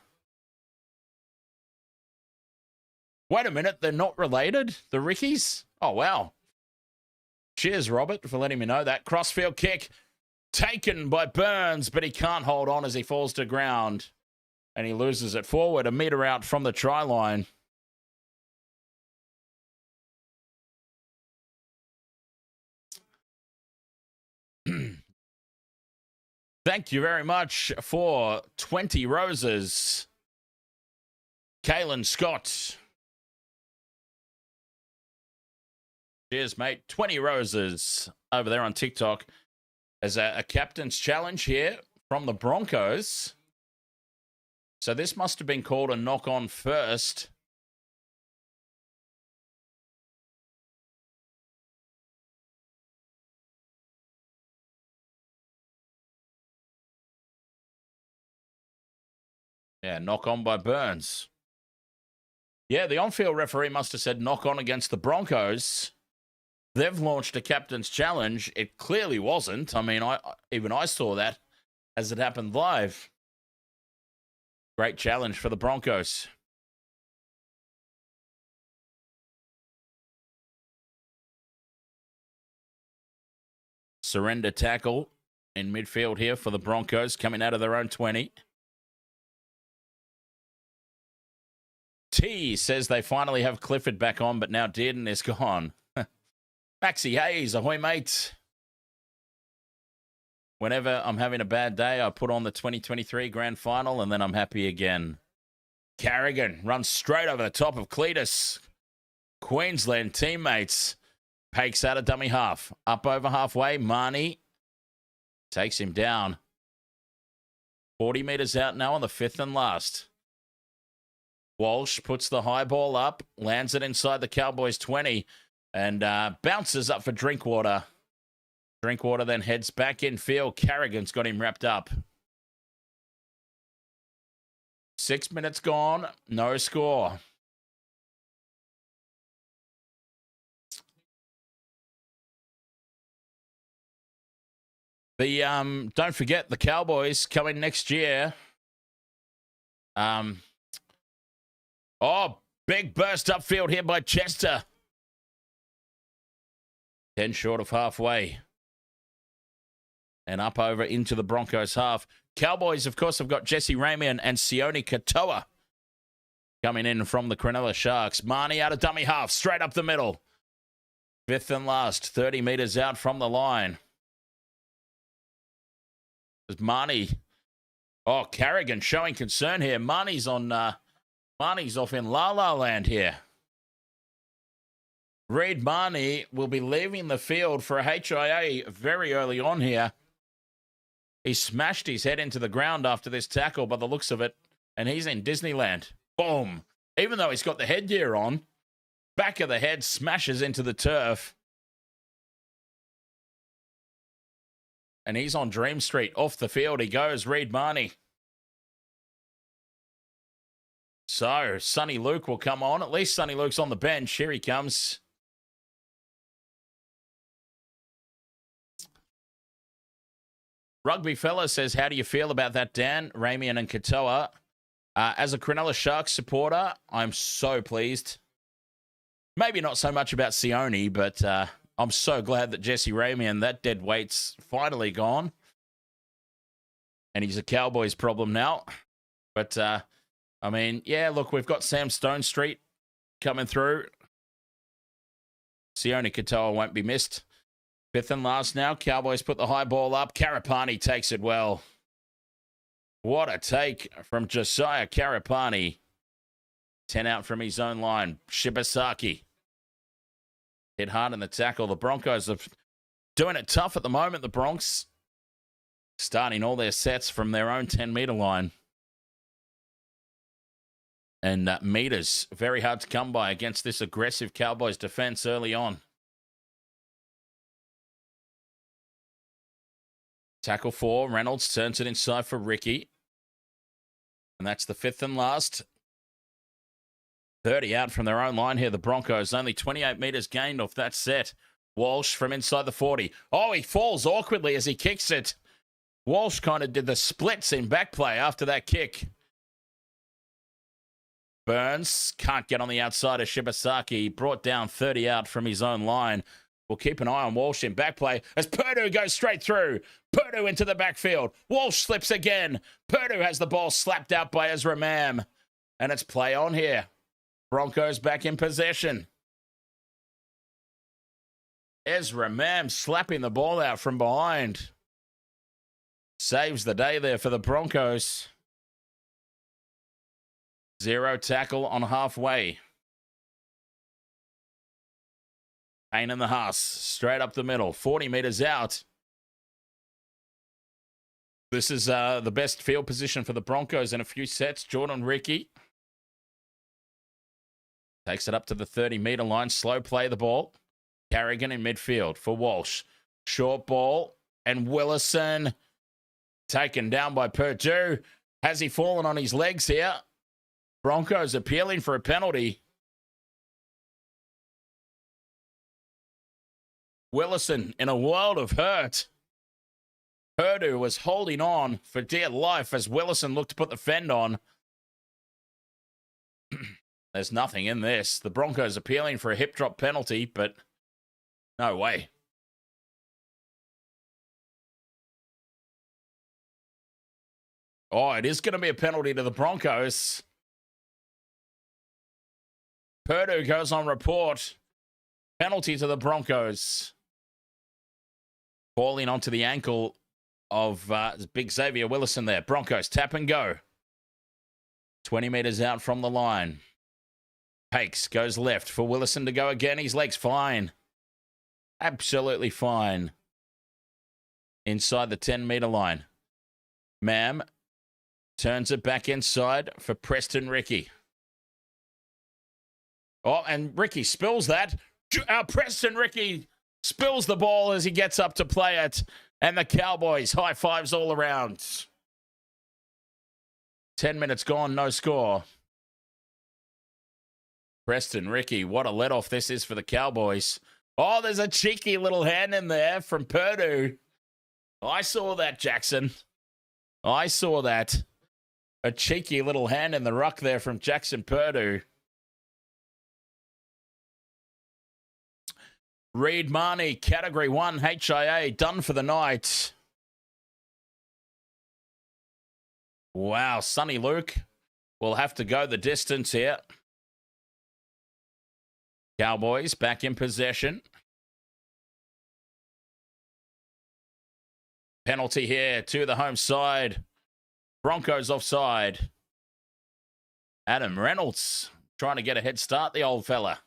Wait a minute, they're not related? The Rickies? Oh, wow. Cheers, Robert, for letting me know that. Crossfield kick taken by Burns, but he can't hold on as he falls to ground. And he loses it forward, a metre out from the try line. Thank you very much for 20 roses. Kalen Scott. Cheers, mate. 20 roses over there on TikTok as a captain's challenge here from the Broncos. So this must have been called a knock-on first. Yeah, knock on by Burns. Yeah, the on-field referee must have said knock on against the Broncos. They've launched a captain's challenge. It clearly wasn't. I mean, even I saw that as it happened live. Great challenge for the Broncos. Surrender tackle in midfield here for the Broncos coming out of their own 20. T says they finally have Clifford back on, but now Dearden is gone. Maxie Hayes, ahoy, mate. Whenever I'm having a bad day, I put on the 2023 grand final, and then I'm happy again. Carrigan runs straight over the top of Cletus. Queensland teammates. Pakes out a dummy half. Up over halfway, Marnie takes him down. 40 metres out now on the 5th and last. Walsh puts the high ball up, lands it inside the Cowboys 20, and bounces up for Drinkwater. Drinkwater then heads back in field. Carrigan's got him wrapped up. 6 minutes gone, no score. The don't forget the Cowboys coming next year. Oh, big burst upfield here by Chester. 10 short of halfway. And up over into the Broncos half. Cowboys, of course, have got Jesse Ramian and Sione Katoa coming in from the Cronulla Sharks. Marnie out of dummy half, straight up the middle. 5th and last, 30 metres out from the line. There's Marnie. Oh, Carrigan showing concern here. Marnie's off in La La Land here. Reid Marnie will be leaving the field for a HIA very early on here. He smashed his head into the ground after this tackle by the looks of it, and he's in Disneyland. Boom. Even though he's got the headgear on, back of the head smashes into the turf. And he's on Dream Street. Off the field he goes, Reed Marnie. So, Sonny Luke will come on. At least Sonny Luke's on the bench. Here he comes. Rugby Fella says, how do you feel about that, Dan, Ramian and Katoa? As a Cronulla Sharks supporter, I'm so pleased. Maybe not so much about Sione, but I'm so glad that Jesse Ramian, that dead weight's finally gone. And he's a Cowboys problem now. But, I mean, yeah, look, we've got Sam Stone Street coming through. Sione Katoa won't be missed. Fifth and last now. Cowboys put the high ball up. Karapani takes it well. What a take from Josiah Karapani. 10 out from his own line. Shibasaki hit hard in the tackle. The Broncos are doing it tough at the moment. The Bronx starting all their sets from their own 10-meter line. And meters, very hard to come by against this aggressive Cowboys defense early on. Tackle 4, Reynolds turns it inside for Ricky. And that's the fifth and last. 30 out from their own line here, the Broncos. Only 28 meters gained off that set. Walsh from inside the 40. Oh, he falls awkwardly as he kicks it. Walsh kind of did the splits in back play after that kick. Burns can't get on the outside of Shibasaki. Brought down 30 out from his own line. We'll keep an eye on Walsh in back play as Purdue goes straight through. Purdue into the backfield. Walsh slips again. Purdue has the ball slapped out by Ezra Mam. And it's play on here. Broncos back in possession. Ezra Mam slapping the ball out from behind. Saves the day there for the Broncos. 0 tackle on halfway. Payne in the Haas, straight up the middle, 40 meters out. This is the best field position for the Broncos in a few sets. Jordan Ricky takes it up to the 30-meter line. Slow play the ball. Carrigan in midfield for Walsh. Short ball, and Willison taken down by Purdue. Has he fallen on his legs here? Broncos appealing for a penalty. Willison in a world of hurt. Purdue was holding on for dear life as Willison looked to put the fend on. There's nothing in this. The Broncos appealing for a hip drop penalty, but no way. Oh, it is going to be a penalty to the Broncos. Purdue goes on report. Penalty to the Broncos. Falling onto the ankle of big Xavier Willison there. Broncos tap and go. 20 meters out from the line. Hakes goes left for Willison to go again. His leg's fine. Absolutely fine. Inside the 10-meter line. Mam turns it back inside for Preston Ricky. Oh, and Ricky spills that. Preston Ricky spills the ball as he gets up to play it. And the Cowboys, high fives all around. 10 minutes gone, no score. Preston Ricky, what a let-off this is for the Cowboys. Oh, there's a cheeky little hand in there from Purdue. I saw that, Jackson. I saw that. A cheeky little hand in the ruck there from Jackson Purdue. Reed Marnie, Category 1 HIA, done for the night. Wow, Sonny Luke will have to go the distance here. Cowboys back in possession. Penalty here to the home side. Broncos offside. Adam Reynolds trying to get a head start, the old fella.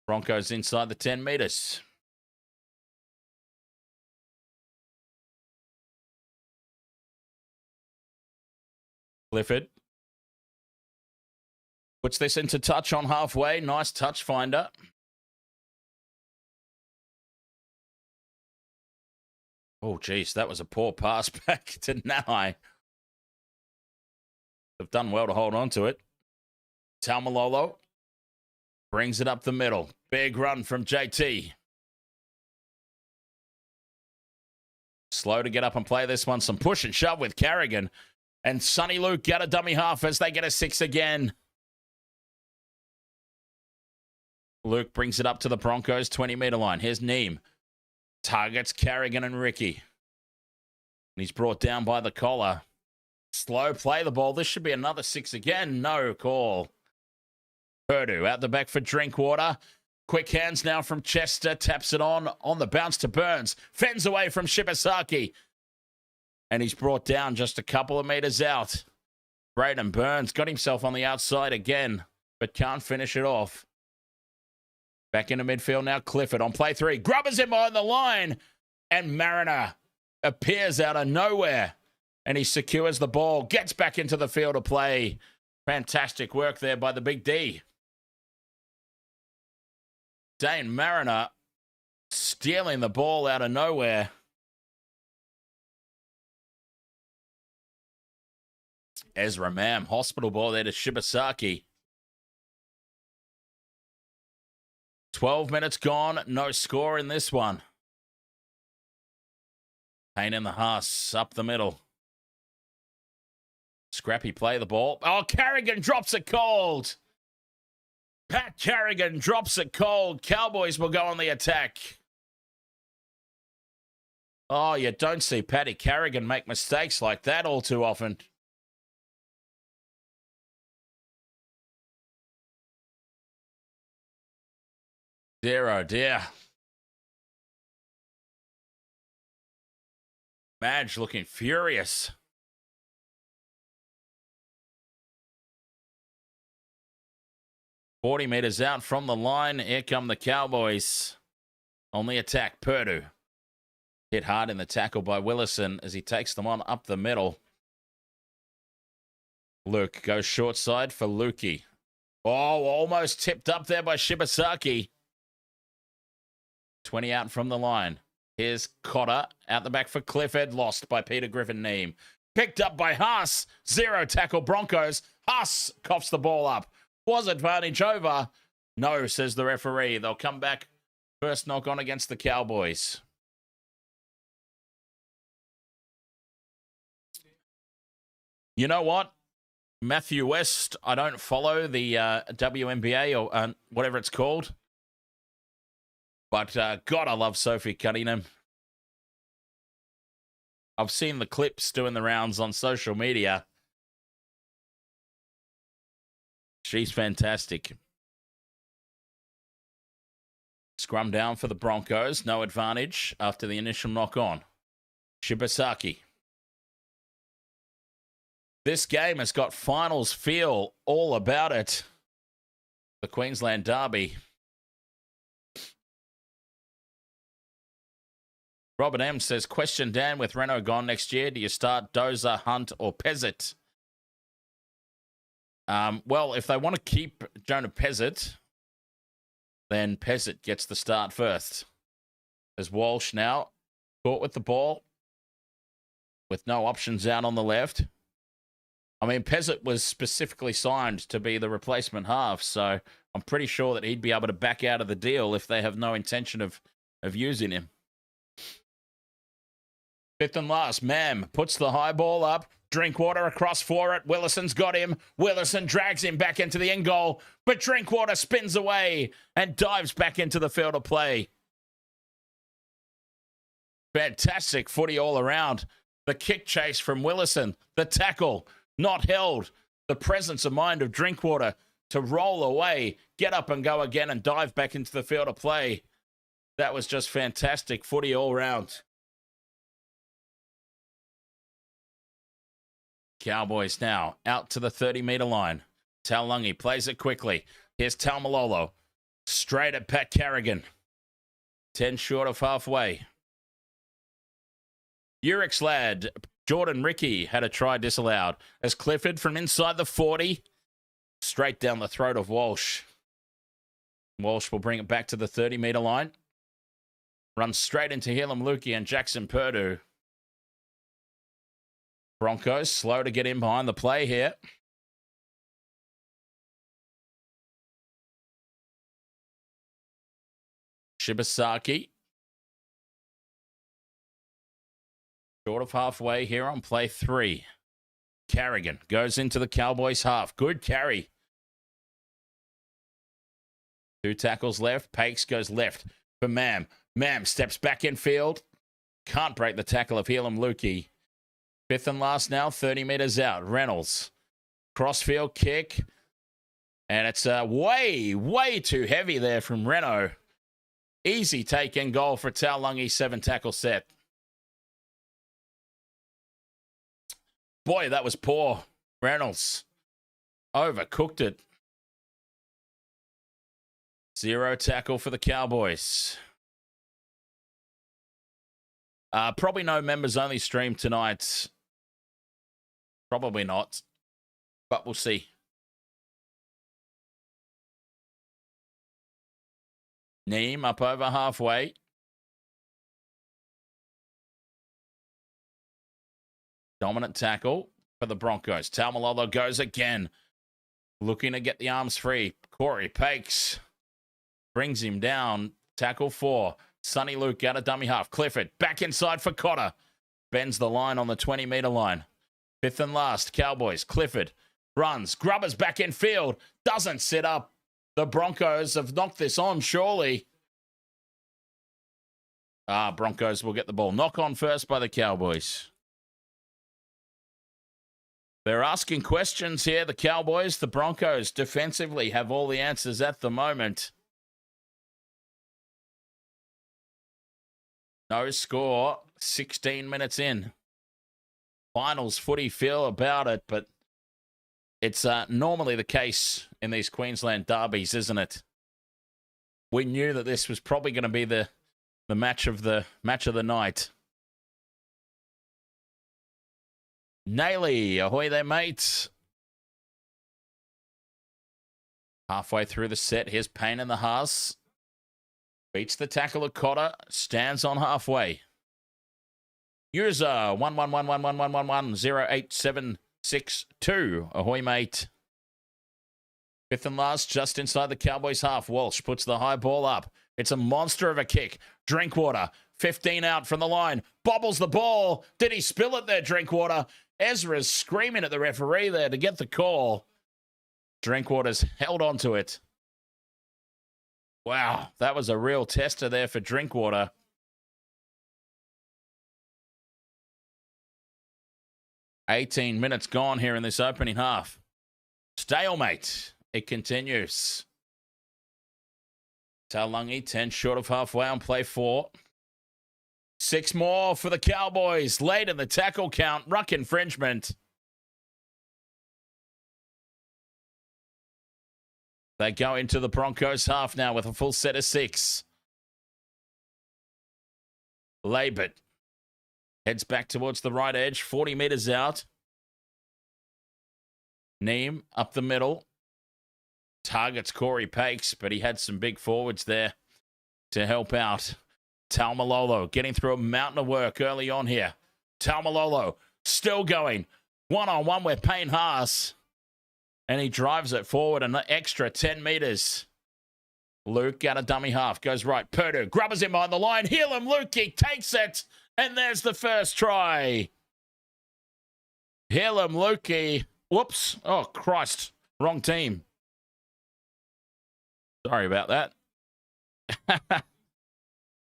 Broncos inside the 10 meters. Clifford puts this into touch on halfway. Nice touch finder. Oh, geez, that was a poor pass back to Nanai. They've done well to hold on to it. Taumalolo brings it up the middle. Big run from JT. Slow to get up and play this one. Some push and shove with Carrigan. And Sonny Luke get a dummy half as they get a 6 again. Luke brings it up to the Broncos 20-meter line. Here's Neem. Targets Carrigan and Ricky. And he's brought down by the collar. Slow play the ball. This should be another 6 again. No call. Purdue out the back for Drinkwater. Quick hands now from Chester. Taps it on the bounce to Burns. Fends away from Shibasaki. And he's brought down just a couple of meters out. Braden Burns got himself on the outside again, but can't finish it off. Back into midfield now, Clifford on play 3. Grubbers him behind the line. And Mariner appears out of nowhere. And he secures the ball. Gets back into the field of play. Fantastic work there by the Big D. Dane Mariner stealing the ball out of nowhere. Ezra Mam, hospital ball there to Shibasaki. 12 minutes gone, no score in this one. Payne in the Haas, up the middle. Scrappy play the ball. Oh, Carrigan drops it cold. Pat Carrigan drops it cold. Cowboys will go on the attack. Oh, you don't see Paddy Carrigan make mistakes like that all too often. Dear, oh dear. Madge looking furious. "40 meters out from the line. Here come the Cowboys. On the attack, Purdue. Hit hard in the tackle by Willison as he takes them on up the middle. Luke goes short side for Lukey. Oh, almost tipped up there by Shibasaki. 20 out from the line. Here's Cotter out the back for Clifford. Lost by Peter Griffin-Neame. Picked up by Haas. 0 tackle Broncos. Haas coughs the ball up. Was advantage over? No, says the referee. They'll come back. First knock on against the Cowboys. You know what? Matthew West, I don't follow the WNBA or whatever it's called. But, God, I love Sophie Cunningham. I've seen the clips doing the rounds on social media. She's fantastic. Scrum down for the Broncos. No advantage after the initial knock on. Shibasaki. This game has got finals feel all about it. The Queensland Derby. Robert M says, question Dan, with Renault gone next year, do you start Dozer, Hunt, or Pezzett? Well, if they want to keep Jonah Pezzett, then Pezzett gets the start first. There's Walsh now, caught with the ball, with no options out on the left. I mean, Pezzett was specifically signed to be the replacement half, so I'm pretty sure that he'd be able to back out of the deal if they have no intention of using him. Fifth and last, Mam puts the high ball up. Drinkwater across for it. Willison's got him. Willison drags him back into the end goal, but Drinkwater spins away and dives back into the field of play. Fantastic footy all around. The kick chase from Willison. The tackle, not held. The presence of mind of Drinkwater to roll away, get up and go again and dive back into the field of play. That was just fantastic footy all round. Cowboys now out to the 30-meter line. Taulungi plays it quickly. Here's Taumalolo. Straight at Pat Carrigan. 10 short of halfway. Urix lad Jordan Ricky had a try disallowed as Clifford from inside the 40, straight down the throat of Walsh. Walsh will bring it back to the 30-metre line. Runs straight into Helam Lukey and Jackson Purdue. Broncos slow to get in behind the play here. Shibasaki. Short of halfway here on play 3. Carrigan goes into the Cowboys half. Good carry. 2 tackles left. Pakes goes left for Mam. Mam steps back in field. Can't break the tackle of Helam Lukey. 5th and last now, 30 metres out. Reynolds. Crossfield kick. And it's way too heavy there from Reno. Easy take and goal for Taulungi 7 tackle set. Boy, that was poor. Reynolds overcooked it. 0 tackle for the Cowboys. Probably no members only stream tonight. Probably not. But we'll see. Neem up over halfway. Dominant tackle for the Broncos. Taumalolo goes again. Looking to get the arms free. Corey Pakes brings him down. Tackle 4. Sonny Luke out of dummy half. Clifford back inside for Cotter. Bends the line on the 20-metre line. 5th and last. Cowboys. Clifford runs. Grubbers back in field. Doesn't sit up. The Broncos have knocked this on, surely. Broncos will get the ball. Knock on first by the Cowboys. They're asking questions here, the Cowboys. The Broncos defensively have all the answers at the moment. No score, 16 minutes in. Finals footy feel about it, but it's normally the case in these Queensland derbies, isn't it? We knew that this was probably going to be the match of the night. Naily, ahoy there, mate. Halfway through the set, here's Payne in the Haas. Beats the tackle of Cotter, stands on halfway. User 1111111108762. Ahoy, mate. 5th and last, just inside the Cowboys half. Walsh puts the high ball up. It's a monster of a kick. Drinkwater, 15 out from the line. Bobbles the ball. Did he spill it there, Drinkwater? Ezra's screaming at the referee there to get the call. Drinkwater's held on to it. Wow, that was a real tester there for Drinkwater. "18 minutes gone here in this opening half. Stalemate. It continues. Taulungi, 10 short of halfway on play 4. 6 more for the Cowboys. Late in the tackle count. Ruck infringement. They go into the Broncos half now with a full set of 6. Labert heads back towards the right edge, 40 metres out. Neem up the middle. Targets Corey Pakes, but he had some big forwards there to help out. Taumalolo getting through a mountain of work early on here. Taumalolo still going. One-on-one with Payne Haas. And he drives it forward an extra 10 metres. Luke out of dummy half. Goes right. Purdue grubbers him on the line. Helam Lukey takes it. And there's the first try. Helam Lukey. Whoops. Oh, Christ. Wrong team. Sorry about that.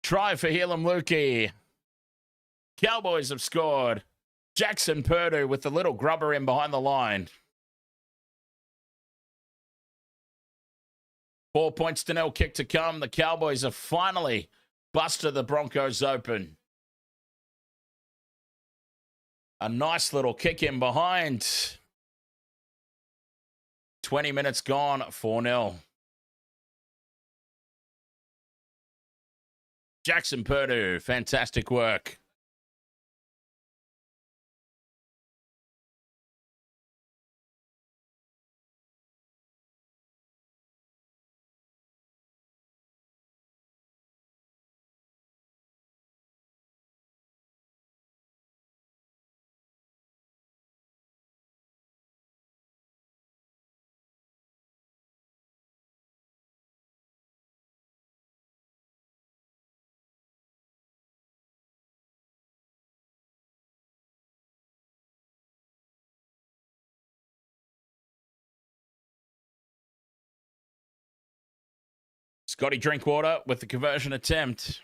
Try for Helam Lukey. Cowboys have scored. Jackson Purdue with the little grubber in behind the line. 4 points to nil, kick to come. The Cowboys have finally busted the Broncos open. A nice little kick in behind. 20 minutes gone, 4-0. Jackson Purdue, fantastic work. Scotty Drinkwater with the conversion attempt.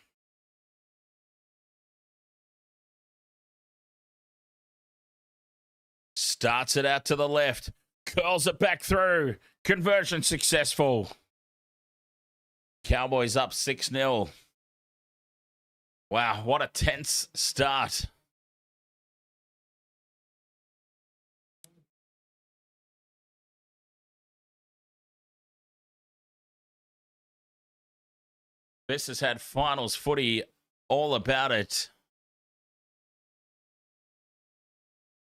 Starts it out to the left. Curls it back through. Conversion successful. Cowboys up 6-0. Wow, what a tense start. This has had finals footy all about it.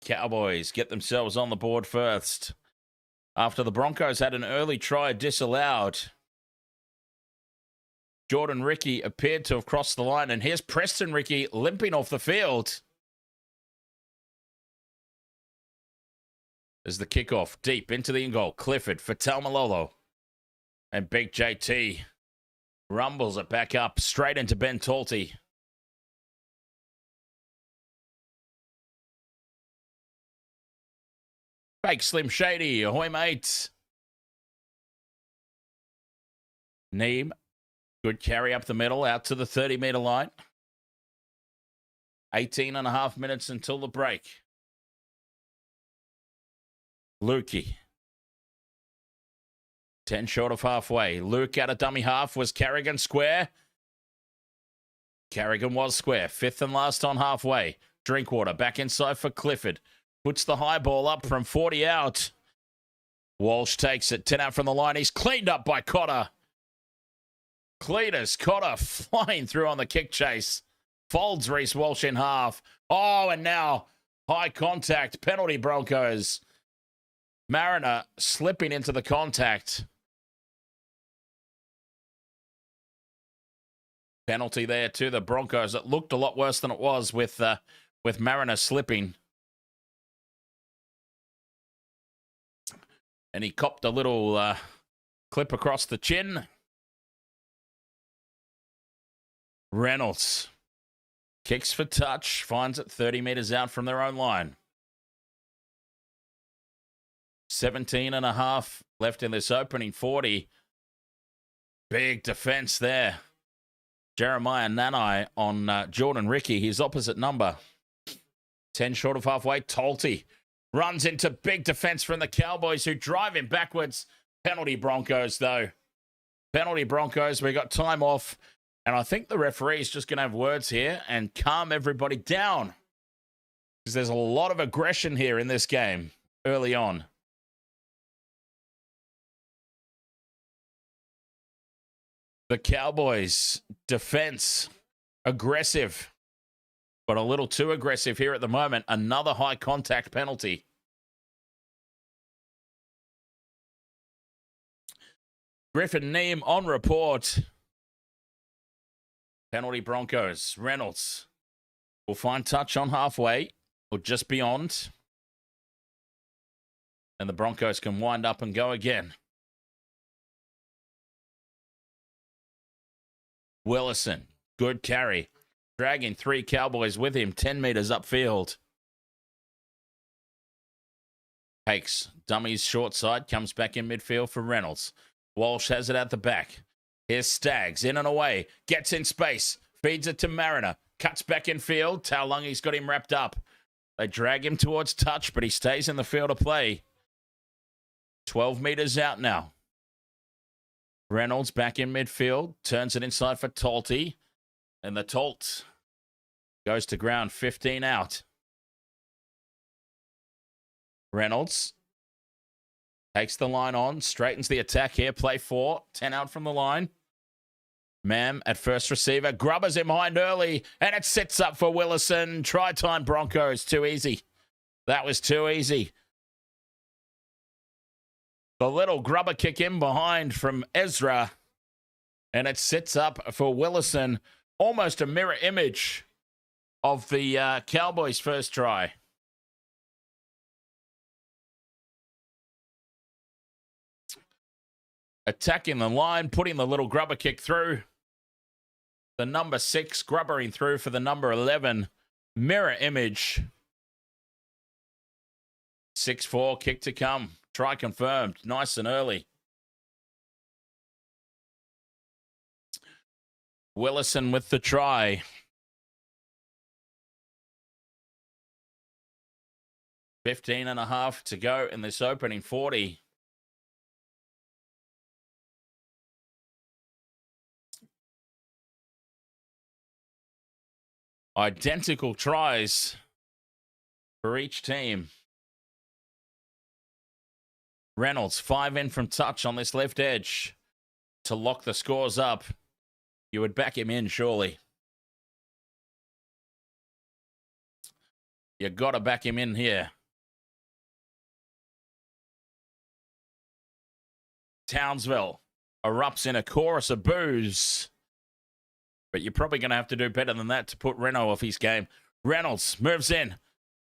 Cowboys get themselves on the board first after the Broncos had an early try disallowed. Jordan Ricky appeared to have crossed the line, and here's Preston Ricky limping off the field. There's the kickoff deep into the in-goal. Clifford for Talmalolo. And Big JT rumbles it back up straight into Ben Talty. Fake Slim Shady. Ahoy, mates. Neem. Good carry up the middle, out to the 30-meter line. 18 and a half minutes until the break. Lukey. 10 short of halfway. Luke out of dummy half. Was Carrigan square? Carrigan was square. Fifth and last on halfway. Drinkwater back inside for Clifford. Puts the high ball up from 40 out. Walsh takes it. 10 out from the line. He's cleaned up by Cotter. Cletus Cotter flying through on the kick chase. Folds Reece Walsh in half. Oh, and now high contact. Penalty Broncos. Mariner slipping into the contact. Penalty there to the Broncos. It looked a lot worse than it was with Mariner slipping. And he copped a little clip across the chin. Reynolds kicks for touch. Finds it 30 meters out from their own line. 17 and a half left in this opening 40. Big defense there. Jeremiah Nanai on Jordan Ricky, his opposite number. 10 short of halfway. Talty runs into big defense from the Cowboys, who drive him backwards. Penalty Broncos, though. Penalty Broncos. We got time off. And I think the referee's just going to have words here and calm everybody down. Because there's a lot of aggression here in this game early on. The Cowboys' defense, aggressive, but a little too aggressive here at the moment. Another high contact penalty. Griffin Neem on report. Penalty Broncos. Reynolds will find touch on halfway or just beyond. And the Broncos can wind up and go again. Willison, good carry. Dragging 3 Cowboys with him, 10 meters upfield. Hakes, dummies short side, comes back in midfield for Reynolds. Walsh has it at the back. Here's Staggs, in and away. Gets in space. Feeds it to Mariner. Cuts back in field. Taulungi's got him wrapped up. They drag him towards touch, but he stays in the field of play. 12 meters out now. Reynolds back in midfield. Turns it inside for Talty. And the Tolt goes to ground, 15 out. Reynolds takes the line on. Straightens the attack here. Play 4. 10 out from the line. Mam at first receiver. Grubbers him behind early. And it sits up for Willison. Try time Broncos. Too easy. That was too easy. The little grubber kick in behind from Ezra. And it sits up for Willison. Almost a mirror image of the Cowboys' first try. Attacking the line, putting the little grubber kick through. The number 6 grubbering through for the number 11. Mirror image. 6-4, kick to come. Try confirmed. Nice and early. Willison with the try. 15.5 to go in this opening 40. Identical tries for each team. Reynolds, 5 in from touch on this left edge to lock the scores up. You would back him in, surely. You got to back him in here. Townsville erupts in a chorus of boos. But you're probably going to have to do better than that to put Reno off his game. Reynolds moves in.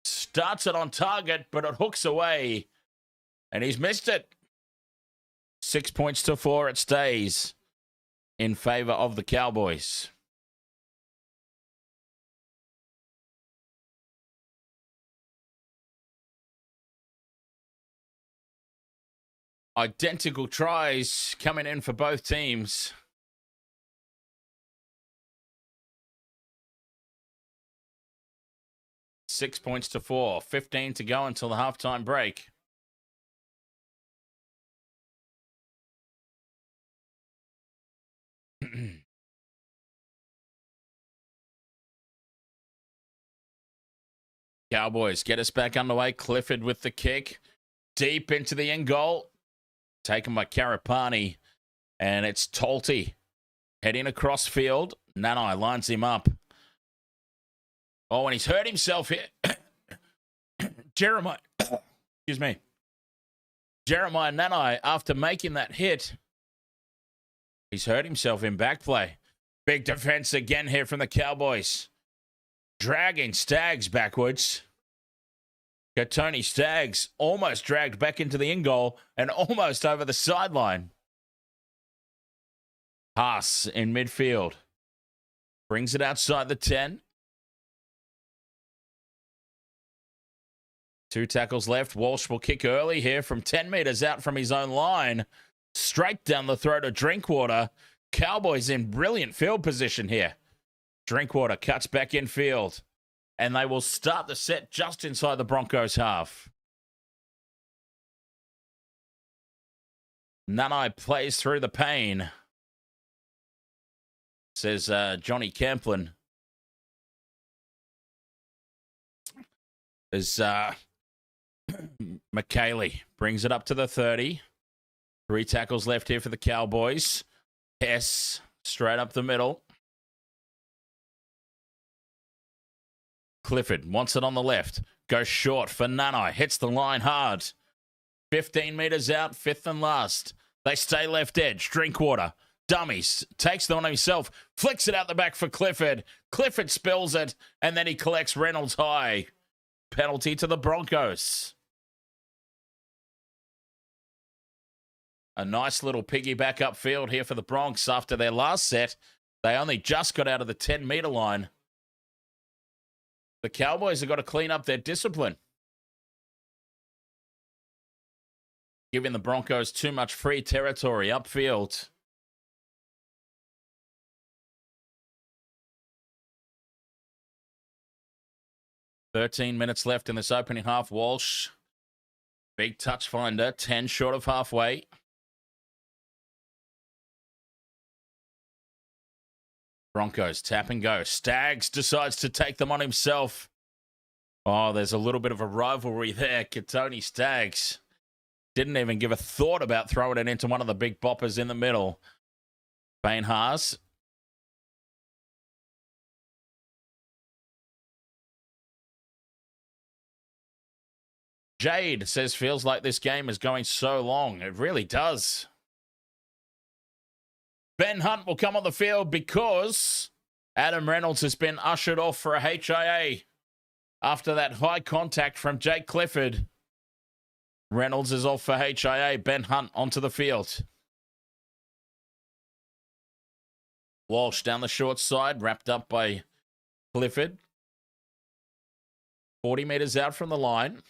Starts it on target, but it hooks away. And he's missed it. 6 points to 4. It stays in favor of the Cowboys. Identical tries coming in for both teams. Six points to 4. 15 to go until the halftime break. Cowboys get us back underway. Clifford with the kick. Deep into the end goal. Taken by Karapani. And it's Tolte heading across field. Nanai lines him up. Oh, and he's hurt himself here. Jeremiah Nanai, after making that hit, he's hurt himself in back play. Big defense again here from the Cowboys. Dragging Staggs backwards. Got Tony Staggs almost dragged back into the in goal and almost over the sideline. Haas in midfield. Brings it outside the 10. 2 tackles left. Walsh will kick early here from 10 meters out from his own line. Straight down the throat of Drinkwater. Cowboys in brilliant field position here. Drinkwater cuts back in field. And they will start the set just inside the Broncos half. Nanai plays through the pain, says Johnny Camplin. As McKaylee brings it up to the 30. 3 tackles left here for the Cowboys. Hess straight up the middle. Clifford wants it on the left. Goes short for Nanai. Hits the line hard. 15 meters out, 5th and last. They stay left edge. Drinkwater. Dummies. Takes the one himself. Flicks it out the back for Clifford. Clifford spills it. And then he collects Reynolds high. Penalty to the Broncos. A nice little piggyback upfield here for the Bronx after their last set. They only just got out of the 10-meter line. The Cowboys have got to clean up their discipline. Giving the Broncos too much free territory upfield. Thirteen minutes left in this opening half. Walsh, big touch finder, 10 short of halfway. Broncos tap and go. Staggs decides to take them on himself. Oh, there's a little bit of a rivalry there. Tony Staggs didn't even give a thought about throwing it into one of the big boppers in the middle. Payne Haas. Jade says, feels like this game is going so long. It really does. Ben Hunt will come on the field because Adam Reynolds has been ushered off for a HIA after that high contact from Jake Clifford. Reynolds is off for HIA. Ben Hunt onto the field. Walsh down the short side, wrapped up by Clifford. 40 meters out from the line.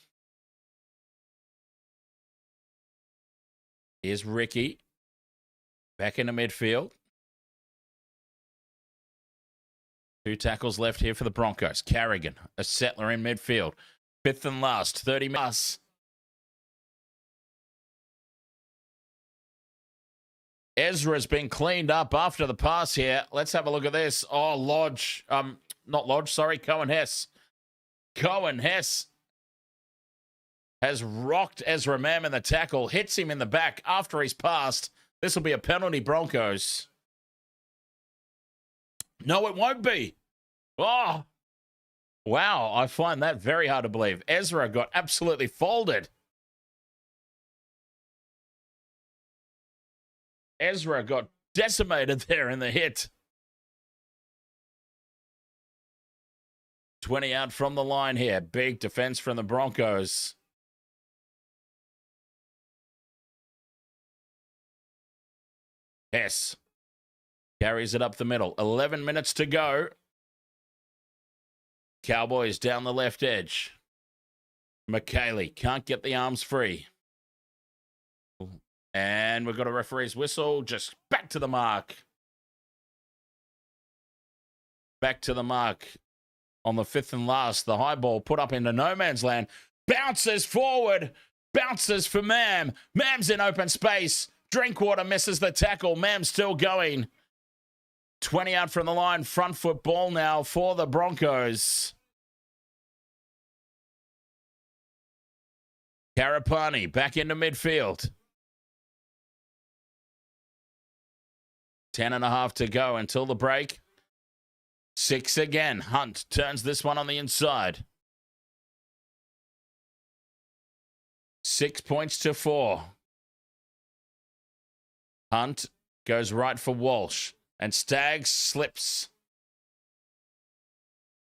Here's Ricky. Back into midfield. 2 tackles left here for the Broncos. Carrigan, a settler in midfield. 5th and last, 30 minutes. Ezra's been cleaned up after the pass here. Let's have a look at this. Oh, Lodge. Not Lodge, sorry. Cohen Hess. Cohen Hess has rocked Ezra Mam in the tackle. Hits him in the back after he's passed. This will be a penalty, Broncos. No, it won't be. Oh, wow. I find that very hard to believe. Ezra got absolutely folded. Ezra got decimated there in the hit. 20 out from the line here. Big defense from the Broncos. Hess carries it up the middle. 11 minutes to go. Cowboys down the left edge. McKaylee can't get the arms free. And we've got a referee's whistle. Just back to the mark. Back to the mark on the 5th and last. The high ball put up into no man's land. Bounces forward. Bounces for Mam. Mam's in open space. Drinkwater misses the tackle. Mam's still going. 20 out from the line. Front foot ball now for the Broncos. Karapani back into midfield. 10.5 to go until the break. 6 again. Hunt turns this one on the inside. 6 points to 4. Hunt goes right for Walsh. And Staggs slips.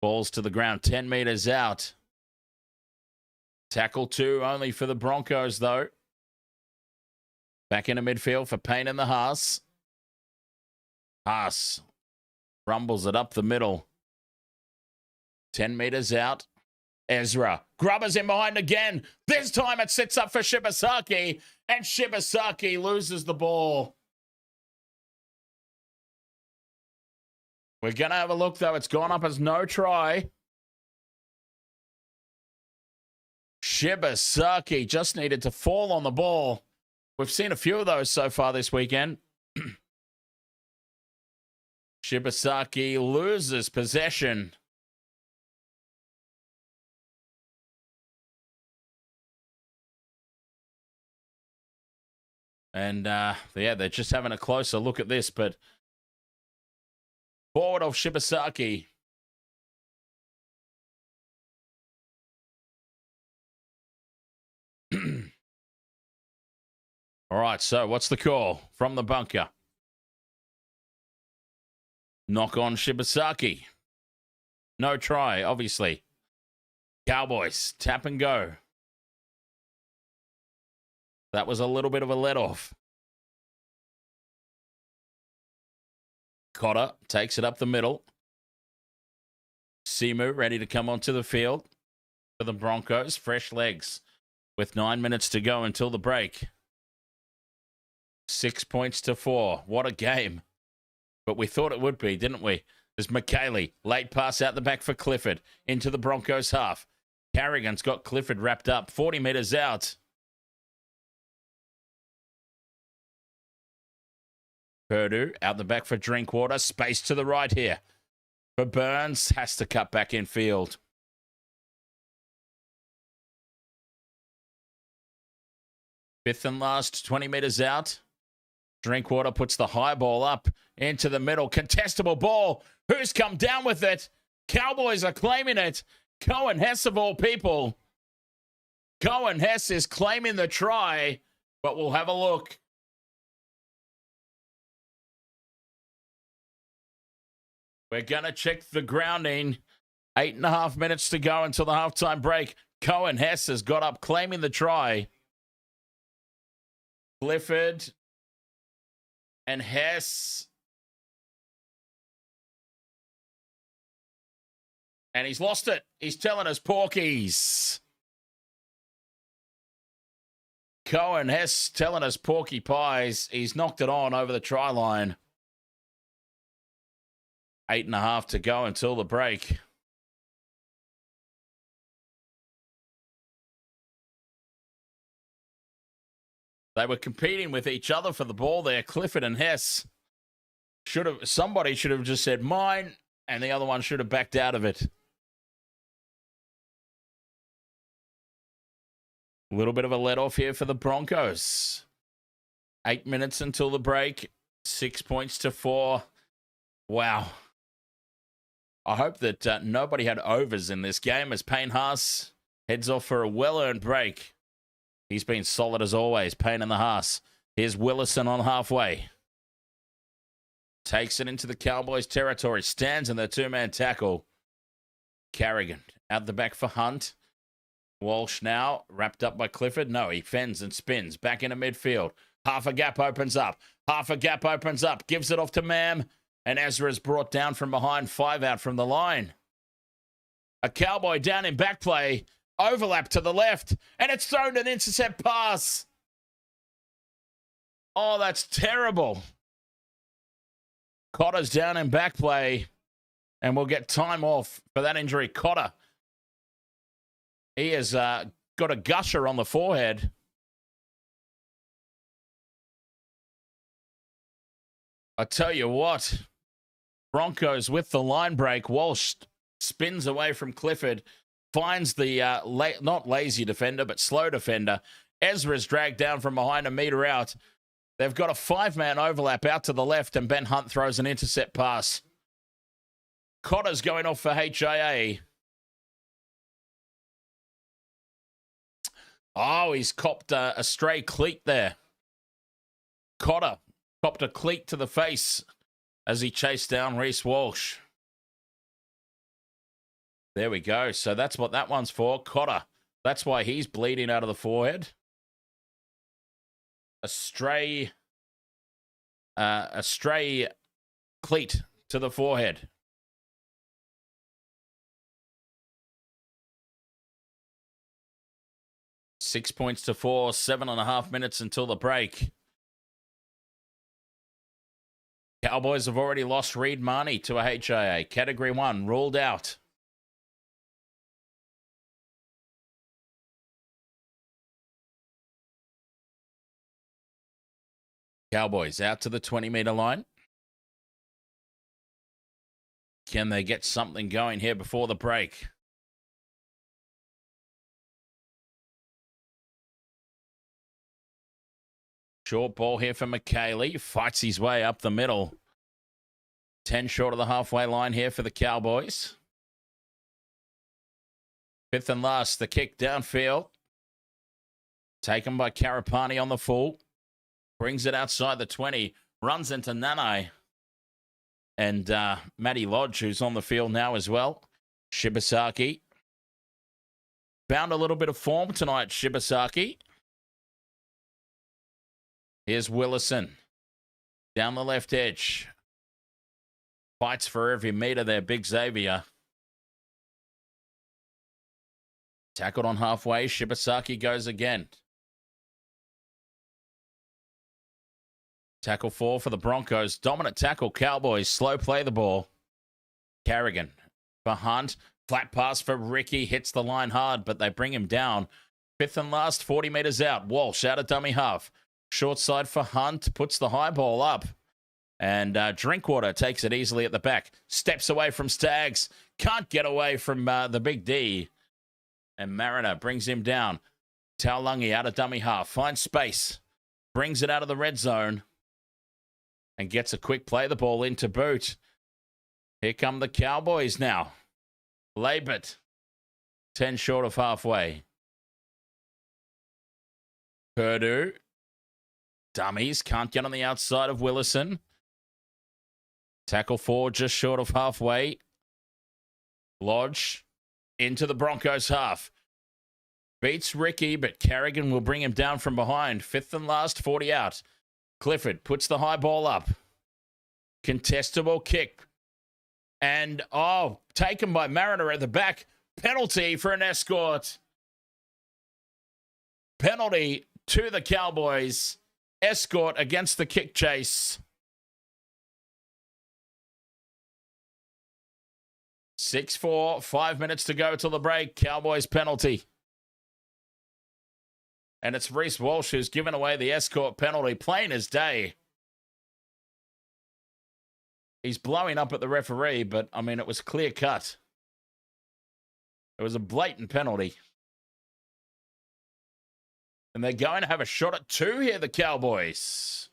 Falls to the ground 10 meters out. Tackle 2 only for the Broncos, though. Back into midfield for Payne and the Haas. Haas rumbles it up the middle. 10 meters out. Ezra grubbers in behind again. This time it sits up for Shibasaki, and Shibasaki loses the ball. We're going to have a look, though. It's gone up as no try. Shibasaki just needed to fall on the ball. We've seen a few of those so far this weekend. Shibasaki loses possession. And, yeah, they're just having a closer look at this, but forward of Shibasaki. All right, so what's the call from the bunker? Knock on Shibasaki. No try, obviously. Cowboys, tap and go. That was a little bit of a let-off. Cotter takes it up the middle. Simu ready to come onto the field for the Broncos. Fresh legs with 9 minutes to go until the break. 6 points to 4. What a game. But we thought it would be, didn't we? There's McKaylee. Late pass out the back for Clifford. Into the Broncos half. Carrigan's got Clifford wrapped up. 40 meters out. Purdue out the back for Drinkwater. Space to the right here. For Burns. Has to cut back in field. Fifth and last. 20 meters out. Drinkwater puts the high ball up into the middle. Contestable ball. Who's come down with it? Cowboys are claiming it. Cohen Hess of all people. Cohen Hess is claiming the try, but we'll have a look. We're going to check the grounding. 8.5 minutes to go until the halftime break. Cohen Hess has got up claiming the try. Clifford and Hess. And he's lost it. He's telling us porkies. Cohen Hess telling us porky pies. He's knocked it on over the try line. 8.5 to go until the break. They were competing with each other for the ball there. Clifford and Hess. Somebody should have just said mine, and the other one should have backed out of it. A little bit of a let-off here for the Broncos. 8 minutes until the break. 6 points to 4. Wow. I hope that nobody had overs in this game as Payne Haas heads off for a well-earned break. He's been solid as always. Payne in the Haas. Here's Willison on halfway. Takes it into the Cowboys territory. Stands in the two-man tackle. Carrigan out the back for Hunt. Walsh now wrapped up by Clifford. No, he fends and spins. Back into midfield. Half a gap opens up. Half a gap opens up. Gives it off to Mam. And Ezra's brought down from behind. 5 out from the line. A Cowboy down in back play. Overlap to the left. And it's thrown an intercept pass. Oh, that's terrible. Cotter's down in back play. And we'll get time off for that injury. Cotter. He has got a gusher on the forehead. I tell you what, Broncos with the line break. Walsh spins away from Clifford, finds the not lazy defender, but slow defender. Ezra's dragged down from behind a metre out. They've got a 5-man overlap out to the left, and Ben Hunt throws an intercept pass. Cotter's going off for HIA. Oh, he's copped a stray cleat there. Cotter copped a cleat to the face as he chased down Reece Walsh. There we go. So that's what that one's for. Cotter. That's why he's bleeding out of the forehead. A stray cleat to the forehead. Six points to 4, 7.5 minutes until the break. Cowboys have already lost Reed Marnie to a HIA. Category 1, ruled out. Cowboys out to the 20-meter line. Can they get something going here before the break? Short ball here for McKaylee. Fights his way up the middle. 10 short of the halfway line here for the Cowboys. 5th and last, the kick downfield. Taken by Karapani on the full. Brings it outside the 20. Runs into Nanai. And Matty Lodge, who's on the field now as well. Shibasaki. Found a little bit of form tonight, Shibasaki. Here's Willison. Down the left edge. Fights for every meter there, Big Xavier. Tackled on halfway. Shibasaki goes again. Tackle 4 for the Broncos. Dominant tackle, Cowboys. Slow play the ball. Carrigan for Hunt. Flat pass for Ricky. Hits the line hard, but they bring him down. 5th and last, 40 meters out. Walsh out of dummy half. Short side for Hunt. Puts the high ball up. And Drinkwater takes it easily at the back. Steps away from Staggs. Can't get away from the big D. And Mariner brings him down. Taulungi out of dummy half. Finds space. Brings it out of the red zone. And gets a quick play the ball into boot. Here come the Cowboys now. Labert. 10 short of halfway. Purdue. Dummies. Can't get on the outside of Willison. Tackle 4 just short of halfway. Lodge into the Broncos half. Beats Ricky, but Carrigan will bring him down from behind. 5th and last, 40 out. Clifford puts the high ball up. Contestable kick. And, taken by Mariner at the back. Penalty for an escort. Penalty to the Cowboys. Escort against the kick chase. 6-4, 5 minutes to go till the break. Cowboys penalty. And it's Reece Walsh who's given away the escort penalty, plain as day. He's blowing up at the referee, but, I mean, it was clear cut. It was a blatant penalty. And they're going to have a shot at 2 here, the Cowboys.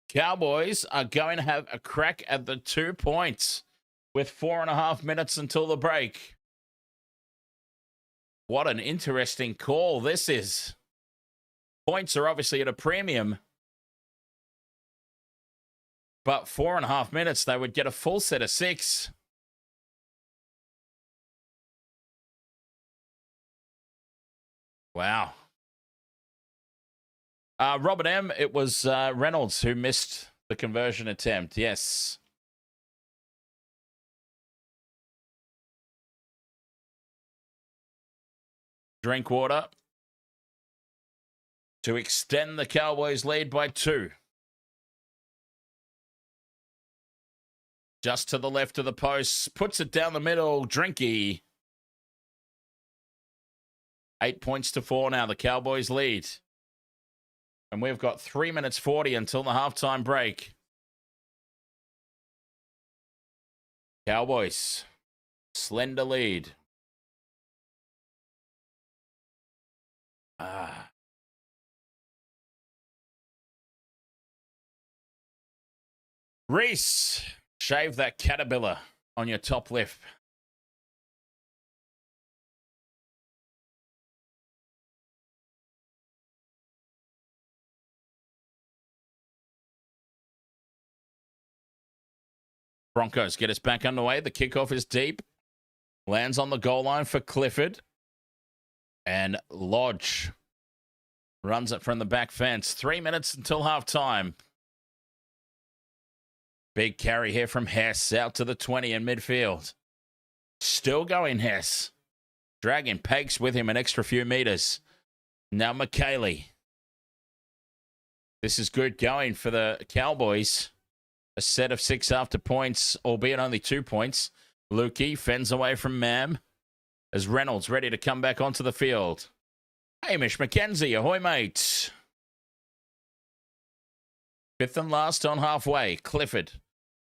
Cowboys are going to have a crack at the 2 points with 4.5 minutes until the break. What an interesting call this is. Points are obviously at a premium. But 4.5 minutes, they would get a full set of 6. Wow. Robert M., it was Reynolds who missed the conversion attempt. Yes. Drinkwater to extend the Cowboys' lead by 2. Just to the left of the post. Puts it down the middle. Drinky. 8 points to 4 now. The Cowboys lead. And we've got 3 minutes 40 until the halftime break. Cowboys. Slender lead. Reece, shave that caterpillar on your top lip. Broncos get us back underway. The kickoff is deep. Lands on the goal line for Clifford. And Lodge runs it from the back fence. 3 minutes until halftime. Big carry here from Hess out to the 20 in midfield. Still going Hess. Dragging Pakes with him an extra few meters. Now McKaylee. This is good going for the Cowboys. A set of 6 after points, albeit only 2 points. Lukey fends away from Mam as Reynolds ready to come back onto the field. Hamish McKenzie, ahoy mate. 5th and last on halfway. Clifford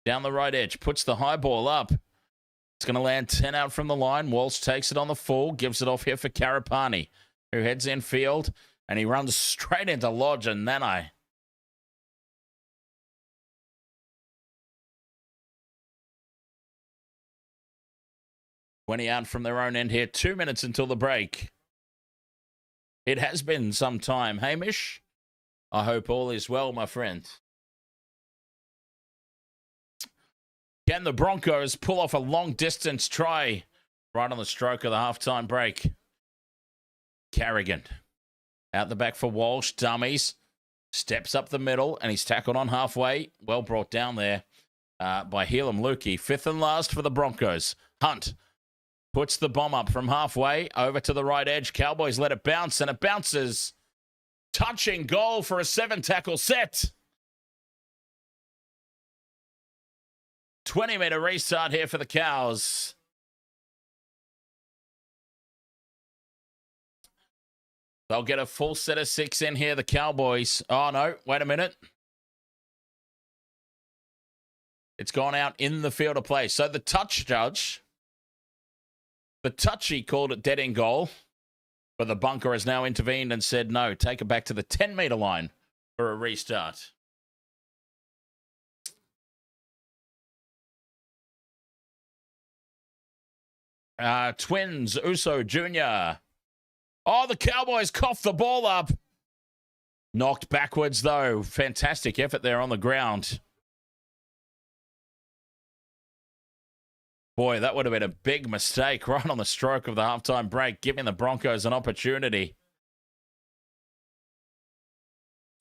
down the right edge, puts the high ball up. It's going to land 10 out from the line. Walsh takes it on the full, gives it off here for Karapani, who heads in field, and he runs straight into Lodge and Nanai. Out from their own end here. 2 minutes until the break. It has been some time, Hamish. I hope all is well, my friend. Can the Broncos pull off a long-distance try right on the stroke of the halftime break? Carrigan out the back for Walsh. Dummies. Steps up the middle, and he's tackled on halfway. Well brought down there by Helam Lukey. 5th and last for the Broncos. Hunt puts the bomb up from halfway over to the right edge. Cowboys let it bounce, and it bounces. Touching goal for a 7-tackle set. 20-meter restart here for the Cows. They'll get a full set of 6 in here, the Cowboys. Oh, no, wait a minute. It's gone out in the field of play. So the touch judge... The touchy called it dead in goal, but the bunker has now intervened and said, no, take it back to the 10-meter line for a restart. Twins, Uso Jr. Oh, the Cowboys coughed the ball up. Knocked backwards, though. Fantastic effort there on the ground. Boy, that would have been a big mistake right on the stroke of the halftime break, giving the Broncos an opportunity.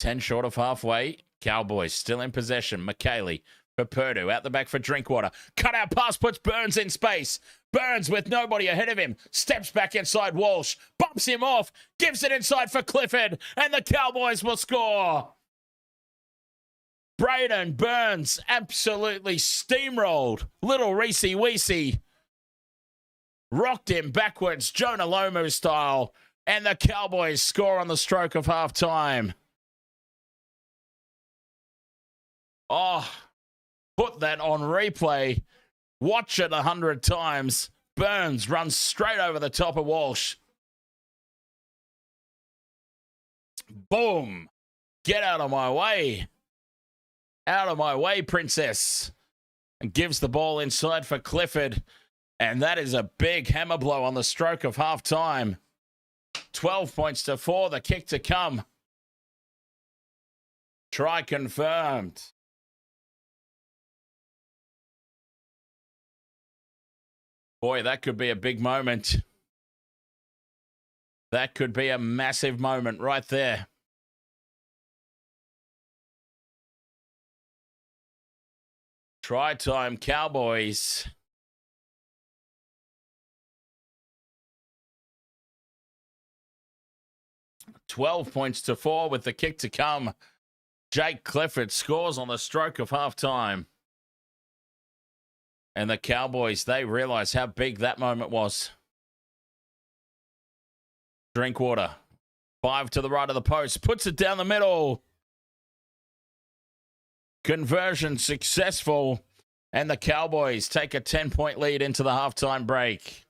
10 short of halfway. Cowboys still in possession. McKaylee for Purdue. Out the back for Drinkwater. Cut out pass puts Burns in space. Burns with nobody ahead of him. Steps back inside Walsh. Bumps him off. Gives it inside for Clifford. And the Cowboys will score. Braden Burns absolutely steamrolled little Reese Weesey. Rocked him backwards, Jonah Lomu style. And the Cowboys score on the stroke of halftime. Oh, put that on replay. Watch it 100 times. Burns runs straight over the top of Walsh. Boom. Get out of my way. Out of my way, princess. And gives the ball inside for Clifford. And that is a big hammer blow on the stroke of halftime. 12 points to 4. The kick to come. Try confirmed. Boy, that could be a big moment. That could be a massive moment right there. Try time, Cowboys. $12 points to 4 with the kick to come. Jake Clifford scores on the stroke of halftime. And the Cowboys, they realize how big that moment was. Drinkwater. 5 to the right of the post. Puts it down the middle. Conversion successful. And the Cowboys take a 10-point lead into the halftime break.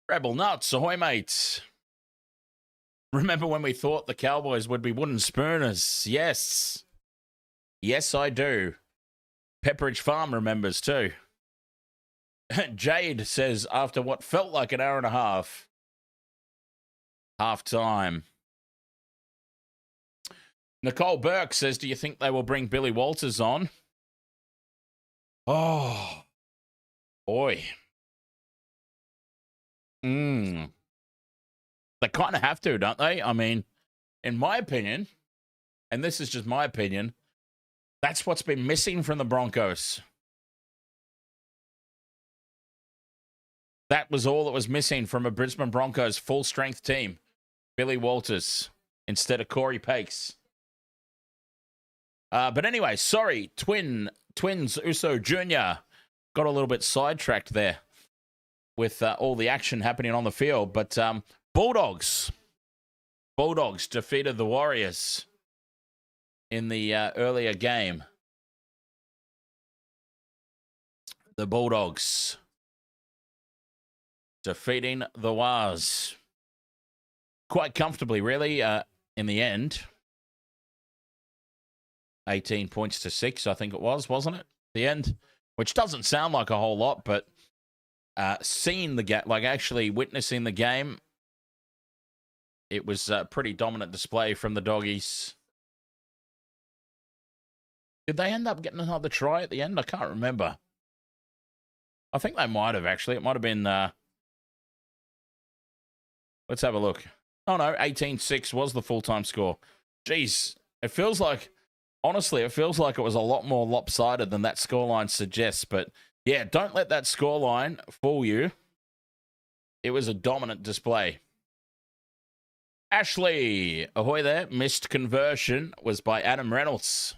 Rebel Nuts, ahoy mates. Remember when we thought the Cowboys would be wooden spooners? Yes. Yes, I do. Pepperidge Farm remembers too. Jade says, after what felt like an hour and a half, half-time. Nicole Burke says, do you think they will bring Billy Walters on? Oh, boy. They kind of have to, don't they? I mean, in my opinion, and this is just my opinion, that's what's been missing from the Broncos. That was all that was missing from a Brisbane Broncos full-strength team. Billy Walters instead of Corey Pakes. But anyway, sorry, Twins Uso Jr. got a little bit sidetracked there with all the action happening on the field. But Bulldogs defeated the Warriors in the earlier game. The Bulldogs defeating the Wars quite comfortably, really, in the end. 18 points to 6, I think it was, wasn't it? The end, which doesn't sound like a whole lot, but seeing the game, like actually witnessing the game, it was a pretty dominant display from the Doggies. Did they end up getting another try at the end? I can't remember. I think they might have, actually. It might have been... let's have a look. Oh, no, 18-6 was the full-time score. Jeez, it feels like... Honestly, it feels like it was a lot more lopsided than that scoreline suggests. But, yeah, don't let that scoreline fool you. It was a dominant display. Ashley, ahoy there. Missed conversion was by Adam Reynolds.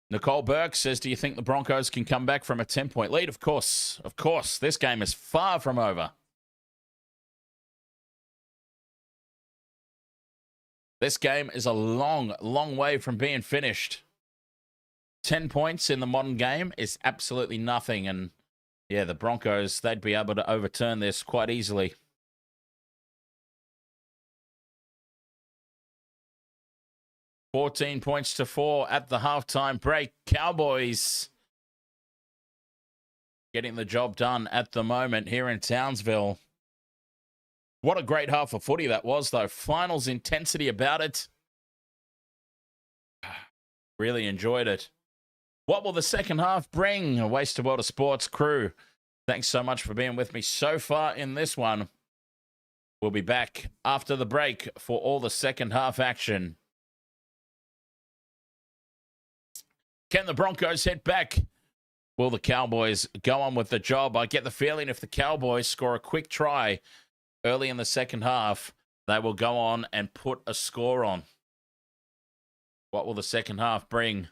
Nicole Burke says, do you think the Broncos can come back from a 10-point lead? Of course. Of course. This game is far from over. This game is a long, long way from being finished. 10 points in the modern game is absolutely nothing. And, yeah, the Broncos, they'd be able to overturn this quite easily. $14 points to 4 at the halftime break. Cowboys getting the job done at the moment here in Townsville. What a great half of footy that was, though. Finals intensity about it. Really enjoyed it. What will the second half bring? A Waste of World of Sports crew. Thanks so much for being with me so far in this one. We'll be back after the break for all the second half action. Can the Broncos head back will the Cowboys go on with the job? I get the feeling if the Cowboys score a quick try early in the second half, they will go on and put a score on. What will the second half bring?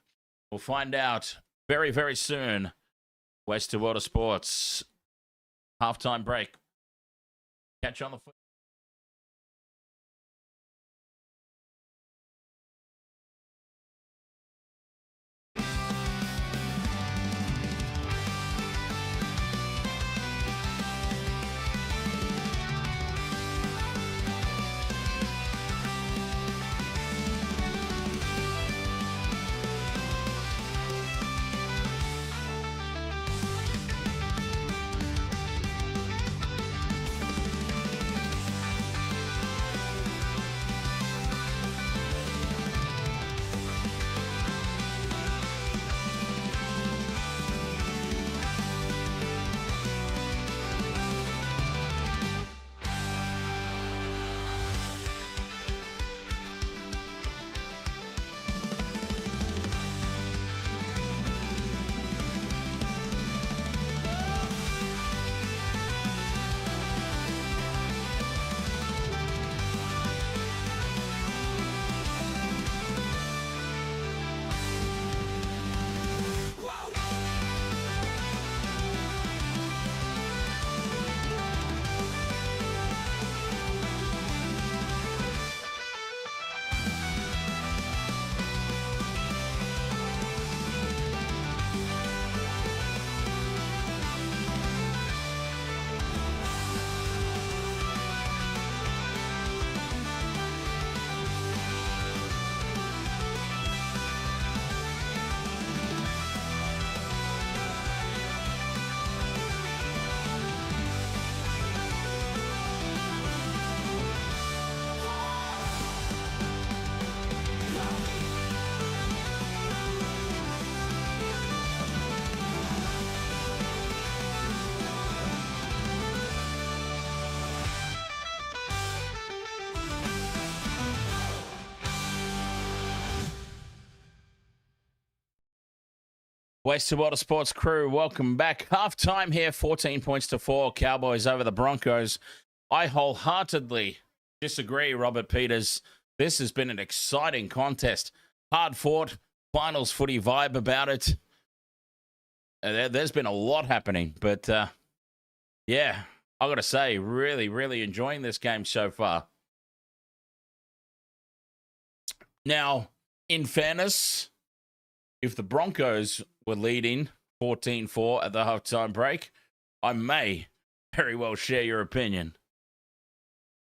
We'll find out very, very soon. West to World of Sports. Halftime break. Catch you on the foot. West to Water Sports crew, welcome back. Halftime here, 14 points to 4. Cowboys over the Broncos. I wholeheartedly disagree, Robert Peters. This has been an exciting contest. Hard fought, finals footy vibe about it. There's been a lot happening, but yeah, I got to say, really, really enjoying this game so far. Now, in fairness, if the Broncos were leading 14-4 at the halftime break, I may very well share your opinion.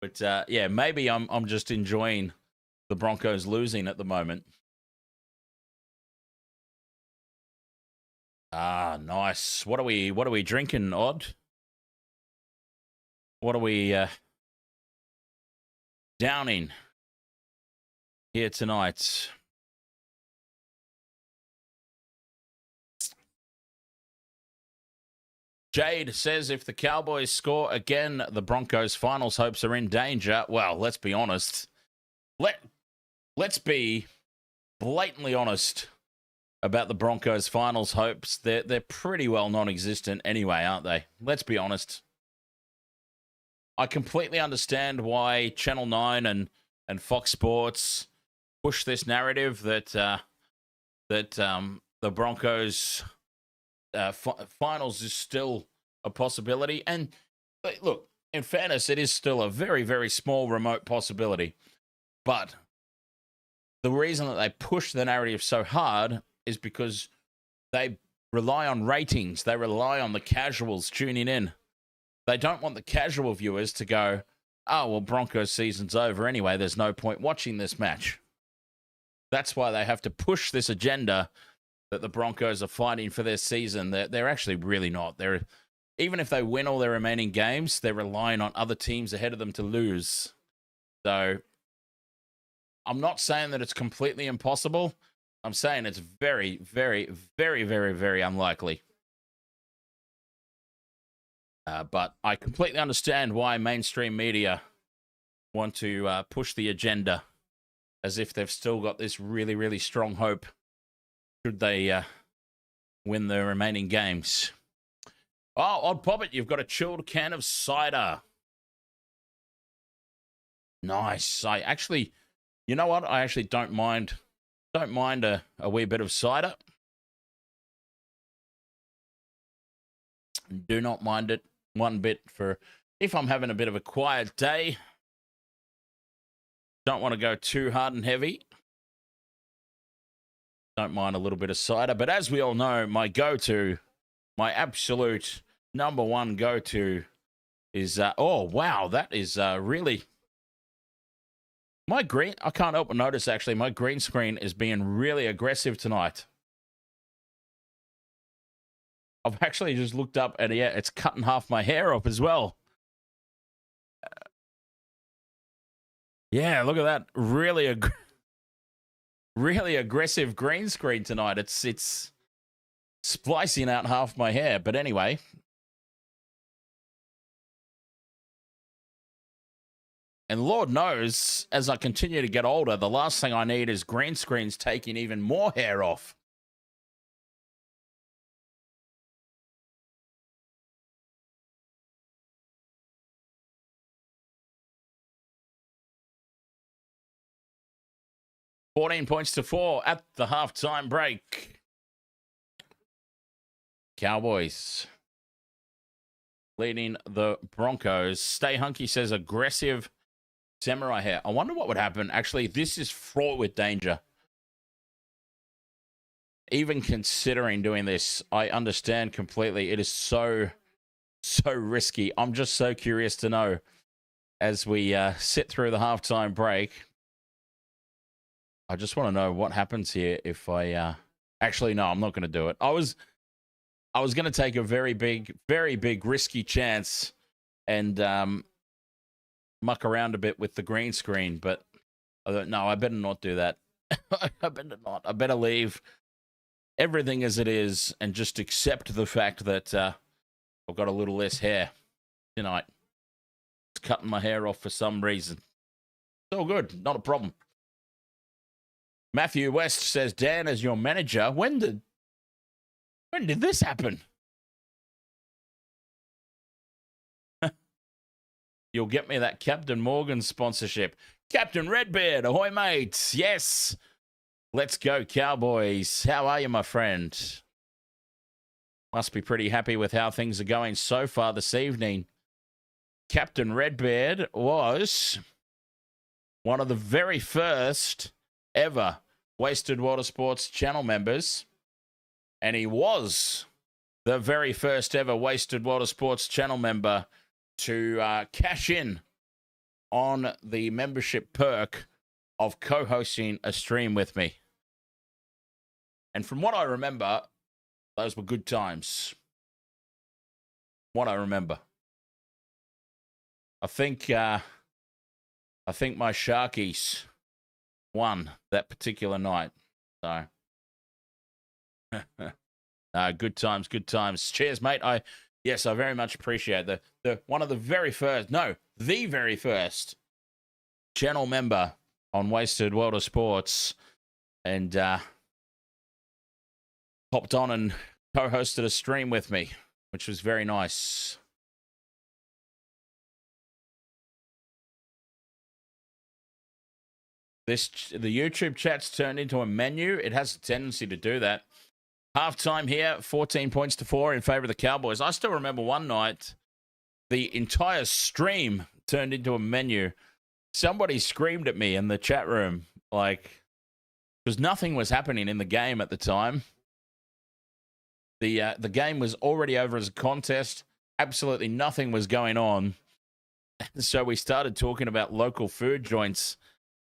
But yeah, maybe I'm just enjoying the Broncos losing at the moment. Ah, nice. What are we drinking, Odd? What are we downing here tonight? Jade says if the Cowboys score again, the Broncos' finals hopes are in danger. Well, let's be honest. Let's be blatantly honest about the Broncos' finals hopes. They're pretty well non-existent anyway, aren't they? Let's be honest. I completely understand why Channel 9 and Fox Sports push this narrative that the Broncos finals is still a possibility. And look, in fairness, it is still a very, very small remote possibility. But the reason that they push the narrative so hard is because they rely on ratings. They rely on the casuals tuning in. They don't want the casual viewers to go, oh, well, Broncos season's over anyway. There's no point watching this match. That's why they have to push this agenda that the Broncos are fighting for their season. They're actually really not. Even if they win all their remaining games, they're relying on other teams ahead of them to lose. So I'm not saying that it's completely impossible. I'm saying it's very, very, very, very, very unlikely. But I completely understand why mainstream media want to push the agenda as if they've still got this really, really strong hope should they win the remaining games. Oh, Odd Poppet, you've got a chilled can of cider. Nice. I actually, you know what? I actually don't mind a wee bit of cider. Do not mind it one bit for if I'm having a bit of a quiet day. Don't want to go too hard and heavy. Don't mind a little bit of cider. But as we all know, my go-to, my absolute number one go-to is, oh, wow, that is really... My green, I can't help but notice, actually, my green screen is being really aggressive tonight. I've actually just looked up and, yeah, it's cutting half my hair off as well. Yeah, look at that. Really aggressive green screen tonight. It's splicing out half my hair. But anyway. And Lord knows, as I continue to get older, the last thing I need is green screens taking even more hair off. $14 points to 4 at the halftime break. Cowboys leading the Broncos. Stay Hunky says aggressive samurai hair. I wonder what would happen. Actually, this is fraught with danger. Even considering doing this, I understand completely. It is so risky. I'm just so curious to know as we sit through the halftime break. I just want to know what happens here if I... Actually, no, I'm not going to do it. I was going to take a very big, risky chance and muck around a bit with the green screen, but no, I better not do that. I better not. I better leave everything as it is and just accept the fact that I've got a little less hair tonight. It's cutting my hair off for some reason. It's all good. Not a problem. Matthew West says, Dan, as your manager, when did this happen? You'll get me that Captain Morgan sponsorship. Captain Redbeard, ahoy, mates. Yes. Let's go, Cowboys. How are you, my friend? Must be pretty happy with how things are going so far this evening. Captain Redbeard was one of the very first ever Wasted Water Sports channel members, and he was the very first ever Wasted Water Sports channel member to cash in on the membership perk of co-hosting a stream with me. And from what I remember, those were good times. What I remember. I think my Sharkies won that particular night. So, good times. Cheers, mate. I very much appreciate the one of the very first, no, the very first channel member on Wasted World of Sports, and hopped on and co-hosted a stream with me, which was very nice. The YouTube chat's turned into a menu. It has a tendency to do that. Halftime here, 14 points to 4 in favor of the Cowboys. I still remember one night, the entire stream turned into a menu. Somebody screamed at me in the chat room, like, because nothing was happening in the game at the time. The game was already over as a contest. Absolutely nothing was going on. So we started talking about local food joints,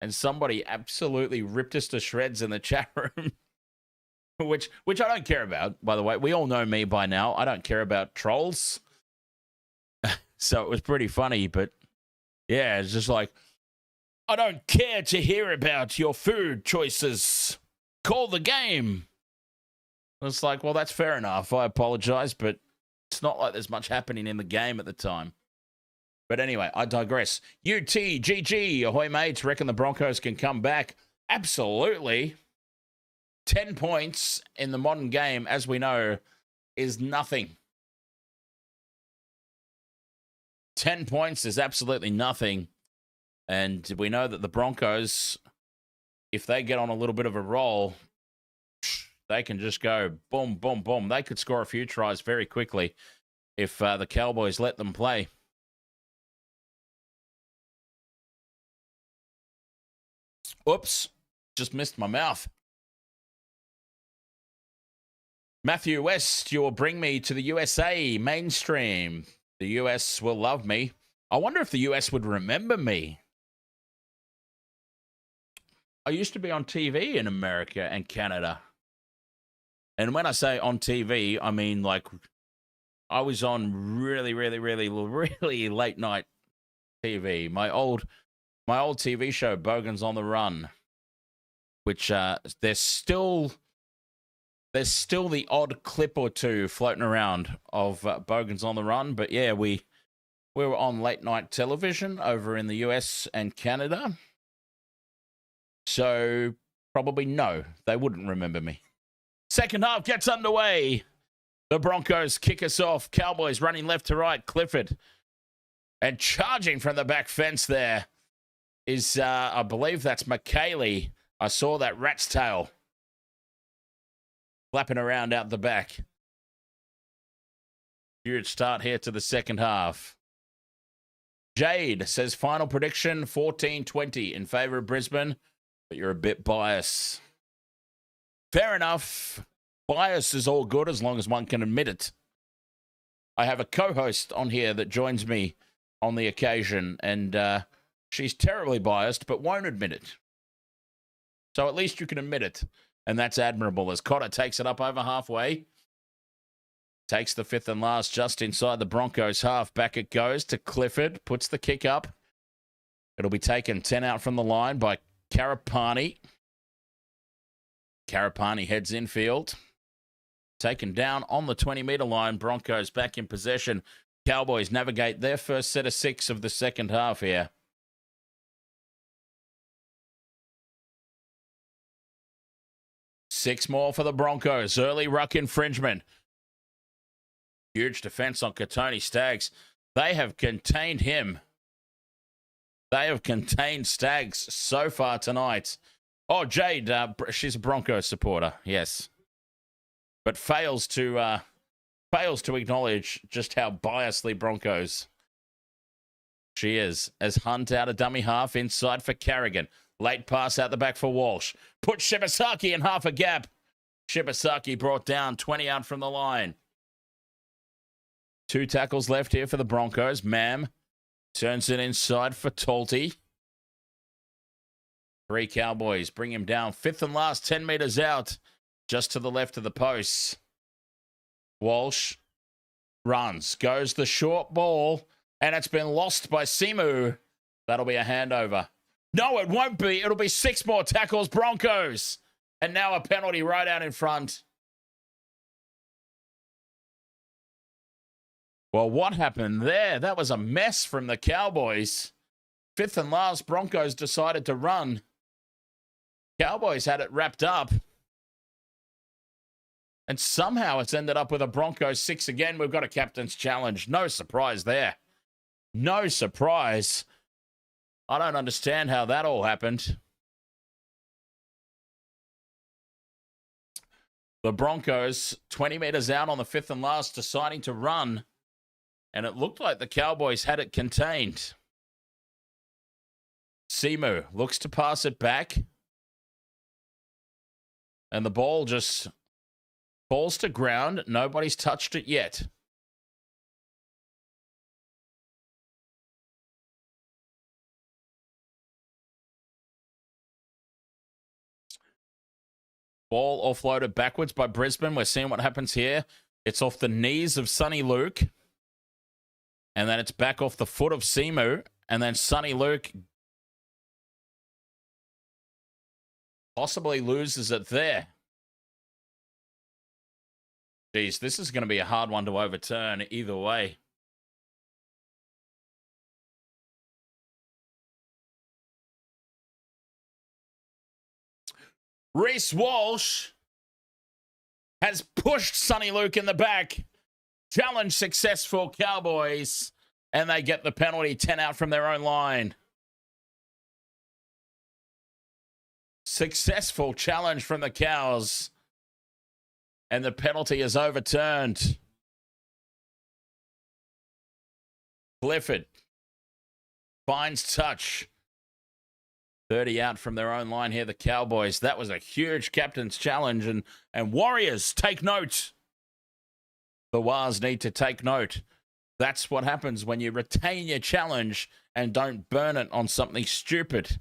and somebody absolutely ripped us to shreds in the chat room, which I don't care about, by the way. We all know me by now. I don't care about trolls. So it was pretty funny, but yeah, it's just like, I don't care to hear about your food choices. Call the game. It's like, well, that's fair enough. I apologize, but it's not like there's much happening in the game at the time. But anyway, I digress. UTGG, ahoy, mates. Reckon the Broncos can come back? Absolutely. 10 points in the modern game, as we know, is nothing. 10 points is absolutely nothing. And we know that the Broncos, if they get on a little bit of a roll, they can just go boom, boom, boom. They could score a few tries very quickly if the Cowboys let them play. Oops, just missed my mouth. Matthew West, you will bring me to the USA mainstream. The US will love me. I wonder if the US would remember me. I used to be on TV in America and Canada. And when I say on TV, I mean like I was on really late night TV. My old TV show, Bogans on the Run, which there's still the odd clip or two floating around of Bogans on the Run. But yeah, we were on late night television over in the US and Canada. So probably no, they wouldn't remember me. Second half gets underway. The Broncos kick us off. Cowboys running left to right. Clifford. And charging from the back fence there is, I believe that's McKaylee. I saw that rat's tail flapping around out the back. Huge start here to the second half. Jade says final prediction 14-20 in favor of Brisbane, but you're a bit biased. Fair enough. Bias is all good as long as one can admit it. I have a co-host on here that joins me on the occasion, and she's terribly biased, but won't admit it. So at least you can admit it, and that's admirable as Cotter takes it up over halfway. Takes the fifth and last just inside the Broncos half. Back it goes to Clifford. Puts the kick up. It'll be taken 10 out from the line by Karapani. Karapani heads infield. Taken down on the 20-meter line. Broncos back in possession. Cowboys navigate their first set of 6 of the second half here. Six more for the Broncos. Early ruck infringement. Huge defense on Katoni Staggs. They have contained him. They have contained Staggs so far tonight. Oh, Jade, she's a Broncos supporter, yes. But fails to acknowledge just how biasly Broncos she is. As Hunt out a dummy half inside for Carrigan. Late pass out the back for Walsh. Put Shibasaki in half a gap. Shibasaki brought down 20 out from the line. 2 tackles left here for the Broncos. Mam turns it inside for Talty. 3 Cowboys bring him down. Fifth and last, 10 meters out. Just to the left of the posts. Walsh runs. Goes the short ball. And it's been lost by Simu. That'll be a handover. No, it won't be. It'll be 6 more tackles, Broncos. And now a penalty right out in front. Well, what happened there? That was a mess from the Cowboys. Fifth and last, Broncos decided to run. Cowboys had it wrapped up. And somehow it's ended up with a Broncos 6 again. We've got a captain's challenge. No surprise there. No surprise. I don't understand how that all happened. The Broncos, 20 meters out on the fifth and last, deciding to run. And it looked like the Cowboys had it contained. Simu looks to pass it back. And the ball just falls to ground. Nobody's touched it yet. Ball offloaded backwards by Brisbane. We're seeing what happens here. It's off the knees of Sonny Luke. And then it's back off the foot of Simu. And then Sonny Luke possibly loses it there. Geez, this is going to be a hard one to overturn either way. Reece Walsh has pushed Sonny Luke in the back. Challenge successful, Cowboys. And they get the penalty, 10 out from their own line. Successful challenge from the Cows. And the penalty is overturned. Clifford finds touch. 30 out from their own line here, the Cowboys. That was a huge captain's challenge. And Warriors, take note. The Wars need to take note. That's what happens when you retain your challenge and don't burn it on something stupid.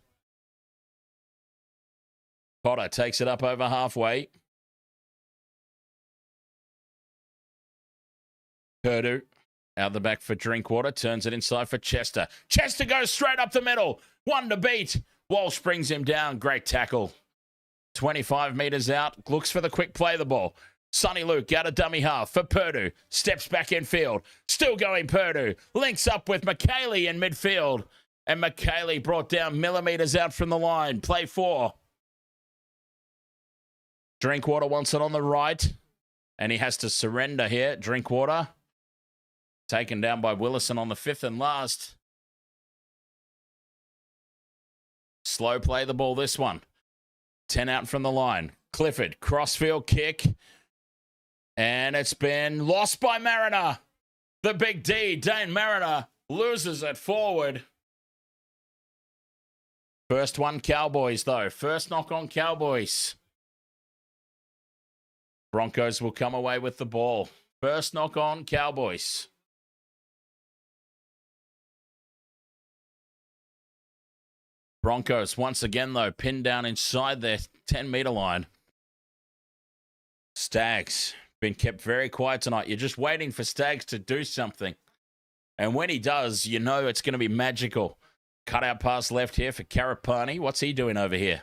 Potter takes it up over halfway. Purdue out the back for Drinkwater. Turns it inside for Chester. Chester goes straight up the middle. One to beat. Walsh brings him down. Great tackle. 25 metres out. Looks for the quick play the ball. Sonny Luke out of dummy half for Purdue. Steps back in field. Still going Purdue. Links up with McKaylee in midfield. And McKaylee brought down millimetres out from the line. Play 4. Drinkwater wants it on the right. And he has to surrender here. Drinkwater. Taken down by Willison on the 5th and last. Slow play the ball this one. 10 out from the line. Clifford. Crossfield kick. And it's been lost by Mariner. The big D, Dane Mariner, loses it forward. First one, Cowboys, though. First knock on Cowboys. Broncos will come away with the ball. First knock on Cowboys. Broncos, once again, though, pinned down inside their 10-metre line. Stags. Been kept very quiet tonight. You're just waiting for Stags to do something. And when he does, you know it's going to be magical. Cut out pass left here for Karapani. What's he doing over here?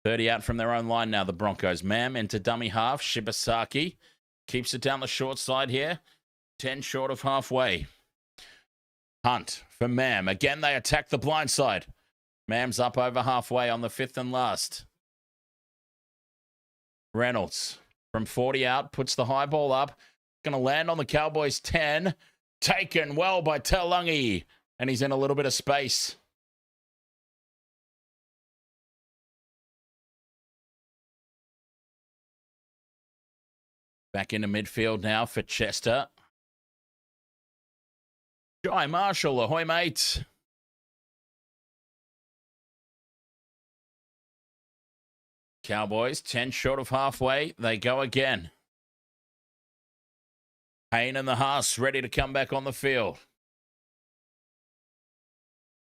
30 out from their own line now, the Broncos. Mam into dummy half. Shibasaki keeps it down the short side here. 10 short of halfway. Hunt for Mam. Again, they attack the blind side. Mam's up over halfway on the 5th and last. Reynolds from 40 out, puts the high ball up. Going to land on the Cowboys 10. Taken well by Taulagi. And he's in a little bit of space. Back into midfield now for Chester. Jai Marshall, ahoy mate. Cowboys, 10 short of halfway. They go again. Payne and the Haas ready to come back on the field.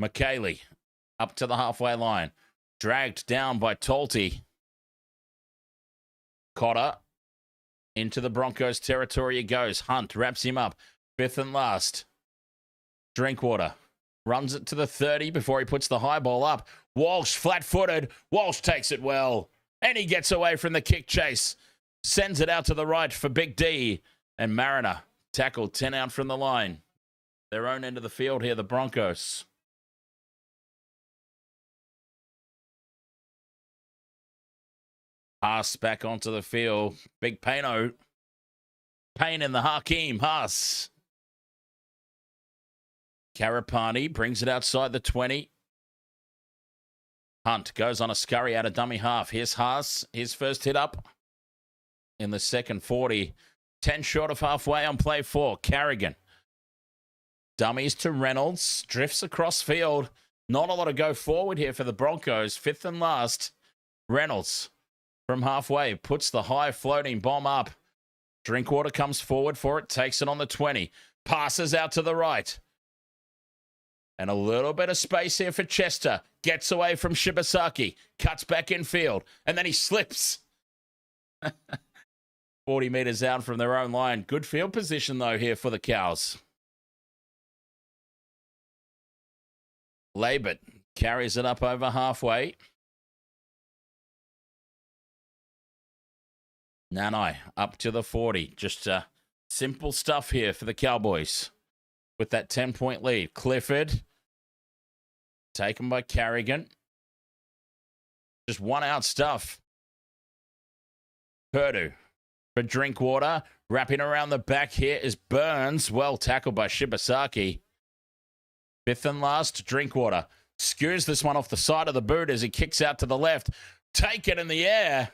McKaylee up to the halfway line. Dragged down by Talty. Cotter into the Broncos territory he goes. Hunt wraps him up. 5th and last. Drinkwater runs it to the 30 before he puts the high ball up. Walsh flat-footed. Walsh takes it well. And he gets away from the kick chase. Sends it out to the right for Big D. And Mariner tackled 10 out from the line. Their own end of the field here, the Broncos. Haas back onto the field. Big Payne in the Hakeem. Haas. Karapani brings it outside the 20. Hunt goes on a scurry out of dummy half. Here's Haas. His first hit up in the second 40. 10 short of halfway on play 4. Carrigan. Dummies to Reynolds. Drifts across field. Not a lot of go forward here for the Broncos. 5th and last. Reynolds from halfway puts the high floating bomb up. Drinkwater comes forward for it. Takes it on the 20. Passes out to the right. And a little bit of space here for Chester. Gets away from Shibasaki. Cuts back in field. And then he slips. 40 metres out from their own line. Good field position, though, here for the Cows. Labert carries it up over halfway. Nanai up to the 40. Just simple stuff here for the Cowboys. With that 10-point lead. Clifford. Taken by Carrigan. Just one out stuff. Purdue for Drinkwater. Wrapping around the back here is Burns. Well tackled by Shibasaki. Fifth and last, Drinkwater. Skews this one off the side of the boot as he kicks out to the left. Take it in the air.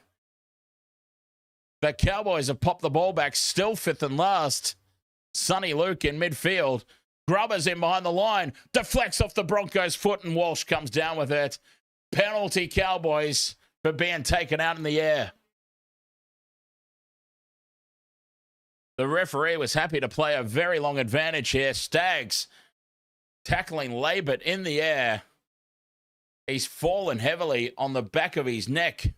The Cowboys have popped the ball back. Still fifth and last. Sonny Luke in midfield. Grubbers in behind the line. Deflects off the Broncos' foot and Walsh comes down with it. Penalty Cowboys for being taken out in the air. The referee was happy to play a very long advantage here. Staggs tackling Labert in the air. He's fallen heavily on the back of his neck.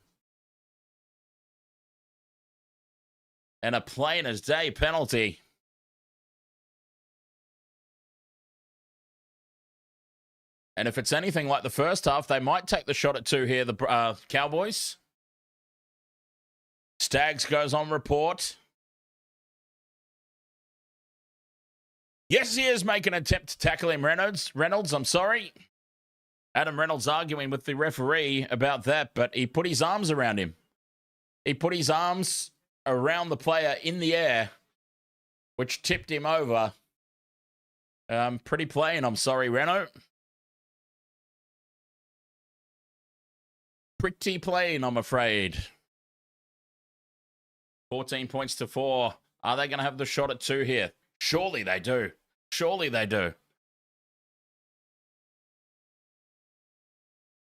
And a plain as day penalty. And if it's anything like the first half, they might take the shot at 2 here, the Cowboys. Staggs goes on report. Yes, he is making an attempt to tackle him, Reynolds, I'm sorry. Adam Reynolds arguing with the referee about that, but he put his arms around him. He put his arms around the player in the air, which tipped him over. Pretty plain, I'm sorry, Reno. Pretty plain, I'm afraid. 14 points to 4. Are they going to have the shot at 2 here? Surely they do. Surely they do.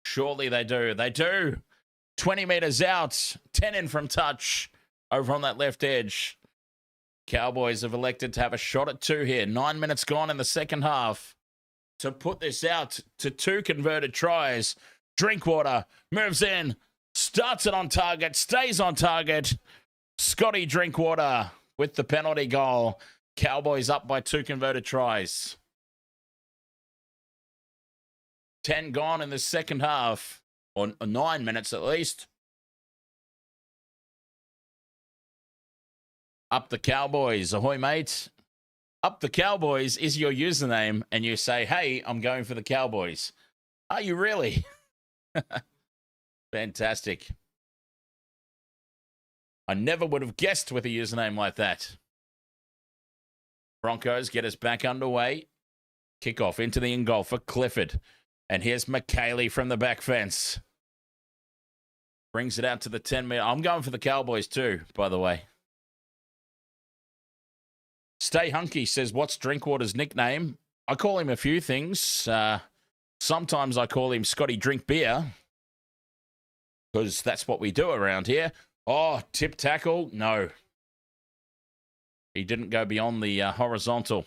Surely they do. They do. 20 meters out. 10 in from touch. Over on that left edge. Cowboys have elected to have a shot at 2 here. 9 minutes gone in the second half. To put this out to 2 converted tries. Drinkwater moves in. Starts it on target. Stays on target. Scotty Drinkwater with the penalty goal. Cowboys up by 2 converted tries. 10 gone in the second half. Or 9 minutes at least. Up the Cowboys. Ahoy, mate. Up the Cowboys is your username. And you say, hey, I'm going for the Cowboys. Are you really? Fantastic. I never would have guessed with a username like that. Broncos get us back underway. Kickoff into the in-goal for Clifford. And here's McKaylee from the back fence. Brings it out to the 10-meter. I'm going for the Cowboys too, by the way. Stay Hunky says, what's Drinkwater's nickname? I call him a few things. Sometimes I call him Scotty Drink Beer. Because that's what we do around here. Oh, tip tackle? No. He didn't go beyond the horizontal.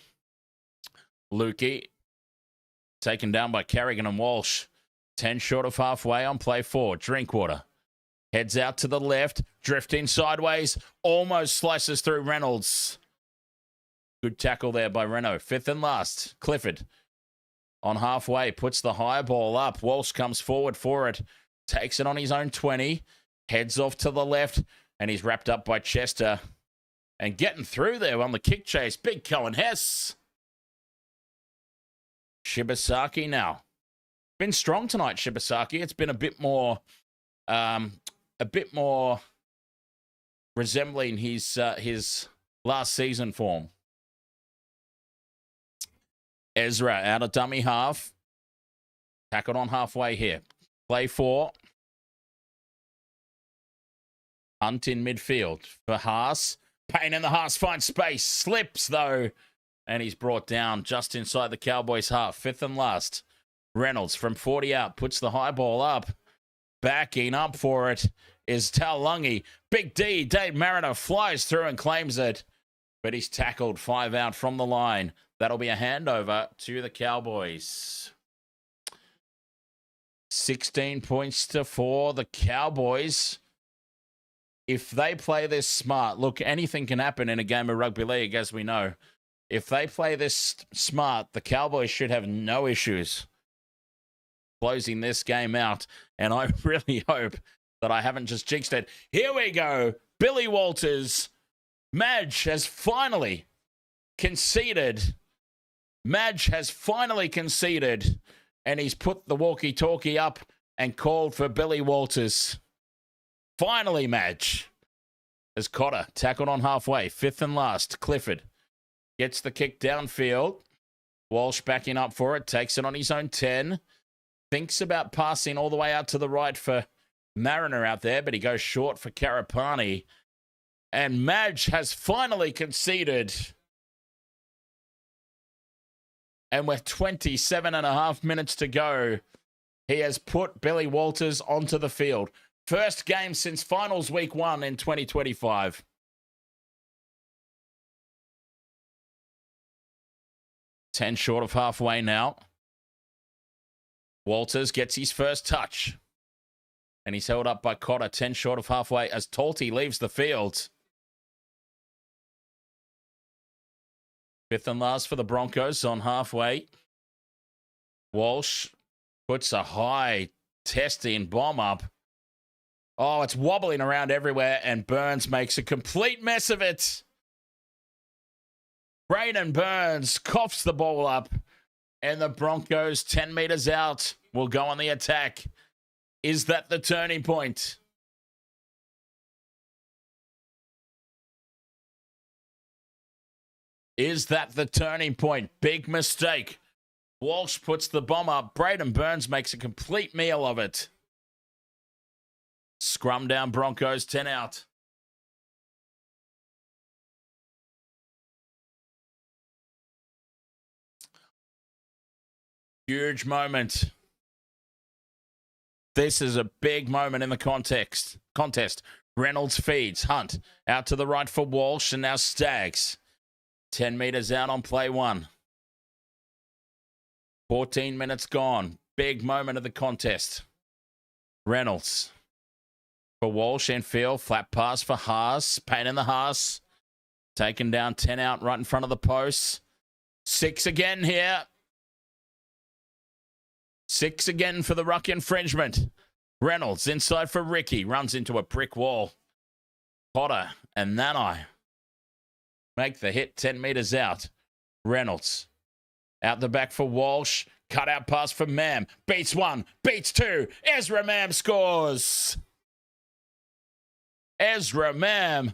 Lukey taken down by Carrigan and Walsh. 10 short of halfway on play 4. Drinkwater heads out to the left. Drifting sideways. Almost slices through Reynolds. Good tackle there by Reno. 5th and last. Clifford on halfway. Puts the high ball up. Walsh comes forward for it. Takes it on his own 20. Heads off to the left. And he's wrapped up by Chester. And getting through there on the kick chase, big Cohen Hess. Shibasaki now. Been strong tonight, Shibasaki. It's been a bit more resembling his last season form. Ezra out of dummy half. Tackled on halfway here. Play 4. Hunt in midfield for Haas. Payne in the Haas finds space. Slips, though. And he's brought down just inside the Cowboys' half. 5th and last. Reynolds from 40 out. Puts the high ball up. Backing up for it is Taulungi. Big D, Dave Mariner, flies through and claims it. But he's tackled 5 out from the line. That'll be a handover to the Cowboys. 16 points to 4. The Cowboys, if they play this smart, look, anything can happen in a game of rugby league, as we know. If they play this smart, the Cowboys should have no issues closing this game out. And I really hope that I haven't just jinxed it. Here we go. Billy Walters. Madge has finally conceded. Madge has finally conceded. And he's put the walkie-talkie up and called for Billy Walters. Finally, Madge. as Cotter tackled on halfway. Fifth and last. Clifford gets the kick downfield. Walsh backing up for it. Takes it on his own 10. Thinks about passing all the way out to the right for Mariner out there, but he goes short for Karapani. And Madge has finally conceded. And with 27 and a half minutes to go, he has put Billy Walters onto the field. First game since finals week 1 in 2025. Ten short of halfway now. Walters gets his first touch. And he's held up by Cotter. 10 short of halfway as Talty leaves the field. Fifth and last for the Broncos on halfway. Walsh puts a high testing bomb up. Oh, it's wobbling around everywhere, and Burns makes a complete mess of it. Braden Burns coughs the ball up, and the Broncos, 10 meters out, will go on the attack. Is that the turning point? Is that the turning point? Big mistake. Walsh puts the bomb up. Braden Burns makes a complete meal of it. Scrum down Broncos, 10 out. Huge moment. This is a big moment in the contest. Reynolds feeds. Hunt out to the right for Walsh, and now Staggs. 10 meters out on play 1. 14 minutes gone. Big moment of the contest. Reynolds for Walsh infield. Flat pass for Haas. Pain in the Haas. Taken down 10 out right in front of the post. 6 again here. 6 again for the ruck infringement. Reynolds inside for Ricky. Runs into a brick wall. Potter and Nanai make the hit 10 meters out. Reynolds out the back for Walsh. Cut out pass for Mam. Beats 1. Beats 2. Ezra Mam scores. Ezra Mam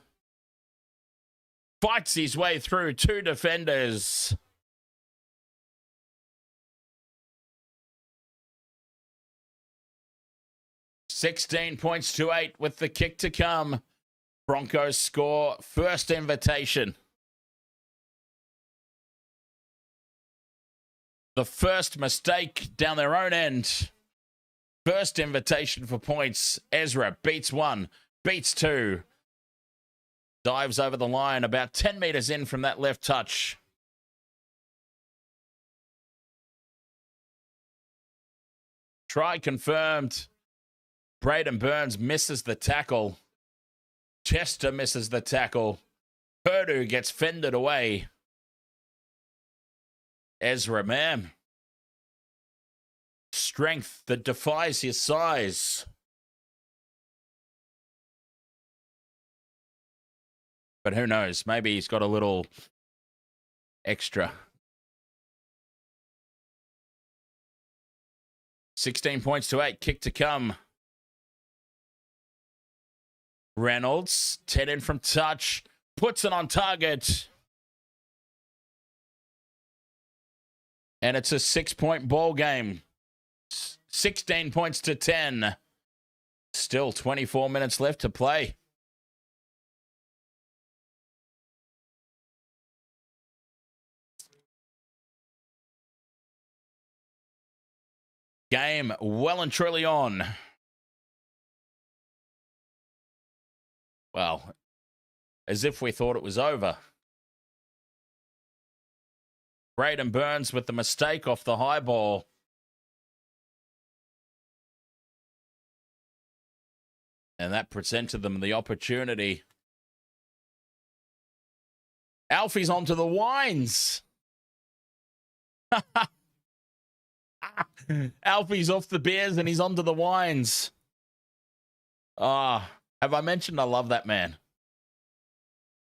fights his way through 2 defenders. $16.28 with the kick to come. Broncos score first invitation. The first mistake down their own end. First invitation for points. Ezra beats 1, beats 2. Dives over the line about 10 meters in from that left touch. Try confirmed. Braden Burns misses the tackle. Chester misses the tackle. Purdue gets fended away. Ezra Mam. Strength that defies his size. But who knows? Maybe he's got a little extra. 16.28. Kick to come. Reynolds, 10 in from touch, puts it on target. And it's a 6-point ball game. 16 points to 10. Still 24 minutes left to play. Game well and truly on. Well, as if we thought it was over. Braden Burns with the mistake off the high ball. And that presented them the opportunity. Alfie's onto the wines. Alfie's off the beers and he's onto the wines. Have I mentioned I love that man?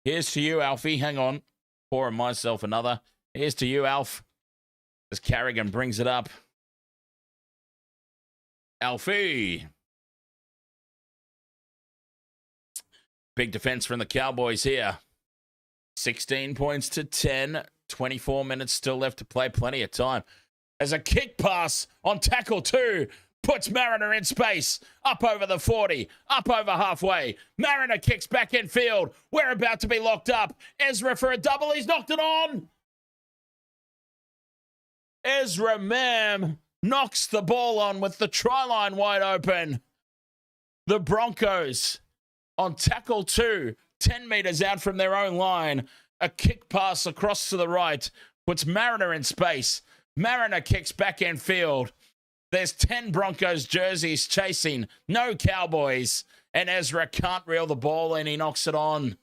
Here's to you, Alfie. Hang on. Pouring myself another. Here's to you, Alf. As Carrigan brings it up. Alfie. Big defense from the Cowboys here. 16 points to 10. 24 minutes still left to play. Plenty of time. As a kick pass on tackle 2 puts Mariner in space. Up over the 40. Up over halfway. Mariner kicks back in field. We're about to be locked up. Ezra for a double. He's knocked it on. Ezra Mam knocks the ball on with the try line wide open. The Broncos on tackle 2, 10 meters out from their own line. A kick pass across to the right puts Mariner in space. Mariner kicks back in field. There's 10 Broncos jerseys chasing. No Cowboys. And Ezra can't reel the ball in. He knocks it on.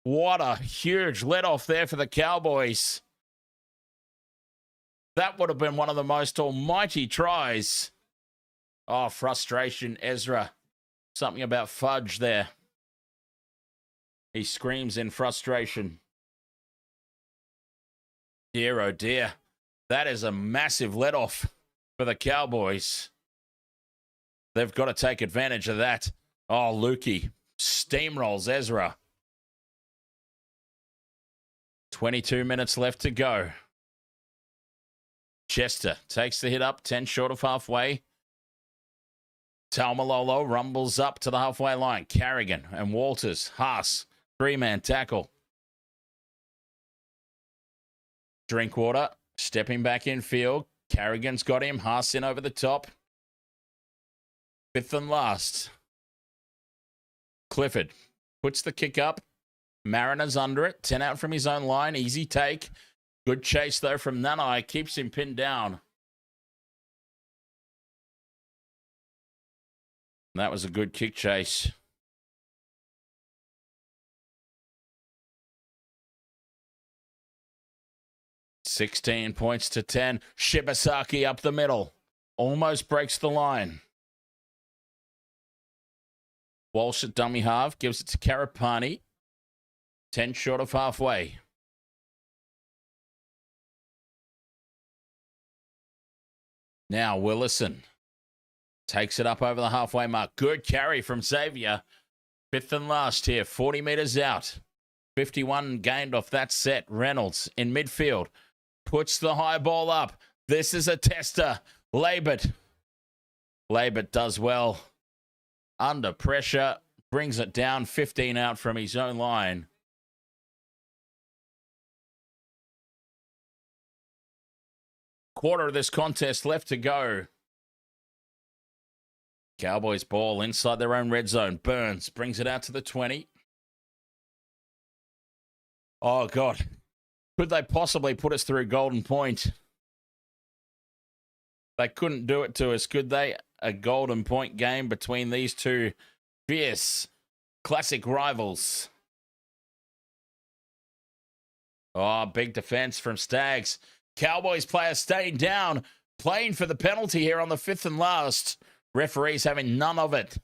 What a huge let-off there for the Cowboys. That would have been one of the most almighty tries. Oh, frustration, Ezra. Something about fudge there. He screams in frustration. Dear, oh dear. That is a massive let-off for the Cowboys. They've got to take advantage of that. Oh, Lukey steamrolls Ezra. 22 minutes left to go. Chester takes the hit up, 10 short of halfway. Taumalolo rumbles up to the halfway line. Carrigan and Walters. Haas, 3-man tackle. Drinkwater stepping back in field. Carrigan's got him. Haas in over the top. 5th and last. Clifford puts the kick up. Mariner's under it. 10 out from his own line. Easy take. Good chase, though, from Nanai. Keeps him pinned down. That was a good kick chase. $16 points to 10. Shibasaki up the middle. Almost breaks the line. Walsh at dummy half. Gives it to Karapani. 10 short of halfway. Now Willison takes it up over the halfway mark. Good carry from Xavier. 5th and last here. 40 meters out. 51 gained off that set. Reynolds in midfield. Puts the high ball up. This is a tester. Labert. Labert does well. Under pressure. Brings it down. 15 out from his own line. Quarter of this contest left to go. Cowboys ball inside their own red zone. Burns brings it out to the 20. Oh, God. Could they possibly put us through Golden Point? They couldn't do it to us, could they? A Golden Point game between these two fierce classic rivals. Oh, big defense from Stags. Cowboys player staying down, playing for the penalty here on the 5th and last. Referees having none of it.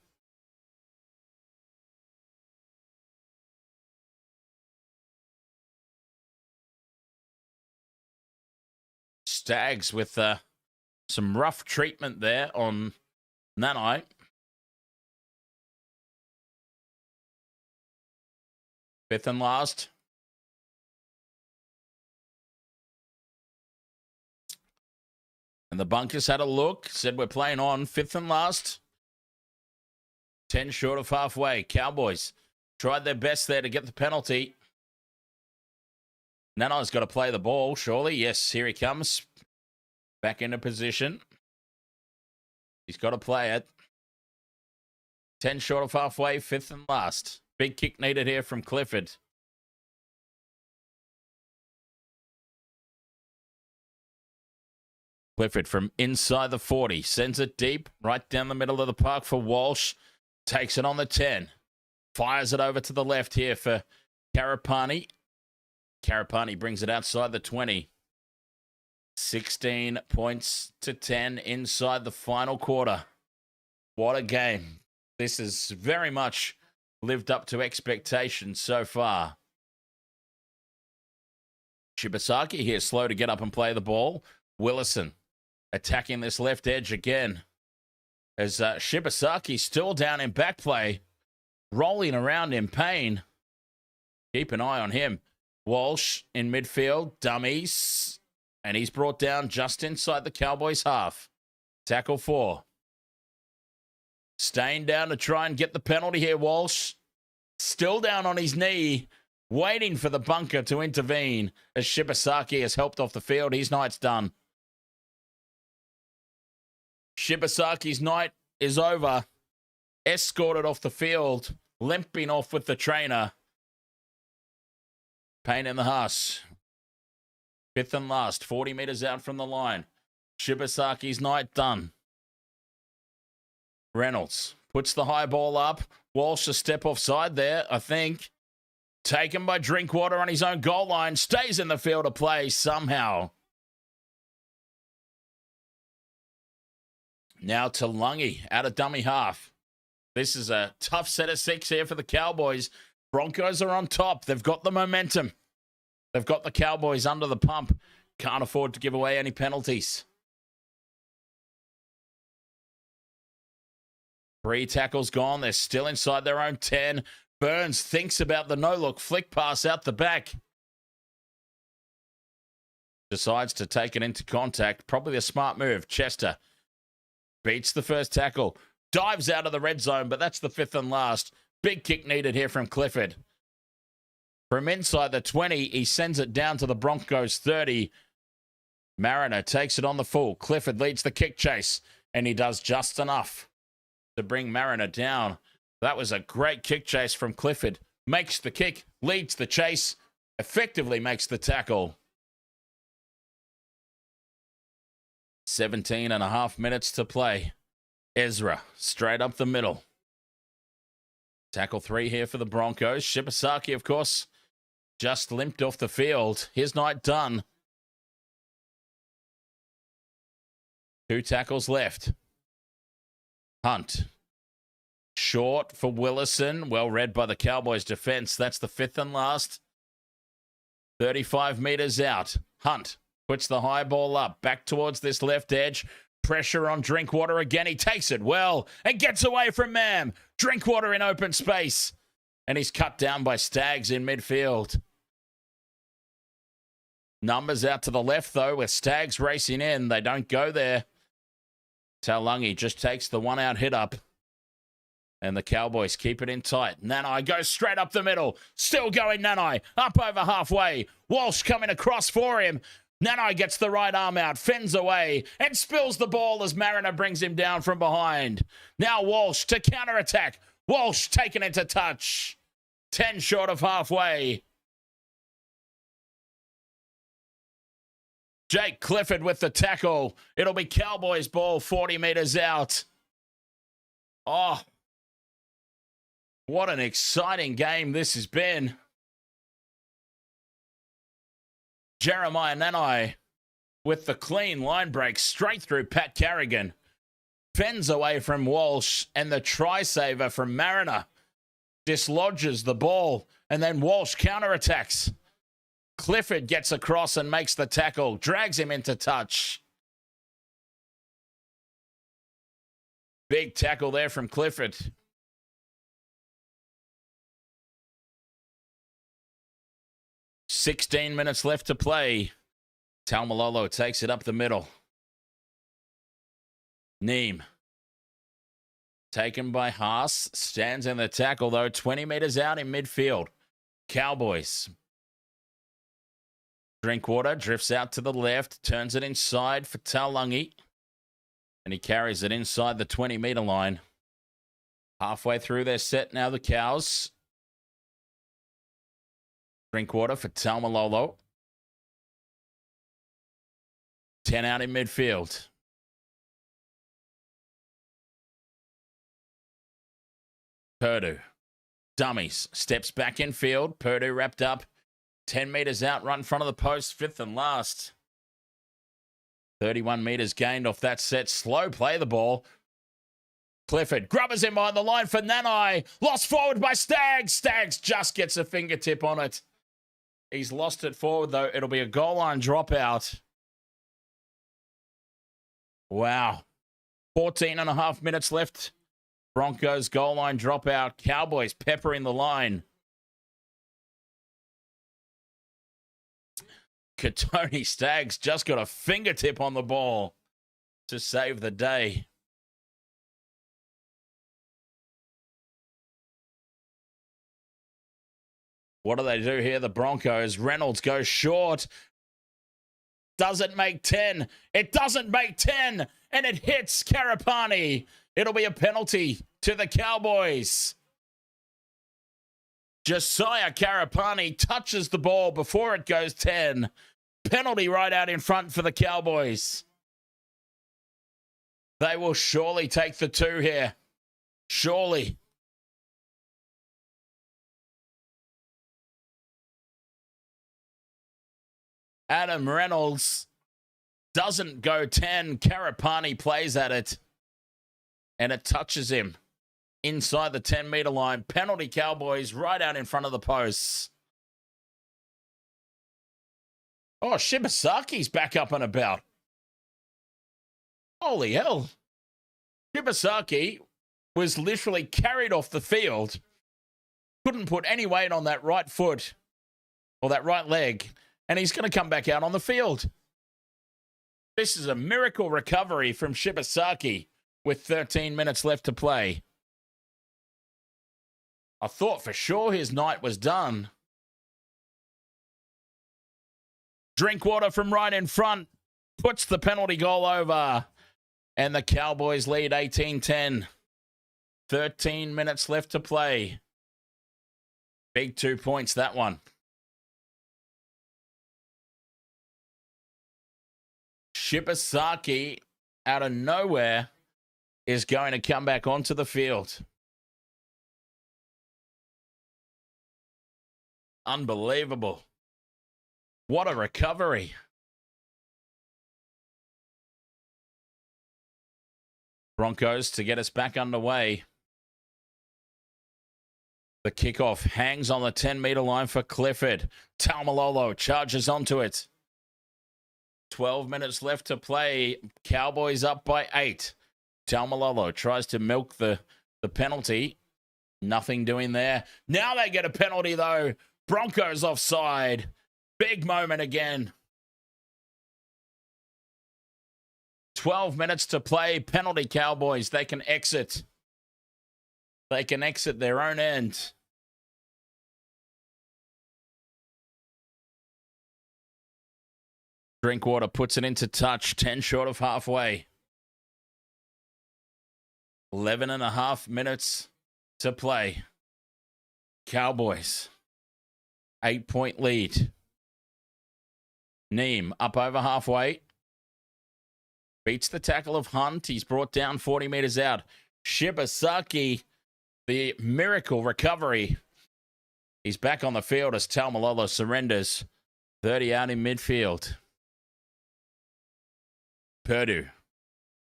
Stags with some rough treatment there on Nanai. Fifth and last. And the bunkers had a look, said we're playing on. 5th and last. 10 short of halfway. Cowboys tried their best there to get the penalty. Nanai's got to play the ball, surely. Yes, here he comes. Back into position. He's got to play it. 10 short of halfway, 5th and last. Big kick needed here from Clifford. Clifford from inside the 40. Sends it deep, right down the middle of the park for Walsh. Takes it on the 10. Fires it over to the left here for Karapani. Karapani brings it outside the 20. 16 points to 10 inside the final quarter. What a game. This has very much lived up to expectations so far. Shibasaki here, slow to get up and play the ball. Willison attacking this left edge again. As Shibasaki still down in back play. rolling around in pain. Keep an eye on him. Walsh in midfield, dummies. And he's brought down just inside the Cowboys half. Tackle 4. Staying down to try and get the penalty here, Walsh. Still down on his knee, waiting for the bunker to intervene as Shibasaki has helped off the field. His night's done. Shibasaki's night is over. Escorted off the field, limping off with the trainer. Pain in the Haas. 5th and last, 40 metres out from the line. Shibasaki's night done. Reynolds puts the high ball up. Walsh a step offside there, I think. Taken by Drinkwater on his own goal line. Stays in the field of play somehow. Now to Lungy out of dummy half. This is a tough set of 6 here for the Cowboys. Broncos are on top. They've got the momentum. They've got the Cowboys under the pump. Can't afford to give away any penalties. 3 tackles gone. They're still inside their own 10. Burns thinks about the no-look flick pass out the back. Decides to take it into contact. Probably a smart move. Chester beats the first tackle. Dives out of the red zone, but that's the 5th and last. Big kick needed here from Clifford. From inside the 20, he sends it down to the Broncos 30. Mariner takes it on the full. Clifford leads the kick chase, and he does just enough to bring Mariner down. That was a great kick chase from Clifford. Makes the kick, leads the chase, effectively makes the tackle. 17 and a half minutes to play. Ezra, straight up the middle. Tackle 3 here for the Broncos. Shibasaki, of course, just limped off the field. His night done. 2 tackles left. Hunt. Short for Willison. Well read by the Cowboys defense. That's the 5th and last. 35 meters out. Hunt puts the high ball up. Back towards this left edge. Pressure on Drinkwater again. He takes it well and gets away from Mam. Drinkwater in open space. And he's cut down by Staggs in midfield. Numbers out to the left, though, with Staggs racing in. They don't go there. Taulungi just takes the one-out hit up. And the Cowboys keep it in tight. Nanai goes straight up the middle. Still going Nanai. Up over halfway. Walsh coming across for him. Nanai gets the right arm out, fends away, and spills the ball as Mariner brings him down from behind. Now Walsh to counter-attack. Walsh taken into touch. 10 short of halfway. Jake Clifford with the tackle. It'll be Cowboys ball 40 meters out. Oh, what an exciting game this has been. Jeremiah Nanai with the clean line break straight through Pat Carrigan. Fends away from Walsh, and the try saver from Mariner dislodges the ball, and then Walsh counterattacks. Clifford gets across and makes the tackle, drags him into touch. Big tackle there from Clifford. "16 minutes left to play. Taumalolo takes it up the middle. Neem. Taken by Haas. Stands in the tackle, though. 20 meters out in midfield. Cowboys. Drinkwater drifts out to the left. Turns it inside for Taulungi. And he carries it inside the 20-meter line. Halfway through their set now, the Cows. Drinkwater for Taumalolo. 10 out in midfield. Purdue. Dummies. Steps back in field. Purdue wrapped up. 10 meters out, right in front of the post. 5th and last. 31 meters gained off that set. Slow play the ball. Clifford grubbers him behind the line for Nanai. Lost forward by Staggs. Staggs just gets a fingertip on it. He's lost it forward, though. It'll be a goal line dropout. Wow. 14 and a half minutes left. Broncos goal line dropout. Cowboys peppering the line. Katoni Staggs just got a fingertip on the ball to save the day. What do they do here? The Broncos. Reynolds goes short. Doesn't make 10. It doesn't make 10. And it hits Carapani. It'll be a penalty to the Cowboys. Josiah Carapani touches the ball before it goes 10. Penalty right out in front for the Cowboys. They will surely take the 2 here. Surely. Adam Reynolds doesn't go 10. Carapani plays at it. And it touches him inside the 10-meter line. Penalty Cowboys right out in front of the posts. Oh, Shibasaki's back up and about. Holy hell. Shibasaki was literally carried off the field. Couldn't put any weight on that right foot or that right leg. And he's going to come back out on the field. This is a miracle recovery from Shibasaki with 13 minutes left to play. I thought for sure his night was done. Drinkwater from right in front puts the penalty goal over. And the Cowboys lead 18-10. 13 minutes left to play. Big 2 points, that one. Shibasaki, out of nowhere, is going to come back onto the field. Unbelievable. What a recovery. Broncos to get us back underway. The kickoff hangs on the 10-meter line for Clifford. Taumalolo charges onto it. 12 minutes left to play. Cowboys up by 8. Taumalolo tries to milk the penalty. Nothing doing there. Now they get a penalty, though. Broncos offside. Big moment again. 12 minutes to play. Penalty Cowboys. They can exit. They can exit their own end. Drinkwater puts it into touch. 10 short of halfway. 11 and a half minutes to play. Cowboys. 8-point lead. Neem up over halfway. Beats the tackle of Hunt. He's brought down 40 meters out. Shibasaki, the miracle recovery. He's back on the field as Taumalolo surrenders. 30 out in midfield. Purdue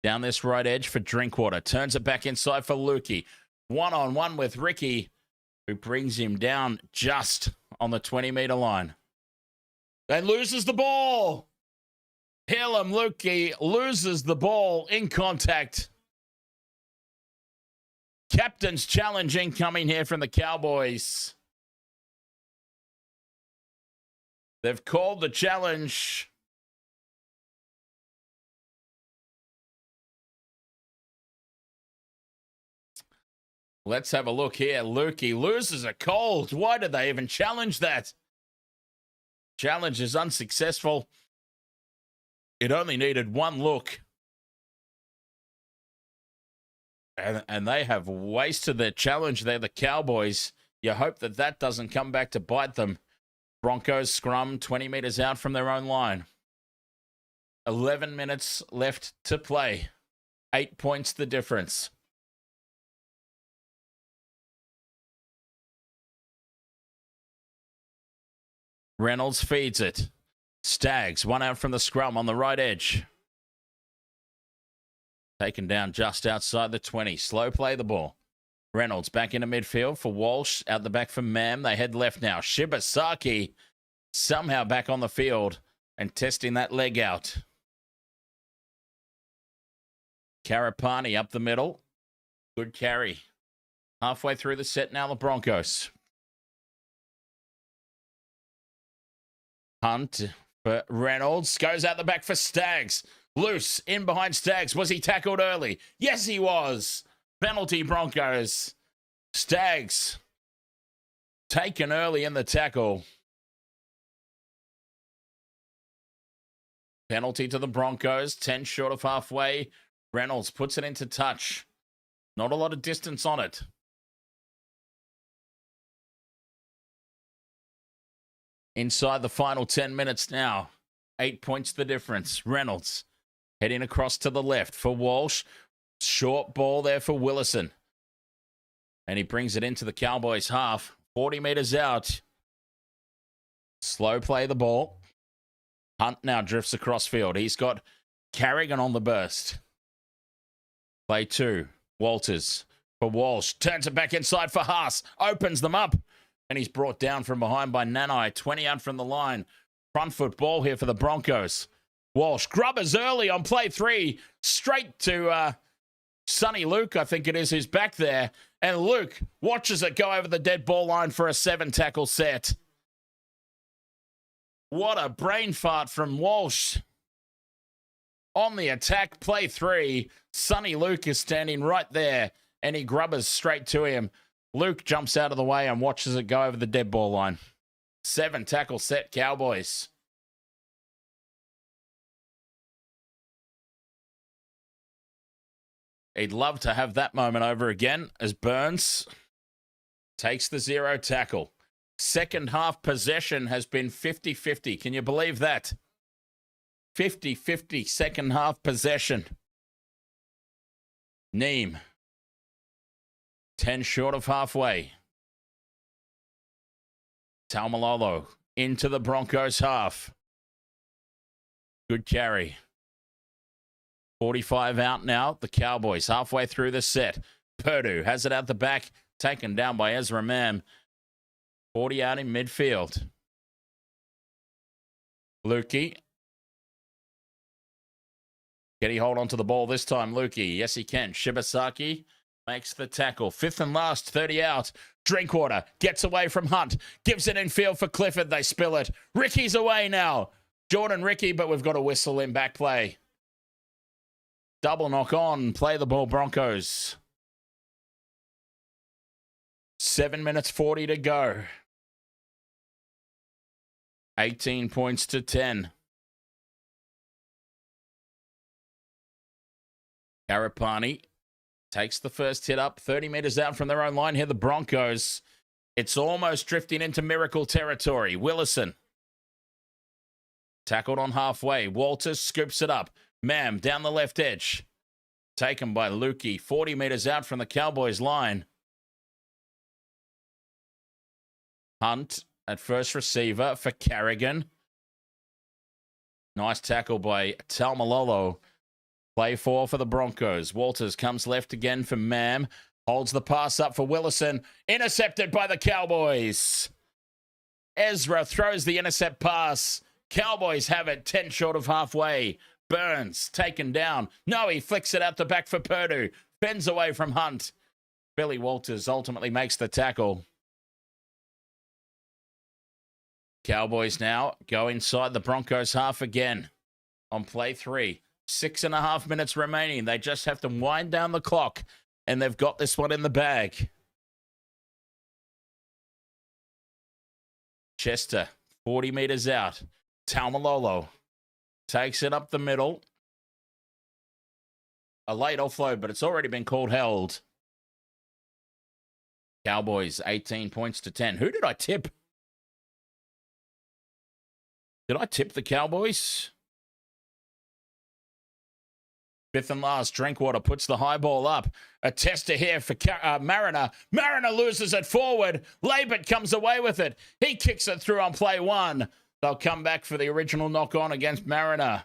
down this right edge for Drinkwater. Turns it back inside for Lukey. One-on-one with Ricky, who brings him down just on the 20-meter line. Then loses the ball. Hillam Lukey loses the ball in contact. Captain's challenge incoming here from the Cowboys. They've called the challenge. Let's have a look here. Lukey loses a cold. Why did they even challenge that? Challenge is unsuccessful. It only needed one look. And they have wasted their challenge there, the Cowboys. You hope that that doesn't come back to bite them. Broncos scrum 20 meters out from their own line. 11 minutes left to play. 8 points the difference. Reynolds feeds it. Staggs, one out from the scrum on the right edge. Taken down just outside the 20. Slow play the ball. Reynolds back into midfield for Walsh. Out the back for Mam. They head left now. Shibasaki somehow back on the field and testing that leg out. Carapani up the middle. Good carry. Halfway through the set now, the Broncos. Hunt for Reynolds. Goes out the back for Staggs. Loose in behind Staggs. Was he tackled early? Yes, he was. Penalty Broncos. Staggs taken early in the tackle. Penalty to the Broncos. 10 short of halfway. Reynolds puts it into touch. Not a lot of distance on it. Inside the final 10 minutes now. 8 points the difference. Reynolds heading across to the left for Walsh. Short ball there for Willison. And he brings it into the Cowboys half. 40 meters out. Slow play the ball. Hunt now drifts across field. He's got Carrigan on the burst. Play 2. Walters for Walsh. Turns it back inside for Haas. Opens them up. And he's brought down from behind by Nanai. 20 out from the line. Front foot ball here for the Broncos. Walsh. Grubbers early on play 3. Straight to Sonny Luke, I think it is, who's back there. And Luke watches it go over the dead ball line for a 7-tackle set. What a brain fart from Walsh. On the attack, play 3. Sonny Luke is standing right there, and he grubbers straight to him. Luke jumps out of the way and watches it go over the dead ball line. 7-tackle set, Cowboys. He'd love to have that moment over again as Burns takes the 0 tackle. Second half possession has been 50-50. Can you believe that? 50-50 second half possession. Neem. 10 short of halfway. Taumalolo into the Broncos half. Good carry. 45 out now. The Cowboys halfway through the set. Purdue has it out the back. Taken down by Ezra Mam. 40 out in midfield. Lukey. Can he hold on to the ball this time, Lukey? Yes, he can. Shibasaki makes the tackle. 5th and last, 30 out. Drinkwater gets away from Hunt. Gives it in field for Clifford. They spill it. Ricky's away now. Jordan Ricky, but we've got a whistle in back play. Double knock on. Play the ball, Broncos. 7 minutes 40 to go. 18 points to 10. Karapani takes the first hit up. 30 meters out from their own line here, the Broncos. It's almost drifting into miracle territory. Willison. Tackled on halfway. Walters scoops it up. Mam down the left edge. Taken by Lukey. 40 meters out from the Cowboys line. Hunt at first receiver for Carrigan. Nice tackle by Taumalolo. Play 4 for the Broncos. Walters comes left again for Mam. Holds the pass up for Willison. Intercepted by the Cowboys. Ezra throws the intercept pass. Cowboys have it 10 short of halfway. Burns taken down. No, he flicks it out the back for Purdue. Fends away from Hunt. Billy Walters ultimately makes the tackle. Cowboys now go inside the Broncos half again on play 3. 6.5 minutes remaining. They just have to wind down the clock, and they've got this one in the bag. Chester, 40 meters out. Taumalolo takes it up the middle. A late offload, but it's already been called held. Cowboys, 18 points to 10. Who did I tip? Did I tip the Cowboys? 5th and last, Drinkwater puts the high ball up. A tester here for Mariner. Mariner loses it forward. Labert comes away with it. He kicks it through on play 1. They'll come back for the original knock-on against Mariner.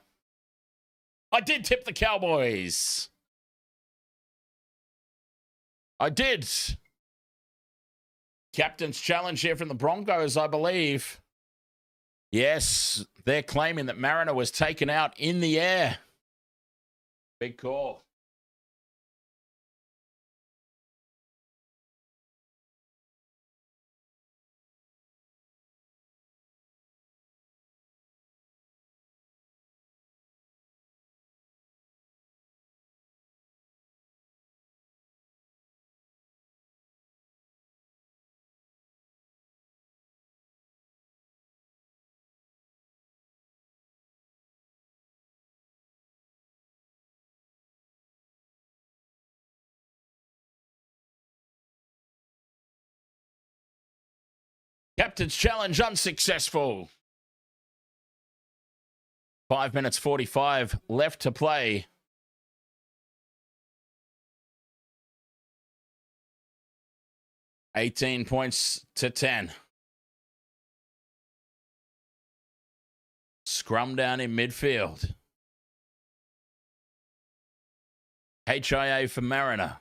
I did tip the Cowboys. I did. Captain's challenge here from the Broncos, I believe. Yes, they're claiming that Mariner was taken out in the air. Big call. Captain's challenge unsuccessful. 5 minutes 45 left to play. $18 points to 10. Scrum down in midfield. HIA for Mariner.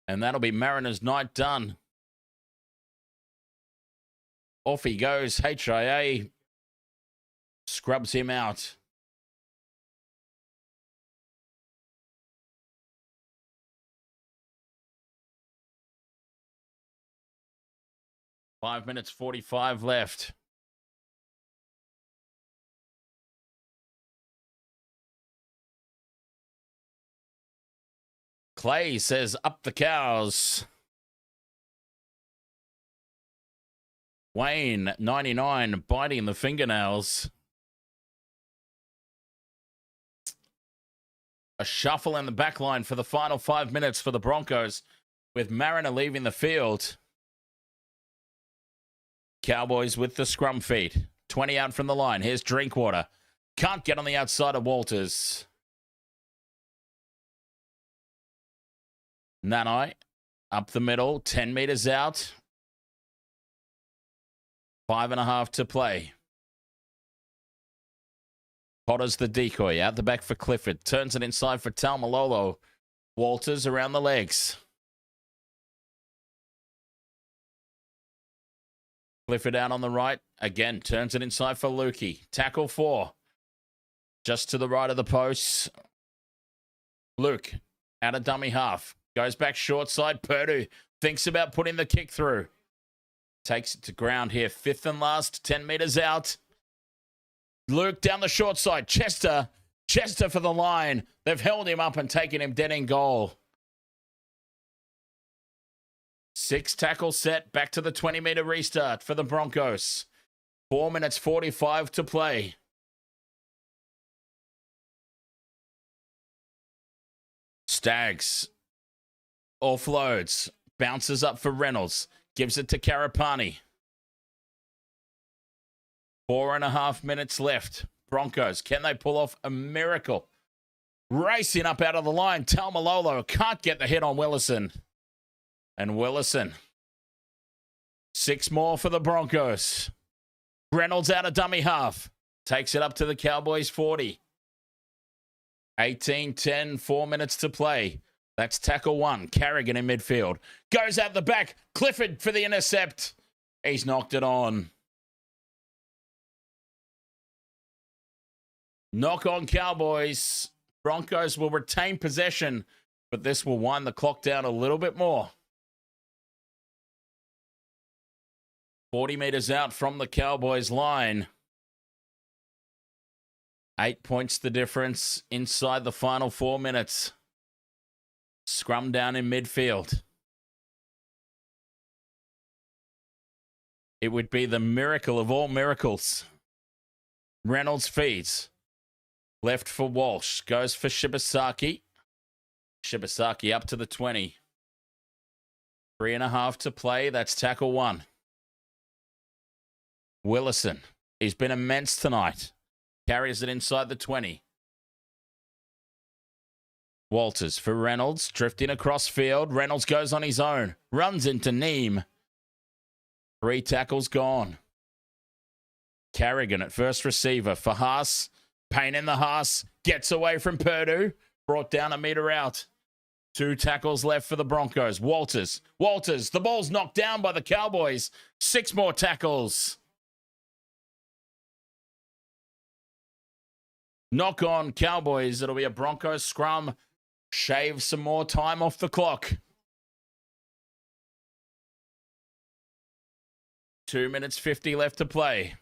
And that'll be Mariner's night done. Off he goes. HIA scrubs him out. Five minutes 45 left. Clay says, up the cows. Wayne, 99, biting the fingernails. A shuffle in the back line for the final 5 minutes for the Broncos, with Mariner leaving the field. Cowboys with the scrum feet. 20 out from the line. Here's Drinkwater. Can't get on the outside of Walters. Nanai up the middle. 10 meters out. 5.5 to play. Potter's the decoy. Out the back for Clifford. Turns it inside for Talmalolo. Walters around the legs. Clifford out on the right. Again, turns it inside for Lukey. Tackle 4. Just to the right of the posts. Luke, out of dummy half. Goes back short side. Purdue thinks about putting the kick through. Takes it to ground here. 5th and last. 10 meters out. Luke down the short side. Chester for the line. They've held him up and taken him dead in goal. 6 tackle set. Back to the 20-meter restart for the Broncos. 4 minutes 45 to play. Stags. Offloads. Bounces up for Reynolds. Gives it to Karapani. 4.5 minutes left. Broncos, can they pull off a miracle? Racing up out of the line. Talmalolo can't get the hit on Willison. And Willison. 6 more for the Broncos. Reynolds out of dummy half. Takes it up to the Cowboys 40. 18-10, 4 minutes to play. That's tackle 1. Carrigan in midfield. Goes out the back. Clifford for the intercept. He's knocked it on. Knock on Cowboys. Broncos will retain possession, but this will wind the clock down a little bit more. 40 meters out from the Cowboys line. 8 points the difference inside the final 4 minutes. Scrum down in midfield. It would be the miracle of all miracles. Reynolds feeds. Left for Walsh. Goes for Shibasaki. Shibasaki up to the 20. 3.5 to play. That's tackle 1. Willison. He's been immense tonight. Carries it inside the 20. Walters for Reynolds. Drifting across field. Reynolds goes on his own. Runs into Neem. 3 tackles gone. Carrigan at first receiver for Haas. Pain in the Haas. Gets away from Purdue. Brought down a meter out. 2 tackles left for the Broncos. Walters. The ball's knocked down by the Cowboys. 6 more tackles. Knock on Cowboys. It'll be a Broncos scrum. Shave some more time off the clock. 2 minutes 50 left to play.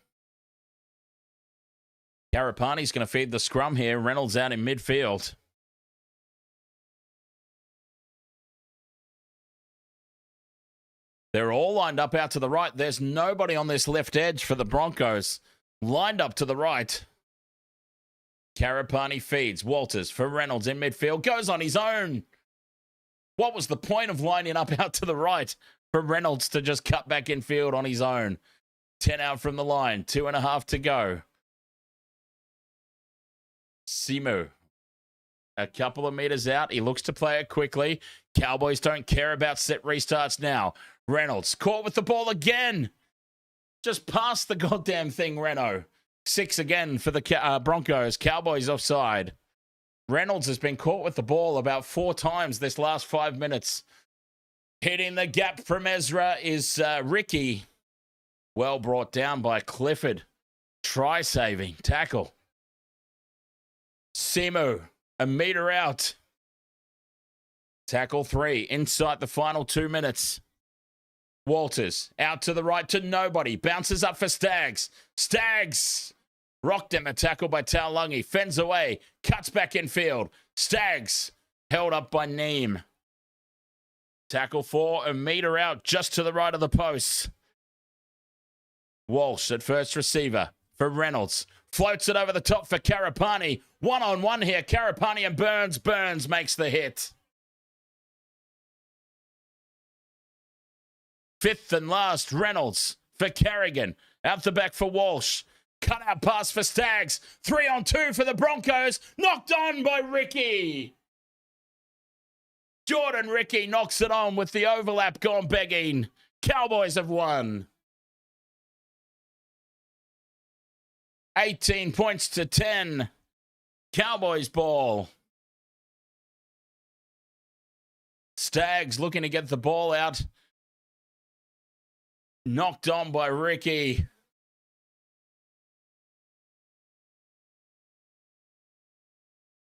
Karapani's going to feed the scrum here. Reynolds out in midfield. They're all lined up out to the right. There's nobody on this left edge for the Broncos. Lined up to the right. Karapani feeds. Walters for Reynolds in midfield. Goes on his own. What was the point of lining up out to the right for Reynolds to just cut back in field on his own? 10 out from the line, 2.5 to go. Simu, a couple of meters out. He looks to play it quickly. Cowboys don't care about set restarts now. Reynolds caught with the ball again. Just past the goddamn thing, Reno. 6 again for the Broncos. Cowboys offside. Reynolds has been caught with the ball about 4 times this last 5 minutes. Hitting the gap from Ezra is Ricky. Well brought down by Clifford. Try-saving tackle. Simu, a meter out. Tackle 3 inside the final 2 minutes. Walters out to the right to nobody. Bounces up for Staggs. Staggs rocked him. A tackle by Taulungi. Fends away. Cuts back in field. Staggs held up by Neem. Tackle 4, a meter out just to the right of the post. Walsh at first receiver for Reynolds. Floats it over the top for Karapani. 1-on-1 here. Karapani and Burns. Burns makes the hit. 5th and last, Reynolds for Carrigan. Out the back for Walsh. Cut out pass for Staggs. 3-on-2 for the Broncos. Knocked on by Ricky. Jordan Ricky knocks it on with the overlap gone begging. Cowboys have won. 18 points to 10. Cowboys ball. Staggs looking to get the ball out. Knocked on by Ricky.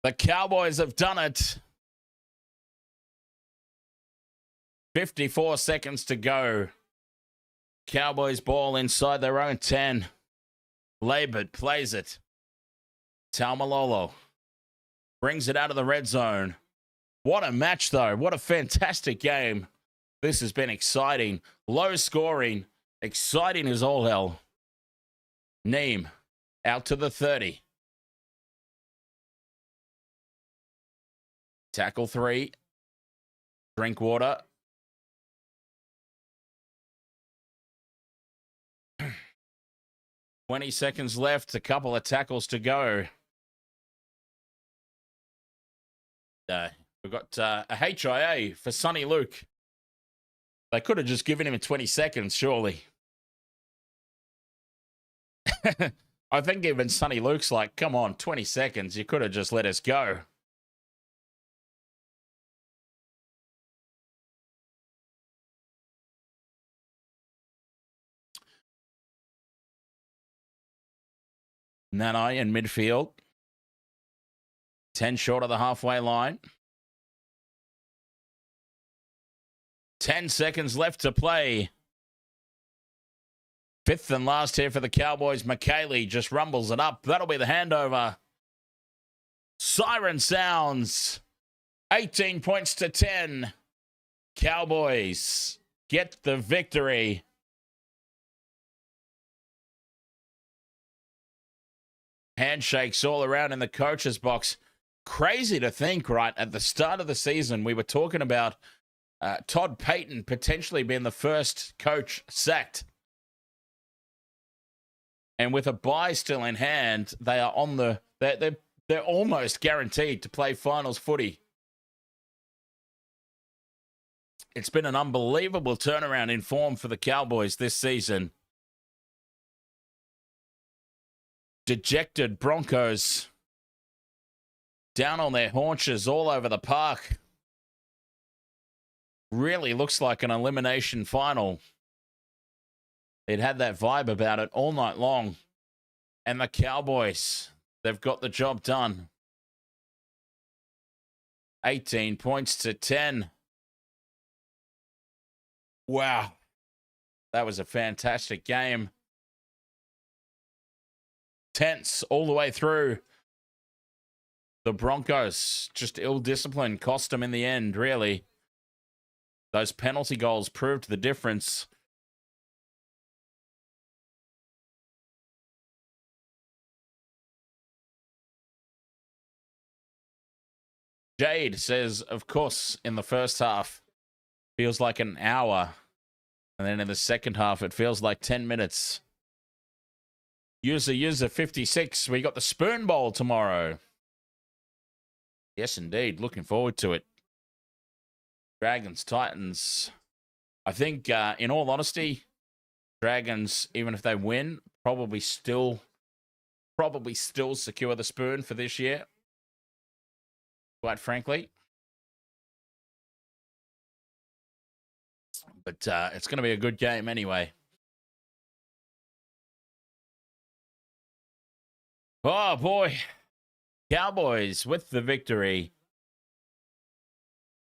The Cowboys have done it. 54 seconds to go. Cowboys ball inside their own 10. Labert plays it. Taumalolo brings it out of the red zone. What a match, though. What a fantastic game. This has been exciting. Low scoring. Exciting as all hell. Neem out to the 30. Tackle 3. Drink water. "20 seconds left. A couple of tackles to go. We've got a HIA for Sonny Luke. They could have just given him 20 seconds, surely. I think even Sonny Luke's like, come on, 20 seconds. You could have just let us go. Nanai in midfield. 10 short of the halfway line. 10 seconds left to play. 5th and last here for the Cowboys. McKaylee just rumbles it up. That'll be the handover. Siren sounds. 18 points to 10. Cowboys get the victory. Handshakes all around in the coach's box. Crazy to think, right? At the start of the season, we were talking about Todd Payton potentially being the first coach sacked. And with a bye still in hand, they are on the... They're almost guaranteed to play finals footy. It's been an unbelievable turnaround in form for the Cowboys this season. Dejected Broncos down on their haunches all over the park. Really looks like an elimination final. It had that vibe about it all night long. And the Cowboys, they've got the job done. 18 points to 10. Wow. That was a fantastic game. Tense all the way through. The Broncos, just ill-discipline, cost them in the end, really. Those penalty goals proved the difference. Jade says, of course, in the first half, feels like an hour. And then in the second half, it feels like 10 minutes. User 56, we got the Spoon Bowl tomorrow. Yes, indeed. Looking forward to it. Dragons, Titans. I think, in all honesty, Dragons, even if they win, probably still secure the spoon for this year. Quite frankly. But it's going to be a good game anyway. Oh, boy. Cowboys with the victory.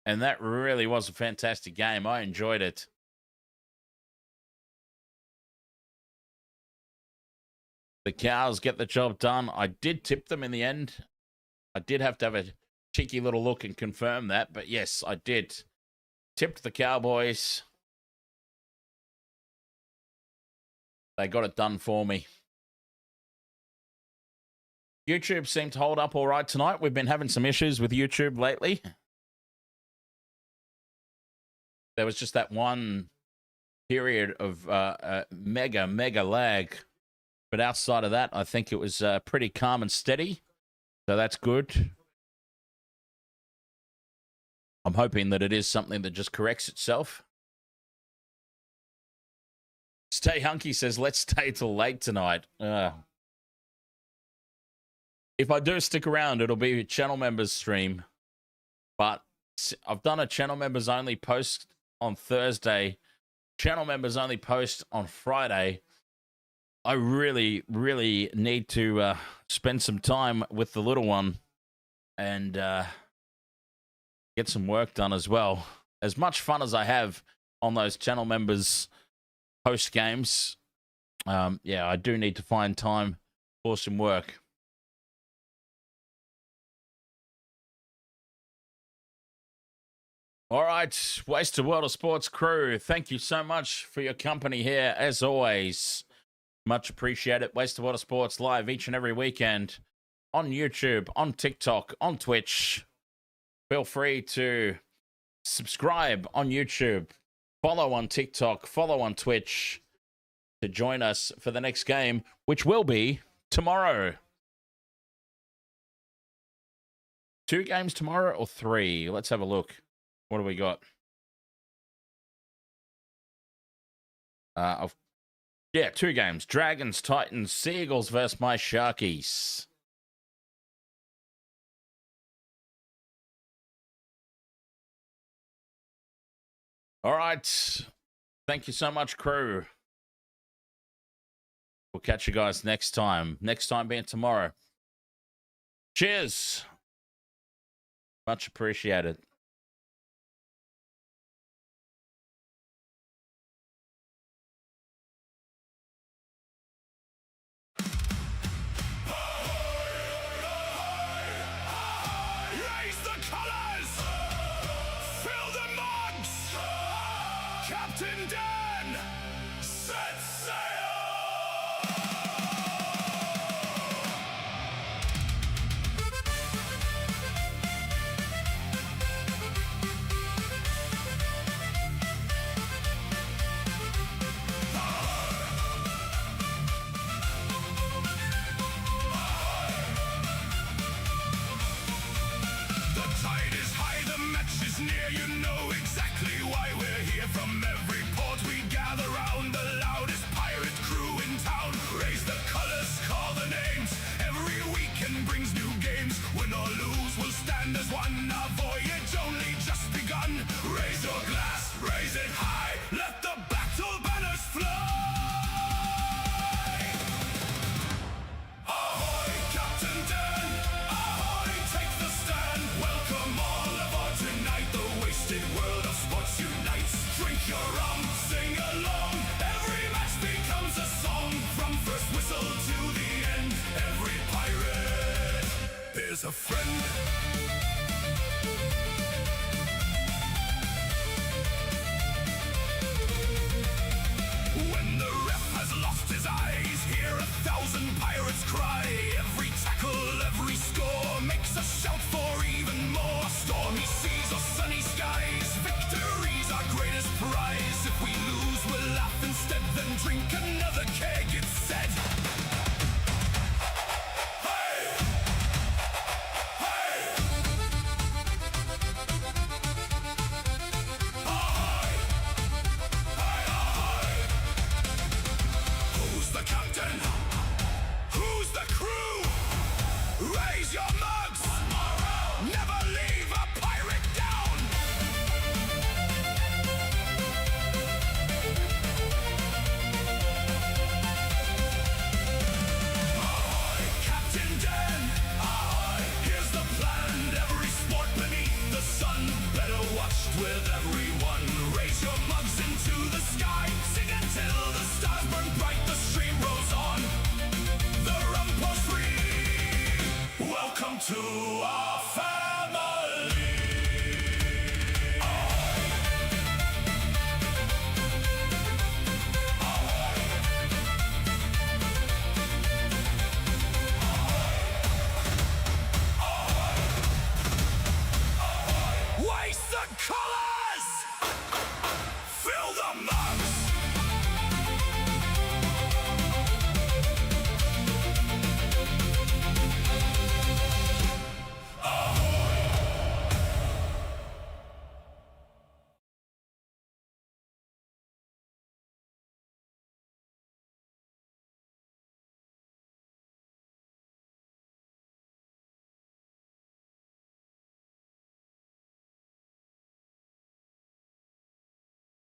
And that really was a fantastic game. I enjoyed it. The Cows get the job done. I did tip them in the end. I did have to have a cheeky little look and confirm that. But yes, I did. Tipped the Cowboys. They got it done for me. YouTube seemed to hold up all right tonight. We've been having some issues with YouTube lately. There was just that one period of mega lag. But outside of that, I think it was pretty calm and steady. So that's good. I'm hoping that it is something that just corrects itself. Stay Hunky says, let's stay till late tonight. If I do stick around, it'll be a channel members stream. But I've done a channel members only post on Thursday. Channel members only post on Friday. I really need to spend some time with the little one and get some work done as well. As much fun as I have on those channel members post games, yeah, I do need to find time for some work. All right, Wasted World of Sports crew, thank you so much for your company here, as always. Much appreciated. Wasted World of Sports live each and every weekend on YouTube, on TikTok, on Twitch. Feel free to subscribe on YouTube, follow on TikTok, follow on Twitch to join us for the next game, which will be tomorrow. 2 games tomorrow or 3? Let's have a look. What do we got? Yeah, 2 games. Dragons, Titans, Seagulls versus my Sharkies. All right. Thank you so much, crew. We'll catch you guys next time. Next time being tomorrow. Cheers. Much appreciated. Raise the colors! Fill the mugs! Captain Dan! Set sail! The tide is high, the match is near. You know exactly why we're here. From every port we gather round, the loudest pirate crew in town. Raise the colors, call the names. Every weekend brings new games. Win or lose, we'll stand as one. Our voyage only just begun. Raise your glass, raise it high. Let the battle banners fly. Ahoy, Captain Dan! Ahoy, take the stand! Welcome all aboard tonight. The wasted world of sports unites. Drink your rum, sing along. drink another keg, it's said. Hey! Hey! Ahoy! Hey, ahoy! Who's the captain? Who's the crew? Raise your mugs! One more round! Never leave a pirate down! Ahoy, Captain Dan! Ahoy, here's the plan. Every sport beneath the sun, better watched with everyone. Raise your mugs into the sky. Sing until the stars burn bright, the stream rolls on. The rum pours free. Welcome to our